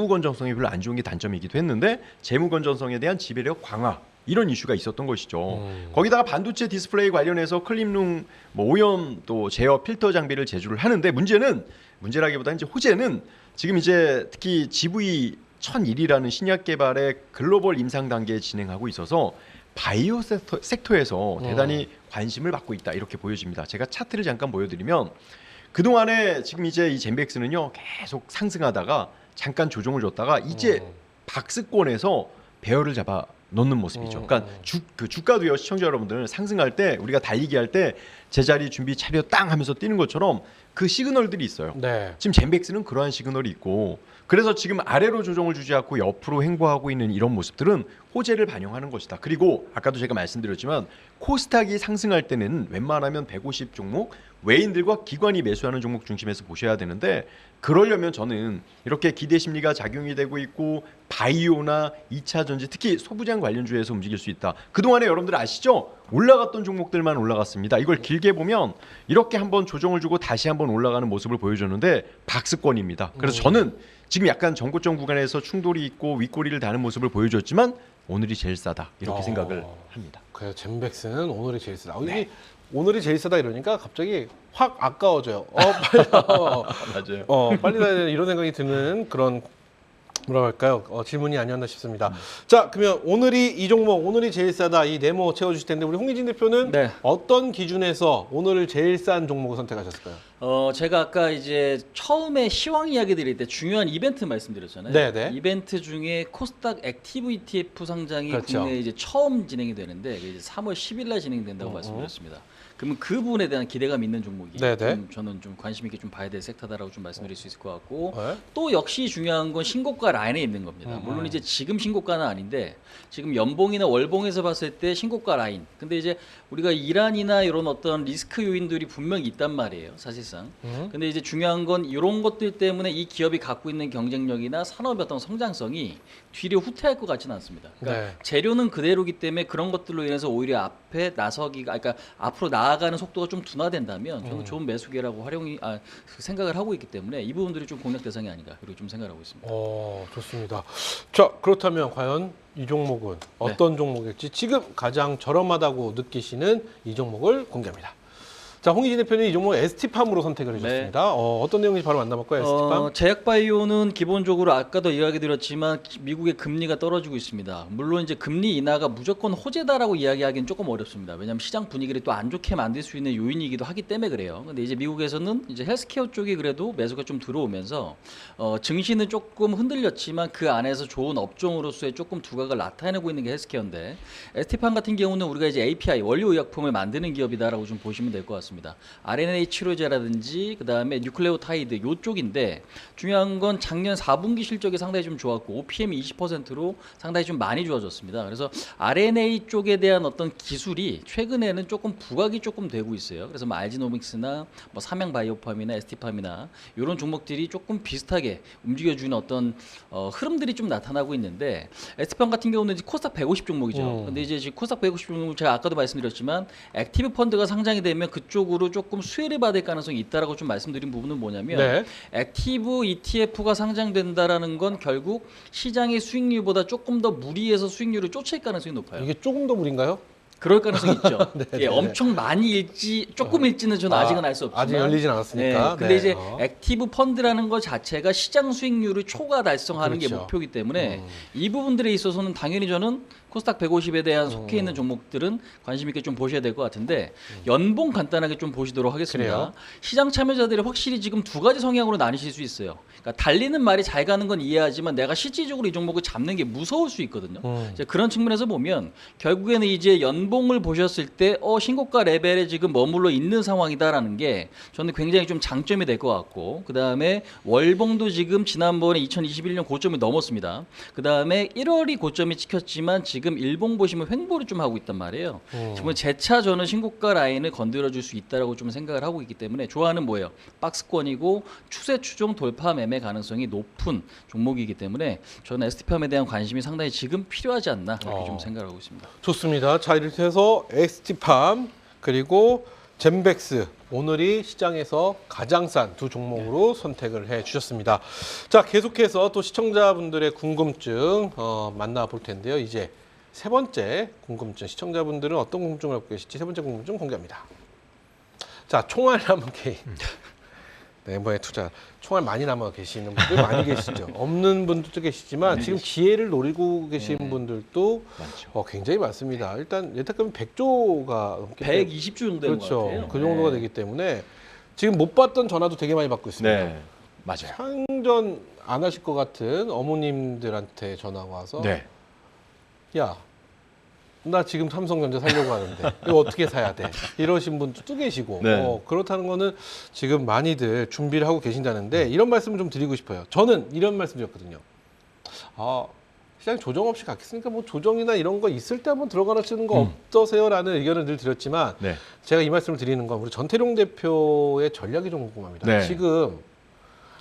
건전성이 별로 안 좋은 게 단점이기도 했는데 재무 건전성에 대한 지배력 강화 이런 이슈가 있었던 것이죠. 거기다가 반도체 디스플레이 관련해서 클린룸, 오염 또 제어 필터 장비를 제조를 하는데 문제라기보다는 이제 호재는 지금 이제 특히 GV1001이라는 신약 개발의 글로벌 임상 단계에 진행하고 있어서 바이오 섹터에서 대단히 관심을 받고 있다 이렇게 보여집니다. 제가 차트를 잠깐 보여드리면 그동안에 지금 이제 이 젠백스는요 계속 상승하다가 잠깐 조정을 줬다가 이제 박스권에서 배열을 잡아 놓는 모습이죠. 그러니까 주가도요 시청자 여러분들 상승할 때 우리가 달리기 할 때 제자리 준비 차렷 땅 하면서 뛰는 것처럼 그 시그널들이 있어요. 네. 지금 젠백스는 그러한 시그널이 있고 그래서 지금 아래로 조정을 주지 않고 옆으로 횡보하고 있는 이런 모습들은 호재를 반영하는 것이다. 그리고 아까도 제가 말씀드렸지만 코스닥이 상승할 때는 웬만하면 150 종목 외인들과 기관이 매수하는 종목 중심에서 보셔야 되는데 그러려면 저는 이렇게 기대 심리가 작용이 되고 있고 바이오나 2차 전지 특히 소부장 관련주에서 움직일 수 있다. 그동안에 여러분들 아시죠? 올라갔던 종목들만 올라갔습니다. 이걸 길게 보면 이렇게 한번 조정을 주고 다시 한번 올라가는 모습을 보여줬는데 박스권입니다. 그래서 저는 지금 약간 전고점 구간에서 충돌이 있고 윗꼬리를 다는 모습을 보여줬지만 오늘이 제일 싸다 이렇게 생각을 합니다. 그래서 젠백스는 오늘이 제일 싸다. 이게 오늘이 제일 싸다 이러니까 갑자기 확 아까워져요. 빨리 맞아요. 빨리 가야 되는 이런 생각이 드는 그런 뭐라고 할까요? 질문이 아니었나 싶습니다. 자, 그러면 오늘이 제일 싸다 이 네모 채워주실 텐데 우리 홍희진 대표는 네. 어떤 기준에서 오늘을 제일 싼 종목을 선택하셨을까요? 제가 아까 이제 처음에 시황 이야기 드릴 때 중요한 이벤트 말씀드렸잖아요. 네네. 이벤트 중에 코스닥 액티브 ETF 상장이 그렇죠. 국내에 이제 처음 진행이 되는데 이제 3월 10일 날 진행된다고 말씀드렸습니다. 그러면 그 부분에 대한 기대감 있는 종목이 네네. 저는 좀 관심 있게 좀 봐야 될 섹터다라고 좀 말씀드릴 수 있을 것 같고 네. 또 역시 중요한 건 신고가 라인에 있는 겁니다. 물론 이제 지금 신고가는 아닌데 지금 연봉이나 월봉에서 봤을 때 신고가 라인. 근데 이제 우리가 이란이나 이런 어떤 리스크 요인들이 분명히 있단 말이에요. 사실상. 근데 이제 중요한 건 이런 것들 때문에 이 기업이 갖고 있는 경쟁력이나 산업의 어떤 성장성이 뒤로 후퇴할 것 같지는 않습니다. 그러니까 네. 재료는 그대로기 때문에 그런 것들로 인해서 오히려 앞에 나서기가 그러니까 앞으로 나아가는 속도가 좀 둔화된다면 저는 좋은 매수계라고 생각을 하고 있기 때문에 이 부분들이 좀 공략 대상이 아닌가 그리고 좀 생각하고 있습니다. 좋습니다. 자, 그렇다면 과연 이 종목은 어떤 종목일지 지금 가장 저렴하다고 느끼시는 이 종목을 공개합니다. 자, 홍희진 대표는 이 종목 ST팜으로 선택을 해주셨습니다. 어떤 내용인지 바로 만나볼까요? ST팜? 제약바이오는 기본적으로 아까도 이야기 드렸지만 미국의 금리가 떨어지고 있습니다. 물론 이제 금리 인하가 무조건 호재다라고 이야기하기는 조금 어렵습니다. 왜냐하면 시장 분위기를 또 안 좋게 만들 수 있는 요인이기도 하기 때문에 그래요. 근데 이제 미국에서는 이제 헬스케어 쪽이 그래도 매수가 좀 들어오면서 증시는 조금 흔들렸지만 그 안에서 좋은 업종으로서의 조금 두각을 나타내고 있는 게 헬스케어인데 ST팜 같은 경우는 우리가 이제 API 원료 의약품을 만드는 기업이다라고 좀 보시면 될 것 같습니다. 같습니다. RNA 치료제라든지 그다음에 뉴클레오타이드 요쪽인데 중요한 건 작년 4분기 실적이 상당히 좀 좋았고 OPM이 20%로 상당히 좀 많이 좋아졌습니다. 그래서 RNA 쪽에 대한 어떤 기술이 최근에는 조금 부각이 조금 되고 있어요. 그래서 뭐 알지노믹스나 뭐 삼양바이오팜이나 ST팜이나 이런 종목들이 조금 비슷하게 움직여주는 어떤 흐름들이 좀 나타나고 있는데 ST팜 같은 경우는 이제 코스닥 150 종목이죠. 근데 이제 지금 코스닥 150 종목 제가 아까도 말씀드렸지만 액티브 펀드가 상장이 되면 그쪽으로 조금 수혜를 받을 가능성이 있다라고 좀 말씀드린 부분은 뭐냐면 네. 액티브 ETF가 상장된다라는 건 결국 시장의 수익률보다 조금 더 무리해서 수익률을 쫓을 가능성이 높아요. 이게 조금 더 무리인가요? 그럴 가능성이 있죠. 네, 예, 네. 엄청 많이 일지 조금 일지는 저는 아직은 알 수 없지만 아직 열리진 않았으니까. 근데 네. 이제 액티브 펀드라는 것 자체가 시장 수익률을 초과 달성하는 게 그렇죠. 목표이기 때문에 이 부분들에 있어서는 당연히 저는 코스닥 150에 대한 속해 있는 종목들은 관심 있게 좀 보셔야 될 것 같은데 연봉 간단하게 좀 보시도록 하겠습니다. 그래요? 시장 참여자들이 확실히 지금 두 가지 성향으로 나뉘실 수 있어요. 그러니까 달리는 말이 잘 가는 건 이해하지만 내가 실질적으로 이 종목을 잡는 게 무서울 수 있거든요. 이제 그런 측면에서 보면 결국에는 이제 연봉을 보셨을 때 신고가 레벨에 지금 머물러 있는 상황이다라는 게 저는 굉장히 좀 장점이 될 것 같고 그다음에 월봉도 지금 지난번에 2021년 고점이 넘었습니다. 그다음에 1월이 고점이 찍혔지만 지금 일봉 보시면 횡보를 좀 하고 있단 말이에요. 지금 재차 저는 신고가 라인을 건드려줄 수 있다라고 좀 생각을 하고 있기 때문에 좋아하는 뭐예요? 박스권이고 추세 추종 돌파 매매 가능성이 높은 종목이기 때문에 저는 ST팜에 대한 관심이 상당히 지금 필요하지 않나 그렇게 좀 생각을 하고 있습니다. 좋습니다. 자, 이렇게 해서 ST팜 그리고 젠백스 오늘이 시장에서 가장 싼 두 종목으로 선택을 해 주셨습니다. 자, 계속해서 또 시청자분들의 궁금증 만나볼 텐데요. 이제 세 번째 궁금증, 시청자분들은 어떤 궁금증을 갖고 계실지 세 번째 궁금증 공개합니다. 자, 총알 남은 개인. 네모의 투자. 총알 많이 남아 계시는 분들 많이 계시죠. 없는 분들도 계시지만 지금 기회를 노리고 계신 분들도 많죠. 굉장히 많습니다. 일단 예탁금이 100조가 넘게 120조 정도 되는 것 그렇죠. 같아요. 그 정도가 되기 때문에 지금 못 받던 전화도 되게 많이 받고 있습니다. 네, 맞아요. 상전 안 하실 것 같은 어머님들한테 전화가 와서 네. 야, 나 지금 삼성전자 사려고 하는데 이거 어떻게 사야 돼? 이러신 분도 또 계시고 네. 그렇다는 거는 지금 많이들 준비를 하고 계신다는데 이런 말씀을 좀 드리고 싶어요. 저는 이런 말씀 드렸거든요. 시장이 조정 없이 갔겠으니까 뭐 조정이나 이런 거 있을 때 한번 들어가시는 거 어떠세요라는 의견을 늘 드렸지만 네. 제가 이 말씀을 드리는 건 우리 전태룡 대표의 전략이 좀 궁금합니다. 네. 지금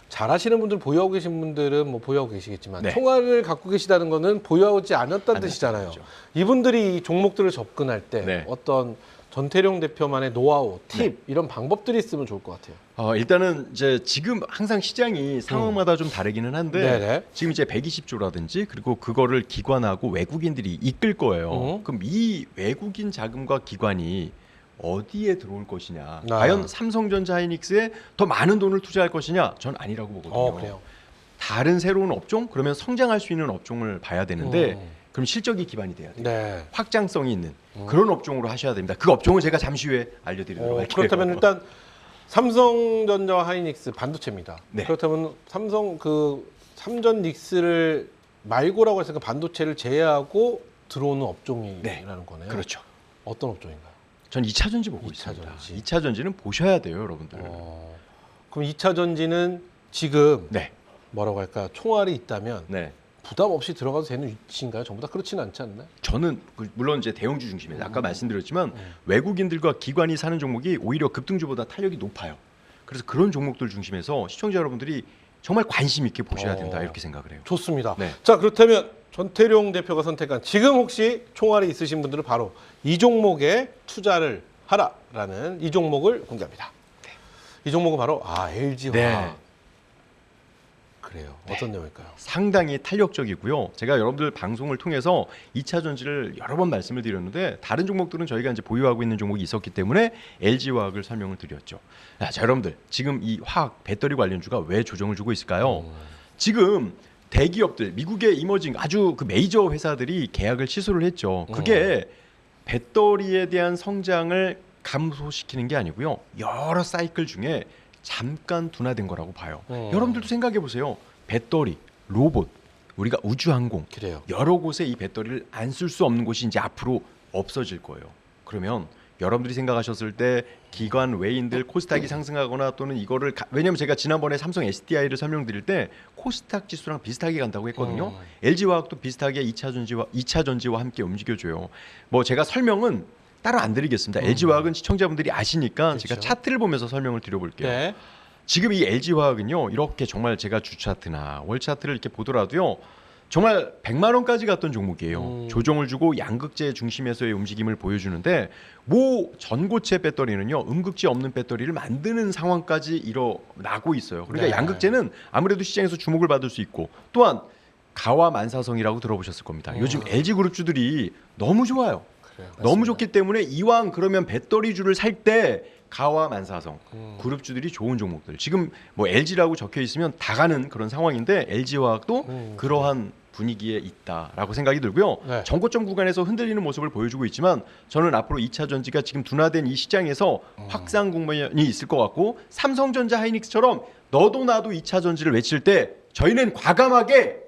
잘하시는 분들 보유하고 계신 분들은 뭐 보유하고 계시겠지만 네. 총알을 갖고 계시다는 거는 보유하지 않았다는 뜻이잖아요. 거죠. 이분들이 이 종목들을 접근할 때 네. 어떤 전태룡 대표만의 노하우, 팁 이런 방법들이 있으면 좋을 것 같아요. 일단은 이제 지금 항상 시장이 상황마다 좀 다르기는 한데 네네. 지금 이제 120조라든지 그리고 그거를 기관하고 외국인들이 이끌 거예요. 그럼 이 외국인 자금과 기관이 어디에 들어올 것이냐? 과연 삼성전자 하이닉스에 더 많은 돈을 투자할 것이냐? 전 아니라고 보거든요. 그래요. 다른 새로운 업종 그러면 성장할 수 있는 업종을 봐야 되는데 그럼 실적이 기반이 돼야 돼요. 네. 확장성이 있는 그런 업종으로 하셔야 됩니다. 그 업종을 제가 잠시 후에 알려드리도록 할게요. 그렇다면 일단 삼성전자와 하이닉스 반도체입니다. 네. 그렇다면 삼전 닉스를 말고라고 해서 그 반도체를 제외하고 들어오는 업종이라는 거네요. 그렇죠. 어떤 업종인가요? 전 2차 전지 보고 2차 있습니다. 전지. 2차 전지는 보셔야 돼요, 여러분들. 그럼 2차 전지는 지금 네, 뭐라고 할까 총알이 있다면 네. 부담 없이 들어가도 되는 위치인가요? 전부 다 그렇지는 않지 않나요? 저는 물론 이제 대형주 중심이에요. 아까 말씀드렸지만 외국인들과 기관이 사는 종목이 오히려 급등주보다 탄력이 높아요. 그래서 그런 종목들 중심에서 시청자 여러분들이 정말 관심 있게 보셔야 된다 이렇게 생각을 해요. 좋습니다. 네. 자, 그렇다면 전태룡 대표가 선택한 지금 혹시 총알이 있으신 분들은 바로 이 종목에 투자를 하라라는 이 종목을 공개합니다. 이 종목은 바로 LG화학. 네. 그래요. 어떤 내용일까요? 상당히 탄력적이고요. 제가 여러분들 방송을 통해서 2차 전지를 여러 번 말씀을 드렸는데 다른 종목들은 저희가 이제 보유하고 있는 종목이 있었기 때문에 LG화학을 설명을 드렸죠. 자, 여러분들 지금 이 화학 배터리 관련주가 왜 조정을 주고 있을까요? 지금 대기업들, 미국의 이머징 아주 그 메이저 회사들이 계약을 취소를 했죠. 그게 배터리에 대한 성장을 감소시키는 게 아니고요. 여러 사이클 중에 잠깐 둔화된 거라고 봐요. 여러분들도 생각해 보세요. 배터리, 로봇, 우리가 우주항공 그래요. 여러 곳에 이 배터리를 안 쓸 수 없는 곳이 이제 앞으로 없어질 거예요. 그러면 여러분들이 생각하셨을 때 기관 외인들 코스닥이 상승하거나 또는 이거를 왜냐면 제가 지난번에 삼성 SDI를 설명드릴 때 코스닥 지수랑 비슷하게 간다고 했거든요. LG화학도 비슷하게 2차 전지와 함께 움직여줘요. 뭐 제가 설명은 따로 안 드리겠습니다. LG화학은 시청자분들이 아시니까 그렇죠. 제가 차트를 보면서 설명을 드려볼게요. 네. 지금 이 LG화학은요. 이렇게 정말 제가 주 차트나 월 차트를 이렇게 보더라도요. 정말 100만 원까지 갔던 종목이에요. 조정을 주고 양극재 중심에서의 움직임을 보여주는데 모 전고체 배터리는요. 음극재 없는 배터리를 만드는 상황까지 일어나고 있어요. 그러니까 네. 양극재는 아무래도 시장에서 주목을 받을 수 있고 또한 가와 만사성이라고 들어보셨을 겁니다. 요즘 LG그룹주들이 너무 좋아요. 그래요. 너무 좋기 때문에 이왕 그러면 배터리주를 살 때 가와 만사성 그룹주들이 좋은 종목들. 지금 뭐 LG라고 적혀 있으면 다 가는 그런 상황인데 LG화학도 그러한 분위기에 있다라고 생각이 들고요. 네. 전고점 구간에서 흔들리는 모습을 보여주고 있지만 저는 앞으로 2차 전지가 지금 둔화된 이 시장에서 확산 국면이 있을 것 같고 삼성전자 하이닉스처럼 너도 나도 2차 전지를 외칠 때 저희는 과감하게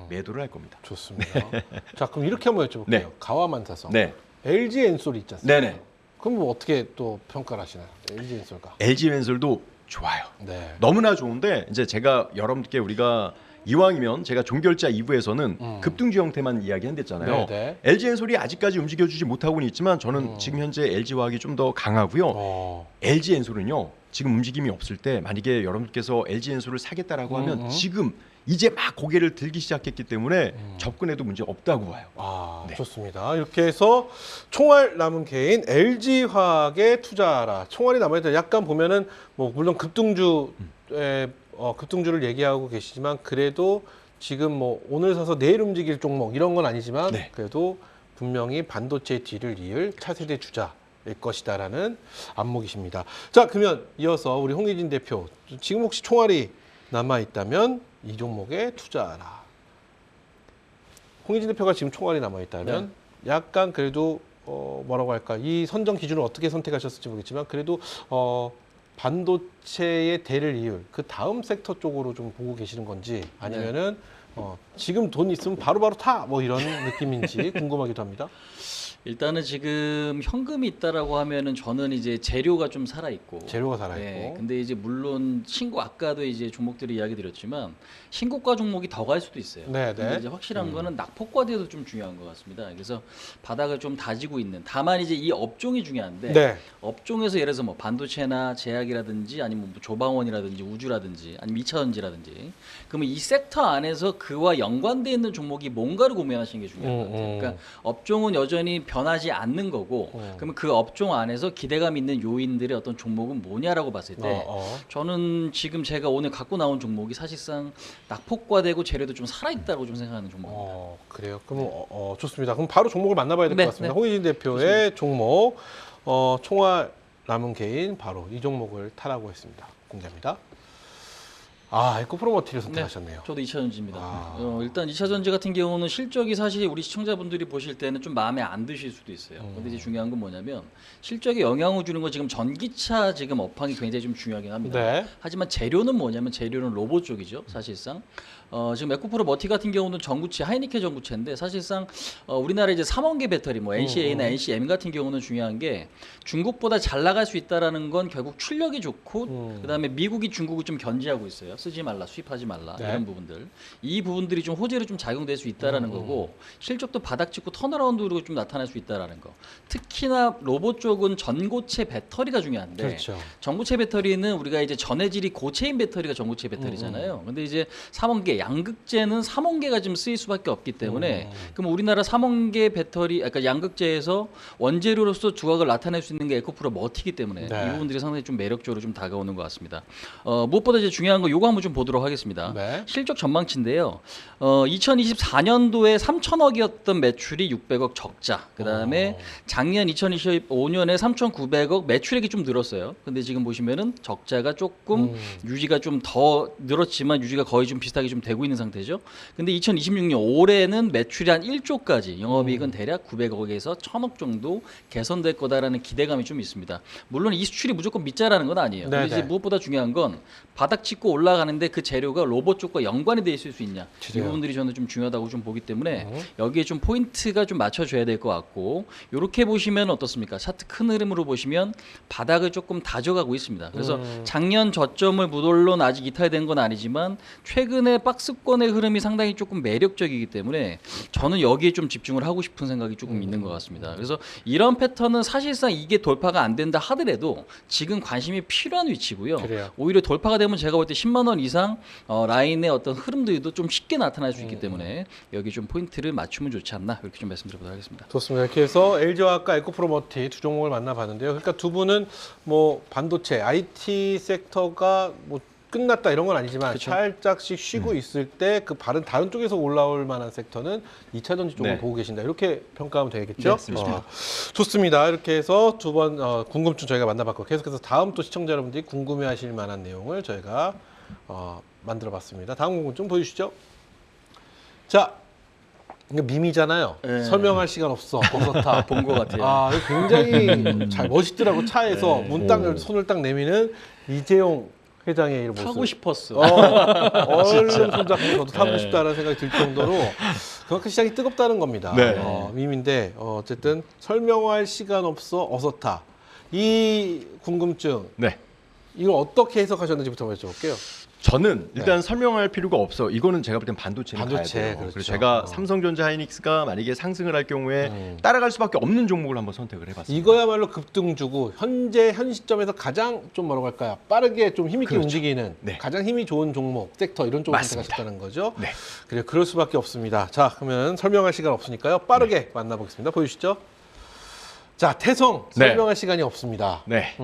매도를 할 겁니다. 좋습니다. 자, 그럼 이렇게 한번 여쭤볼게요. 네. 가와만사성. 네. LG 엔솔이 있지 않습니까? 네네. 그럼 뭐 어떻게 또 평가를 하시나요? LG 엔솔가. LG 벤솔도 좋아요. 네. 너무나 좋은데 이제 제가 여러분께 우리가 이왕이면 제가 종결자 2부에서는 급등주 형태만 이야기한댔잖아요. 네. LG엔솔이 아직까지 움직여주지 못하고는 있지만 저는 지금 현재 LG화학이 좀 더 강하고요. LG엔솔은요. 지금 움직임이 없을 때 만약에 여러분께서 LG엔솔을 사겠다라고 하면 지금 이제 막 고개를 들기 시작했기 때문에 접근해도 문제 없다고 봐요. 아, 네. 좋습니다. 이렇게 해서 총알 남은 개인 LG화학에 투자하라. 총알이 남아있다. 약간 보면은 뭐 물론 급등주에 급등주를 얘기하고 계시지만 그래도 지금 뭐 오늘 사서 내일 움직일 종목 이런 건 아니지만 네. 그래도 분명히 반도체 뒤를 이을 차세대 주자일 것이다라는 안목이십니다. 자, 그러면 이어서 우리 홍희진 대표 지금 혹시 총알이 남아 있다면 이 종목에 투자하라. 홍희진 대표가 지금 총알이 남아 있다면 약간 그래도 뭐라고 할까 이 선정 기준을 어떻게 선택하셨을지 모르겠지만 그래도 반도체의 대를 이을 그 다음 섹터 쪽으로 좀 보고 계시는 건지 아니면은 지금 돈 있으면 바로바로 타 뭐 이런 느낌인지 궁금하기도 합니다. 일단은 지금 현금이 있다라고 하면은 저는 이제 재료가 좀 살아 있고 재료가 살아있고. 네, 근데 이제 물론 신고 아까도 이제 종목들이 이야기 드렸지만 신고가 종목이 더 갈 수도 있어요. 네, 근데 네. 이제 확실한 거는 낙폭과대도 좀 중요한 것 같습니다. 그래서 바닥을 좀 다지고 있는. 다만 이제 이 업종이 중요한데 네. 업종에서 예를 들어서 뭐 반도체나 제약이라든지 아니면 뭐 조방원이라든지 우주라든지 아니면 2차 전지라든지 그러면 이 섹터 안에서 그와 연관돼 있는 종목이 뭔가를 고민하시는 게 중요한 것 같아요. 그러니까 업종은 여전히 변하지 않는 거고 그러면 그 업종 안에서 기대감 있는 요인들의 어떤 종목은 뭐냐라고 봤을 때 저는 지금 제가 오늘 갖고 나온 종목이 사실상 낙폭과되고 재료도 좀 살아있다고 좀 생각하는 종목입니다. 그래요. 그럼 좋습니다. 그럼 바로 종목을 만나봐야 될 것 네, 같습니다. 네. 홍희진 대표의 종목 총알 남은 개인 바로 이 종목을 타라고 했습니다. 공개합니다. 에코프로머티를 선택하셨네요. 저도 2차 전지입니다. 일단 2차 전지 같은 경우는 실적이 사실 우리 시청자분들이 보실 때는 좀 마음에 안 드실 수도 있어요. 근데 이제 중요한 건 뭐냐면 실적에 영향을 주는 건 지금 전기차 지금 업황이 굉장히 좀 중요하긴 합니다. 네. 하지만 재료는 뭐냐면 재료는 로봇 쪽이죠. 사실상 지금 에코프로 머티 같은 경우는 전구체 하이니케 전구체인데 사실상 우리나라 이제 3원계 배터리 뭐 NCA나 NCM 같은 경우는 중요한 게 중국보다 잘 나갈 수 있다라는 건 결국 출력이 좋고 그다음에 미국이 중국을 좀 견제하고 있어요. 쓰지 말라, 수입하지 말라 네. 이런 부분들. 이 부분들이 좀 호재로 좀 작용될 수 있다라는 거고 실적도 바닥 찍고 턴어라운드로 좀 나타날 수 있다라는 거. 특히나 로봇 쪽은 전고체 배터리가 중요한데 그렇죠. 전고체 배터리는 우리가 이제 전해질이 고체인 배터리가 전고체 배터리잖아요. 근데 이제 3원계 양극재는 3원계가 좀 쓰일 수밖에 없기 때문에 그럼 우리나라 3원계 배터리 그러니까 양극재에서 원재료로서 두각을 나타낼 수 있는 게 에코프로 머티기 때문에 네. 이 부분들이 상당히 좀 매력적으로 좀 다가오는 것 같습니다. 무엇보다 이제 중요한 거 요거 한번 좀 보도록 하겠습니다. 네. 실적 전망치인데요. 2024년도에 3천억이었던 매출이 600억 적자. 그다음에 작년 2025년에 3,900억 매출액이 좀 늘었어요. 근데 지금 보시면은 적자가 조금 유지가 좀 더 늘었지만 유지가 거의 좀 비슷하게 좀 되고 있는 상태죠. 근데 2026년 올해는 매출이 한 1조까지, 영업이익은 대략 900억에서 1000억 정도 개선될 거다라는 기대감이 좀 있습니다. 물론 이 수출이 무조건 밑자라는 건 아니에요. 근데 이제 무엇보다 중요한 건 바닥 짚고 올라가는데 그 재료가 로봇 쪽과 연관이 돼 있을 수 있냐. 이 부분들이 저는 좀 중요하다고 좀 보기 때문에 여기에 좀 포인트가 좀 맞춰줘야 될 것 같고, 이렇게 보시면 어떻습니까? 차트 큰 흐름으로 보시면 바닥을 조금 다져가고 있습니다. 그래서 작년 저점을 물론 아직 이탈된 건 아니지만 최근에 박스권의 흐름이 상당히 조금 매력적이기 때문에 저는 여기에 좀 집중을 하고 싶은 생각이 조금 있는 것 같습니다. 그래서 이런 패턴은 사실상 이게 돌파가 안 된다 하더라도 지금 관심이 필요한 위치고요. 그래요. 오히려 돌파가 되면 제가 볼 때 10만 원 이상 라인의 어떤 흐름들도 좀 쉽게 나타날 수 있기 때문에 여기 좀 포인트를 맞추면 좋지 않나, 이렇게 좀 말씀드려보도록 하겠습니다. 좋습니다. 이렇게 해서 LG화학과 에코프로머티 두 종목을 만나봤는데요. 그러니까 두 분은 뭐 반도체, IT 섹터가 뭐 끝났다 이런 건 아니지만 그쵸. 살짝씩 쉬고 있을 때 그 다른 쪽에서 올라올 만한 섹터는 2차 전지 쪽을 네. 보고 계신다. 이렇게 평가하면 되겠죠? 네, 맞습니다. 좋습니다. 이렇게 해서 두 번 궁금증 저희가 만나봤고, 계속해서 다음 또 시청자 여러분들이 궁금해하실 만한 내용을 저희가 만들어봤습니다. 다음 궁금증 보여주시죠. 자, 이거 밈이잖아요. 네. 설명할 시간 없어. 버섯타. 본 것 같아요. 아, 이거 굉장히 잘 멋있더라고. 차에서 손을 딱 내미는 이재용 회장의 이런 모습. 타고 싶었어. 얼른 손잡고 저도 타고 싶다라는 생각이 들 정도로 그만큼 시장이 뜨겁다는 겁니다. 네. 밈인데 어쨌든 설명할 시간 없어 어서 타. 이 궁금증 네. 이걸 어떻게 해석하셨는지부터 여쭤볼게요. 저는 일단 설명할 필요가 없어. 이거는 제가 볼 땐 반도체는 반도체, 가야 돼요. 그렇죠. 그래서 제가 삼성전자 하이닉스가 만약에 상승을 할 경우에 따라갈 수밖에 없는 종목을 한번 선택을 해봤습니다. 이거야말로 급등주고 현 시점에서 가장 좀 뭐라고 할까요? 빠르게 좀 힘있게 그렇죠. 움직이는 네. 가장 힘이 좋은 종목, 섹터 이런 쪽을 맞습니다. 선택하셨다는 거죠. 네. 그래, 그럴 수밖에 없습니다. 자, 그러면 설명할 시간 없으니까요. 빠르게 만나보겠습니다. 보여주시죠. 자, 태성 네. 설명할 시간이 없습니다. 네.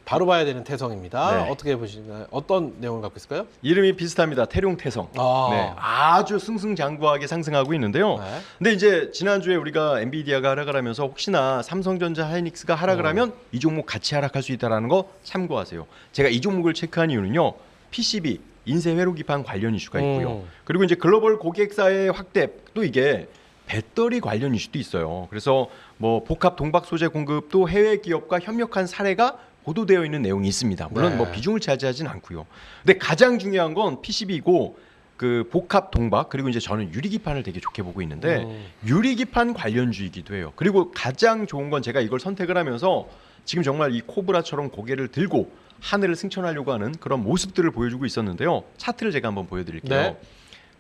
바로 봐야 되는 태성입니다. 네. 어떻게 보시나요? 어떤 내용을 갖고 있을까요? 이름이 비슷합니다. 태룡태성. 아. 네. 아주 승승장구하게 상승하고 있는데요. 네. 근데 이제 지난주에 우리가 엔비디아가 하락을 하면서 혹시나 삼성전자 하이닉스가 하락을 하면 이 종목 같이 하락할 수 있다는 거 참고하세요. 제가 이 종목을 체크한 이유는요. PCB 인쇄 회로 기판 관련 이슈가 있고요. 그리고 이제 글로벌 고객사의 확대, 또 이게 배터리 관련 이슈도 있어요. 그래서 뭐 복합 동박 소재 공급도 해외 기업과 협력한 사례가 보도되어 있는 내용이 있습니다. 물론 네. 뭐 비중을 차지하진 않고요. 근데 가장 중요한 건 PCB이고 그 복합 동박, 그리고 이제 저는 유리기판을 되게 좋게 보고 있는데 유리기판 관련주이기도 해요. 그리고 가장 좋은 건 제가 이걸 선택을 하면서 지금 정말 이 코브라처럼 고개를 들고 하늘을 승천하려고 하는 그런 모습들을 보여주고 있었는데요. 차트를 제가 한번 보여드릴게요. 네.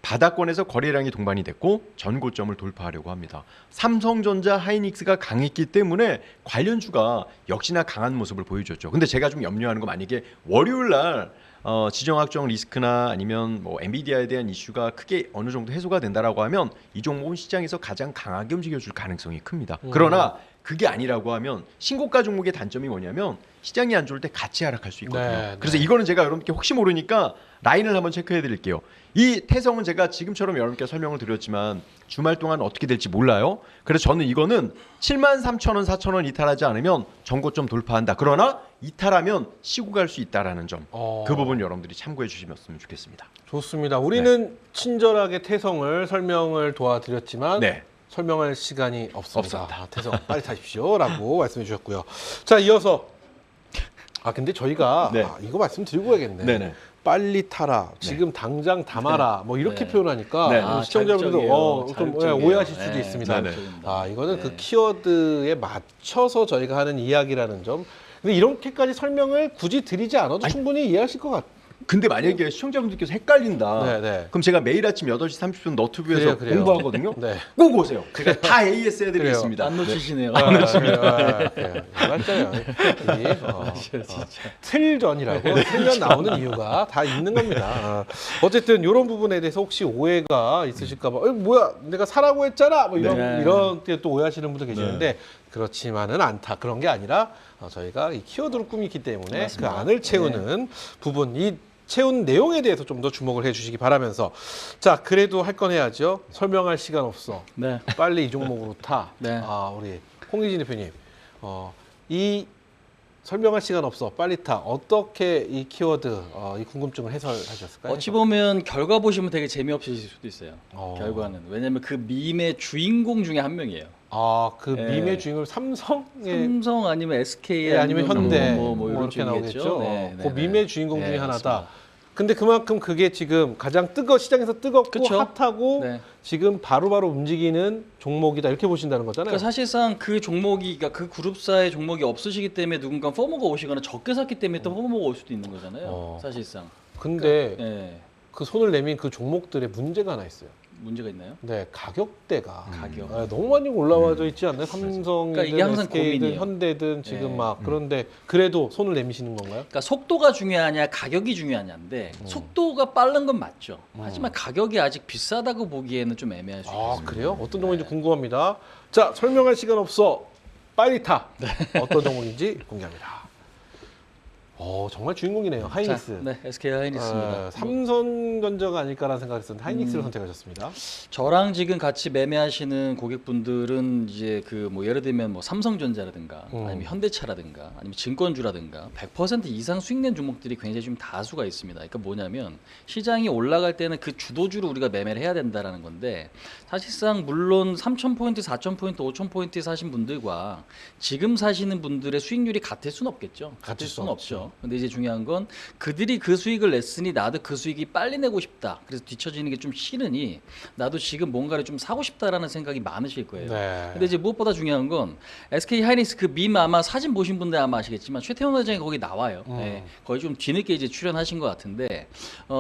바닥권에서 거래량이 동반이 됐고 전고점을 돌파하려고 합니다. 삼성전자 하이닉스가 강했기 때문에 관련주가 역시나 강한 모습을 보여줬죠. 근데 제가 좀 염려하는 건 만약에 월요일 날 지정학적 리스크나 아니면 뭐 엔비디아에 대한 이슈가 크게 어느 정도 해소가 된다라고 하면 이 종목은 시장에서 가장 강하게 움직여줄 가능성이 큽니다. 그러나 그게 아니라고 하면 신고가 종목의 단점이 뭐냐면 시장이 안 좋을 때 같이 하락할 수 있거든요. 네, 그래서 이거는 제가 여러분께 혹시 모르니까 라인을 한번 체크해 드릴게요. 이 태성은 제가 지금처럼 여러분께 설명을 드렸지만 주말 동안 어떻게 될지 몰라요. 그래서 저는 이거는 73,000원, 4,000원 이탈하지 않으면 전고점 돌파한다. 그러나 이탈하면 쉬고 갈 수 있다라는 점. 그 부분 여러분들이 참고해 주시면 좋겠습니다. 좋습니다. 우리는 친절하게 태성을 설명을 도와드렸지만 네. 설명할 시간이 없습니다. 없습니다. 아, 태성 빨리 타십시오라고 말씀해 주셨고요. 자, 이어서 근데 저희가 네. 이거 말씀드리고 가야겠네. 네네. 빨리 타라. 지금 당장 담아라. 뭐 이렇게 네. 표현하니까 네. 시청자분들도 좀 자극적이에요. 오해하실 수도 네, 있습니다. 네. 이거는 네. 그 키워드에 맞춰서 저희가 하는 이야기라는 점. 근데 이렇게까지 설명을 굳이 드리지 않아도 충분히 이해하실 것 같아요. 근데 만약에 시청자분들께서 헷갈린다. 네. 그럼 제가 매일 아침 8시 30분 너튜브에서 그래요. 공부하거든요. 네. 꼭 오세요. 제가 다 AS 해드리겠습니다. 안 놓치시네요. 맞잖아요. 틀전이라고 틀전 나오는 이유가 다 있는 겁니다. 어쨌든 이런 부분에 대해서 혹시 오해가 있으실까봐 뭐야 내가 사라고 했잖아 뭐 이런 때 또 오해하시는 분도 계시는데 그렇지만은 않다. 그런 게 아니라 저희가 이 키워드를 꾸미기 때문에 맞습니다. 그 안을 채우는 부분 이 채운 내용에 대해서 좀 더 주목을 해주시기 바라면서 자 그래도 할 건 해야죠. 설명할 시간 없어. 설명할 시간 없어. 빨리타. 어떻게 이 키워드, 이 궁금증을 해설하셨을까요? 어찌 보면 결과 보시면 되게 재미없으실 수도 있어요. 어. 결과는. 왜냐면 그 밈의 주인공 중에 한 명이에요. 그 네. 밈의 주인공 삼성의 삼성 아니면 SK 예, 아니면 현대 뭐 이런 이렇게 나오겠죠. 쪽이겠죠. 네, 그 네, 밈의 네. 주인공 네, 중에 하나다. 맞습니다. 근데 그만큼 그게 지금 가장 시장에서 뜨겁고 그쵸? 핫하고 네. 지금 바로바로 움직이는 종목이다 이렇게 보신다는 거잖아요. 그러니까 사실상 그 종목이, 그러니까 그 그룹사의 종목이 없으시기 때문에 누군가 포모가 오시거나 적게 샀기 때문에 또 포모가 올 수도 있는 거잖아요. 사실상. 근데 네. 그 손을 내민 그 종목들의 문제가 하나 있어요. 문제가 있나요? 네, 가격대가 가격. 너무 많이 올라와져 있지 않나요? 삼성이든 그러니까 이게 항상 SK든 고민이에요. 현대든 지금 네. 막 그런데 그래도 손을 내미시는 건가요? 그러니까 속도가 중요하냐 가격이 중요하냐인데 속도가 빠른 건 맞죠. 하지만 가격이 아직 비싸다고 보기에는 좀 애매할 수 있어요. 그래요? 어떤 종목인지 궁금합니다. 자, 설명할 시간 없어. 빨리 타. 어떤 종목인지 공개합니다. 정말 주인공이네요. 하이닉스. 네, SK 하이닉스입니다. 삼성전자가 아닐까라는 생각했었는데 하이닉스를 음. 선택하셨습니다. 저랑 지금 같이 매매하시는 고객분들은 이제 그 뭐 예를 들면 뭐 삼성전자라든가 아니면 현대차라든가 아니면 증권주라든가 100% 이상 수익낸 종목들이 굉장히 좀 다수가 있습니다. 그러니까 뭐냐면 시장이 올라갈 때는 그 주도주를 우리가 매매를 해야 된다라는 건데 사실상 물론 3,000포인트, 4,000포인트, 5,000포인트 사신 분들과 지금 사시는 분들의 수익률이 같을 수는 없겠죠. 같을 수는 없죠. 근데 이제 중요한 건 그들이 그 수익을 냈으니 나도 그 수익이 빨리 내고 싶다. 그래서 뒤처지는 게 좀 싫으니 나도 지금 뭔가를 좀 사고 싶다라는 생각이 많으실 거예요. 네. 근데 이제 무엇보다 중요한 건 SK 하이닉스 그 밈 아마 사진 보신 분들 아마 아시겠지만 최태원 회장이 거기 나와요. 네, 거의 좀 뒤늦게 이제 출연하신 것 같은데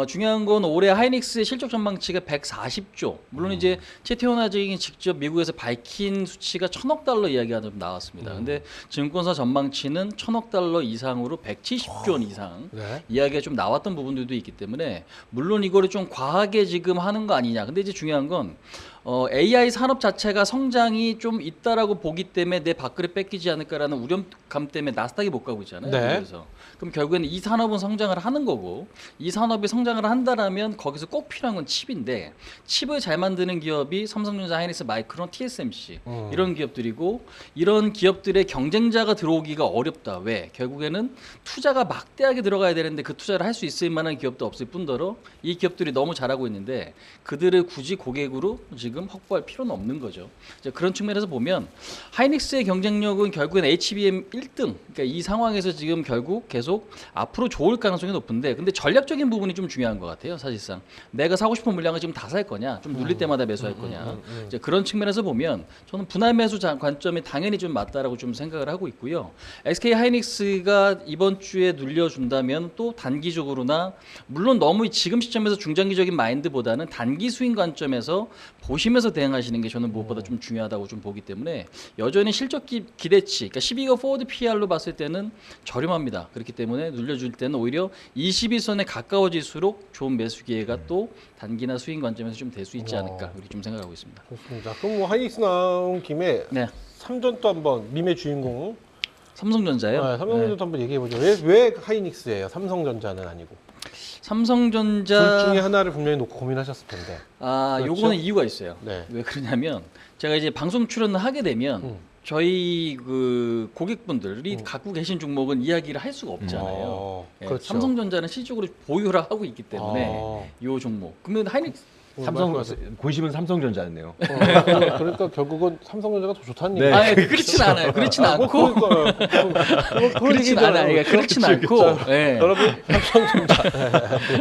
중요한 건 올해 하이닉스의 실적 전망치가 140조. 물론 이제 최태원 회장이 직접 미국에서 밝힌 수치가 1,000억 달러 이야기가 좀 나왔습니다. 근데 증권사 전망치는 1,000억 달러 이상으로 170조 원 이상 네. 이야기가 좀 나왔던 부분들도 있기 때문에 물론 이거를 좀 과하게 지금 하는 거 아니냐. 근데 이제 중요한 건 AI 산업 자체가 성장이 좀 있다라고 보기 때문에 내 밥그릇 뺏기지 않을까라는 우려감 때문에 나스닥이 못 가고 있잖아요. 네. 그래서 그럼 결국에는 이 산업은 성장을 하는 거고 이 산업이 성장을 한다라면 거기서 꼭 필요한 건 칩인데 칩을 잘 만드는 기업이 삼성전자, 하이닉스, 마이크론, TSMC 이런 기업들이고 이런 기업들의 경쟁자가 들어오기가 어렵다. 왜? 결국에는 투자가 막대하게 들어가야 되는데 그 투자를 할 수 있을 만한 기업도 없을 뿐더러 이 기업들이 너무 잘하고 있는데 그들을 굳이 고객으로 지금 확보할 필요는 없는 거죠. 이제 그런 측면에서 보면 하이닉스의 경쟁력은 결국엔 HBM 1등. 그러니까 이 상황에서 지금 결국 계속 앞으로 좋을 가능성이 높은데 근데 전략적인 부분이 좀 중요한 것 같아요. 사실상 내가 사고 싶은 물량을 지금 다 살 거냐, 좀 눌릴 때마다 매수할 거냐. 이제 그런 측면에서 보면 저는 분할 매수 관점이 당연히 좀 맞다라고 좀 생각을 하고 있고요. SK 하이닉스가 이번 주에 눌려준다면 또 단기적으로나 물론 너무 지금 시점에서 중장기적인 마인드보다는 단기 수익 관점에서 보시면서 대응하시는 게 저는 무엇보다 좀 중요하다고 좀 보기 때문에 여전히 실적 기대치, 그러니까 12가 포워드 PR로 봤을 때는 저렴합니다. 그렇기 때문에 눌려줄 때는 오히려 21선에 가까워질수록 좋은 매수 기회가 또 단기나 수익 관점에서 좀 될 수 있지 않을까 이렇게 좀 생각하고 있습니다. 좋습니다. 그럼 뭐 하이닉스 나온 김에 네, 삼전 또 한번 밈의 주인공 삼성전자요. 삼성전자도 한번 얘기해 보죠. 왜 하이닉스예요? 삼성전자는 아니고. 삼성전자 둘 중에 하나를 분명히 놓고 고민하셨을 텐데. 그렇죠? 요거는 이유가 있어요. 네. 왜 그러냐면 제가 이제 방송 출연을 하게 되면 저희 그 고객분들이 갖고 계신 종목은 이야기를 할 수가 없잖아요. 예, 그렇죠. 삼성전자는 실적으로 보유를 하고 있기 때문에 이 종목. 그러면 하이닉스 고심은 삼성전자였네요. 그러니까 결국은 삼성전자가 더 좋다는 네. 얘기예요. 아니, 그렇진 않아요. 그렇진 않고 그렇진 않아요. 그렇진 않고 예. 여러분 삼성전자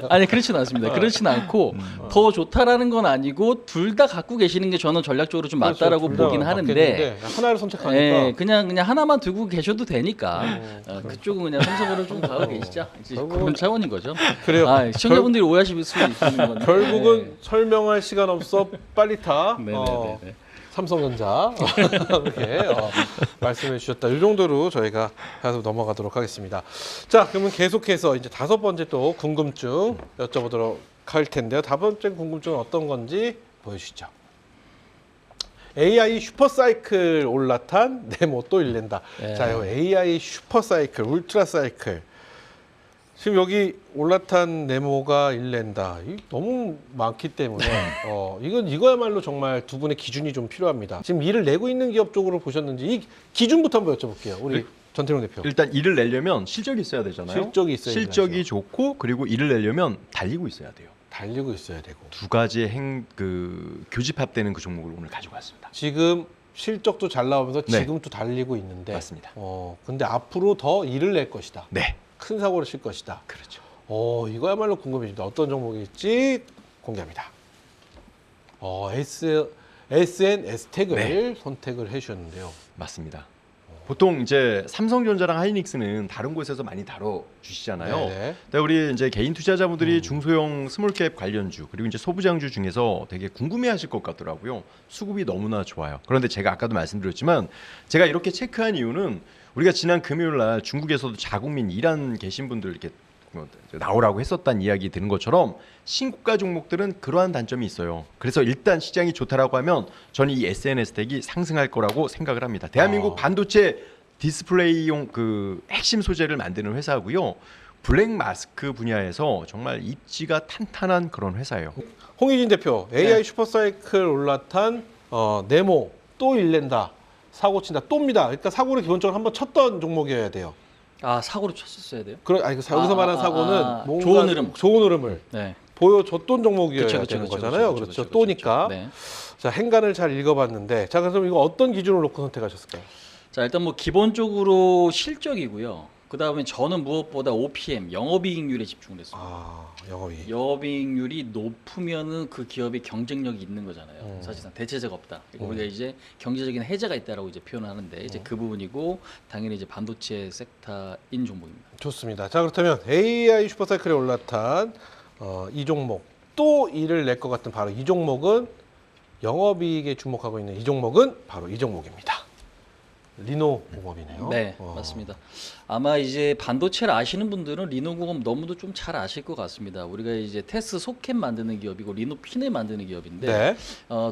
아니 그렇진 않습니다. 그렇진 않고 더 좋다라는 건 아니고 둘 다 갖고 계시는 게 저는 전략적으로 좀 맞다라고 둘다 보긴 하는데 맞겠는데 하나를 선택하니까 예, 그냥 하나만 두고 계셔도 되니까 그쪽은 그냥 삼성으로 좀 가고 계시죠. 이제 그런 차원인 거죠. 그래요. 시청자분들이 오해하실 수 있는 건데 결국은 설명할 시간 없어 빨리 타. 네네네. 삼성전자 이렇게 말씀해 주셨다. 이 정도로 저희가 계속 넘어가도록 하겠습니다. 자, 그러면 계속해서 이제 5번째 또 궁금증 여쭤보도록 할 텐데요. 5번째 궁금증은 어떤 건지 보여주시죠. AI 슈퍼사이클 올라탄 네모 또 일랜다. 네. 자, 이 AI 슈퍼사이클, 울트라사이클. 지금 여기 올라탄 네모가 일랜다. 너무 많기 때문에 이거야말로 정말 두 분의 기준이 좀 필요합니다. 지금 일을 내고 있는 기업 쪽으로 보셨는지 이 기준부터 한번 여쭤볼게요. 우리 전태룡 대표. 일단 이를 내려면 실적이 있어야 되잖아요. 실적이 있어야 실적이 되죠. 좋고 그리고 이를 내려면 달리고 있어야 돼요. 달리고 있어야 되고. 두 가지의 교집합되는 그 종목을 오늘 가지고 왔습니다. 지금 실적도 잘 나오면서 네. 지금 또 달리고 있는데. 맞습니다. 근데 앞으로 더 일을 낼 것이다. 네, 큰 사고를 칠 것이다. 그렇죠. 이거야말로 궁금해집니다. 어떤 종목일지 공개합니다. SNS택을 네. 선택을 해주셨는데요. 맞습니다. 보통 이제 삼성전자랑 하이닉스는 다른 곳에서 많이 다뤄 주시잖아요. 네네. 근데 우리 이제 개인 투자자분들이 중소형 스몰캡 관련주 그리고 이제 소부장주 중에서 되게 궁금해하실 것 같더라고요. 수급이 너무나 좋아요. 그런데 제가 아까도 말씀드렸지만 제가 이렇게 체크한 이유는 우리가 지난 금요일 날 중국에서도 자국민 이란 계신 분들 이렇게 나오라고 했었다는 이야기 들은 것처럼 신고가 종목들은 그러한 단점이 있어요. 그래서 일단 시장이 좋다라고 하면 저는 이 SNS택이 상승할 거라고 생각을 합니다. 대한민국 반도체 디스플레이용 그 핵심 소재를 만드는 회사고요. 블랙 마스크 분야에서 정말 입지가 탄탄한 그런 회사예요. 홍희진 대표, AI 슈퍼사이클 올라탄 네모 또 일낸다. 사고 친다. 또입니다. 그러니까 사고를 기본적으로 한번 쳤던 종목이어야 돼요. 사고로 쳤었어야 돼요. 여기서 말하는 사고는 뭔가 좋은 흐름. 을 네. 보여줬던 종목이어야 그쵸, 되는 그쵸, 거잖아요. 그쵸, 그렇죠. 그쵸, 또니까. 네. 자, 행간을 잘 읽어봤는데, 자, 그럼 이거 어떤 기준으로 놓고 선택하셨을까요? 자, 일단 뭐 기본적으로 실적이고요. 그 다음에 저는 무엇보다 OPM, 영업이익률에 집중을 했습니다. 영업이. 영업이익률이 높으면은 그 기업이 경쟁력이 있는 거잖아요. 사실상 대체제가 없다. 그리고 우리가 이제 경제적인 해제가 있다라고 이제 표현하는데 이제 그 부분이고 당연히 이제 반도체 섹터인 종목입니다. 좋습니다. 자, 그렇다면 AI 슈퍼사이클에 올라탄 이 종목 또 이를 낼 것 같은 바로 이 종목은 영업이익에 주목하고 있는 이 종목은 바로 이 종목입니다. 리노공업이네요. 네, 맞습니다. 아마 이제 반도체를 아시는 분들은 리노공업 너무도 좀 잘 아실 것 같습니다. 우리가 이제 테스트 소켓 만드는 기업이고 리노핀을 만드는 기업인데 네.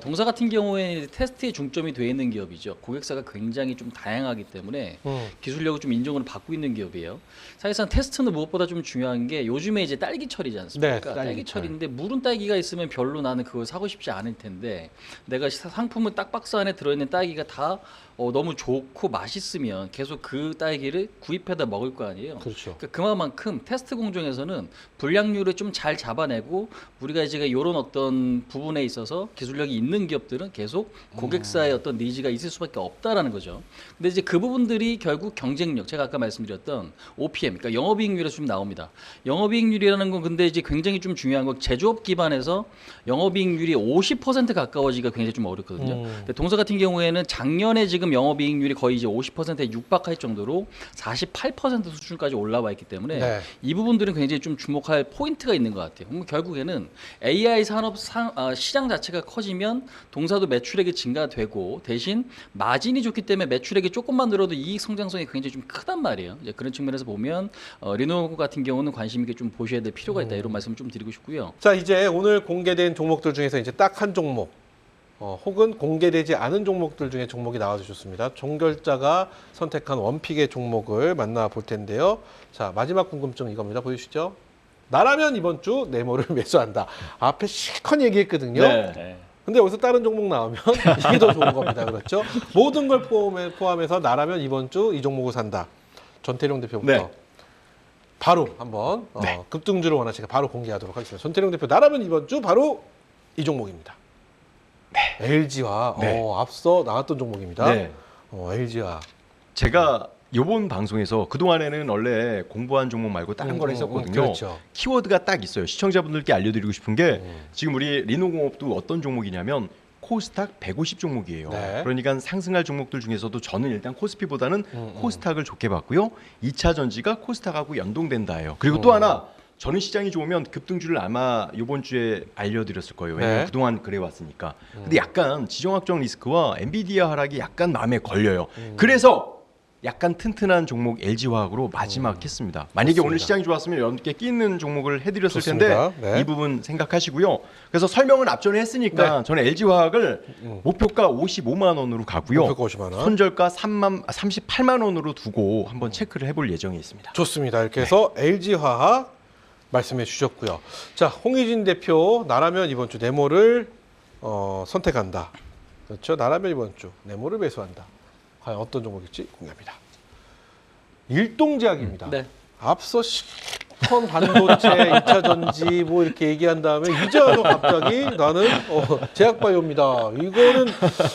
동사 같은 경우에 테스트에 중점이 돼 있는 기업이죠. 고객사가 굉장히 좀 다양하기 때문에 기술력을 좀 인정을 받고 있는 기업이에요. 사실상 테스트는 무엇보다 좀 중요한 게 요즘에 이제 딸기철이지 않습니까? 네, 딸기철. 딸기철인데 물은 딸기가 있으면 별로 나는 그걸 사고 싶지 않을 텐데 내가 상품은 딱 박스 안에 들어있는 딸기가 다 너무 좋고 맛있으면 계속 그 딸기를 구입해다 먹을 거 아니에요. 그렇죠. 그러니까 그만큼 테스트 공정에서는 불량률을 좀 잘 잡아내고 우리가 이제 이런 어떤 부분에 있어서 기술력이 있는 기업들은 계속 고객사의 어떤 니즈가 있을 수밖에 없다라는 거죠. 근데 이제 그 부분들이 결국 경쟁력, 제가 아까 말씀드렸던 OPM, 그러니까 영업이익률에서 좀 나옵니다. 영업이익률이라는 건 근데 이제 굉장히 좀 중요한 건 제조업 기반에서 영업이익률이 50% 가까워지기가 굉장히 좀 어렵거든요. 근데 동사 같은 경우에는 작년에 지금 영업이익률이 거의 이제 50%에 육박할 정도로 48% 수준까지 올라와 있기 때문에 네. 이 부분들은 굉장히 좀 주목할 포인트가 있는 것 같아요. 그럼 결국에는 AI 산업 시장 자체가 커지면 동사도 매출액이 증가되고 대신 마진이 좋기 때문에 매출액이 조금만 늘어도 이익 성장성이 굉장히 좀 크단 말이에요. 이제 그런 측면에서 보면 리노 같은 경우는 관심 있게 좀 보셔야 될 필요가 있다 이런 말씀을 좀 드리고 싶고요. 자, 이제 오늘 공개된 종목들 중에서 이제 딱 한 종목 혹은 공개되지 않은 종목들 중에 종목이 나와주셨습니다. 종결자가 선택한 원픽의 종목을 만나볼 텐데요. 자, 마지막 궁금증 이겁니다. 보여주시죠. 나라면 이번 주 네모를 매수한다. 앞에 실컷 얘기했거든요. 네. 근데 여기서 다른 종목 나오면 이게 더 좋은 겁니다. 그렇죠? 모든 걸 포함해서 나라면 이번 주 이 종목을 산다. 전태룡 대표부터 네. 바로 한번 네. 급등주를 원하시니까 바로 공개하도록 하겠습니다. 전태룡 대표 나라면 이번 주 바로 이 종목입니다. LG와 네. 앞서 나왔던 종목입니다. 네. LG와 제가 이번 방송에서 그동안에는 원래 공부한 종목 말고 다른 걸 했었거든요. 그렇죠. 키워드가 딱 있어요. 시청자분들께 알려드리고 싶은 게 지금 우리 리노공업도 어떤 종목이냐면 코스닥 150 종목이에요. 네. 그러니까 상승할 종목들 중에서도 저는 일단 코스피보다는 코스닥을 좋게 봤고요. 2차 전지가 코스닥하고 연동된다예요. 그리고 또 하나 저는 시장이 좋으면 급등주를 아마 이번 주에 알려드렸을 거예요. 왜냐면 네. 그동안 그래왔으니까. 근데 약간 지정학적 리스크와 엔비디아 하락이 약간 마음에 걸려요. 그래서 약간 튼튼한 종목 LG화학으로 마지막 했습니다. 만약에 좋습니다. 오늘 시장이 좋았으면 여러분께 끼는 종목을 해드렸을 좋습니다. 텐데 네. 이 부분 생각하시고요. 그래서 설명은 앞전에 했으니까 저는 LG화학을 목표가 55만 원으로 가고요. 목표가 50만 원. 손절가 38만 원으로 두고 한번 체크를 해볼 예정에 있습니다. 좋습니다. 이렇게 해서 LG화학 말씀해 주셨고요. 자, 홍희진 대표 나라면 이번 주 네모를 선택한다. 그렇죠. 나라면 이번 주 네모를 매수한다. 과연 어떤 종목일지 공개합니다. 일동제약입니다. 네. 앞서 시컨 반도체, 2차 전지 뭐 이렇게 얘기한 다음에 이제 와서 갑자기 나는 제약바이오입니다. 이거는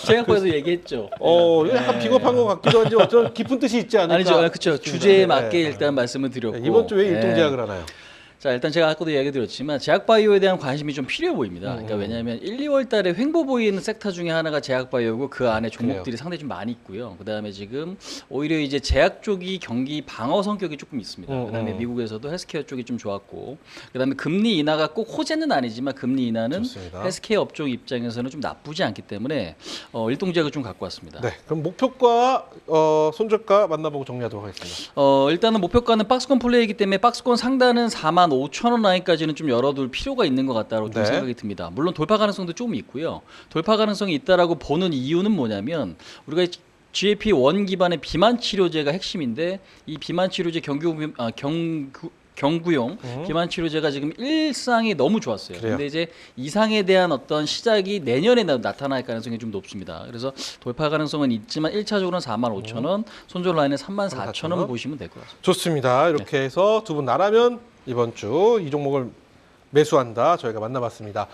제약바에서 얘기했죠. 이거 약간 비겁한 것 같기도 한지 어떤 깊은 뜻이 있지 않을까? 아니죠. 그렇죠. 주제에 네, 맞게 네. 일단 말씀을 드렸고. 이번 주 왜 예. 일동제약을 하나요? 자, 일단 제가 아까도 얘기 드렸지만 제약바이오에 대한 관심이 좀 필요해 보입니다. 그러니까 왜냐하면 1, 2월 달에 횡보 보이는 섹터 중에 하나가 제약바이오고 그 안에 종목들이 상당히 좀 많이 있고요. 그다음에 지금 오히려 이제 제약 쪽이 경기 방어 성격이 조금 있습니다. 그다음에 미국에서도 헬스케어 쪽이 좀 좋았고, 그다음에 금리 인하가 꼭 호재는 아니지만 금리 인하는 좋습니다. 헬스케어 업종 입장에서는 좀 나쁘지 않기 때문에 일동제약을 좀 갖고 왔습니다. 네, 그럼 목표가 손절가 만나보고 정리하도록 하겠습니다. 일단은 목표가는 박스권 플레이이기 때문에 박스권 상단은 45,000원 라인까지는 좀 열어둘 필요가 있는 것 같다고 좀 네. 생각이 듭니다. 물론 돌파 가능성도 좀 있고요. 돌파 가능성이 있다라고 보는 이유는 뭐냐면 우리가 GLP-1 기반의 비만 치료제가 핵심인데 이 비만 치료제 경구용 비만 치료제가 지금 일상이 너무 좋았어요. 그래요. 근데 이제 이상에 대한 어떤 시작이 내년에 나타날 가능성이 좀 높습니다. 그래서 돌파 가능성은 있지만 1차적으로는 45,000원, 손절 라인은 34,000원 보시면 될 것 같습니다. 좋습니다. 이렇게 해서 두 분 나라면 이번 주 이 종목을 매수한다 저희가 만나봤습니다.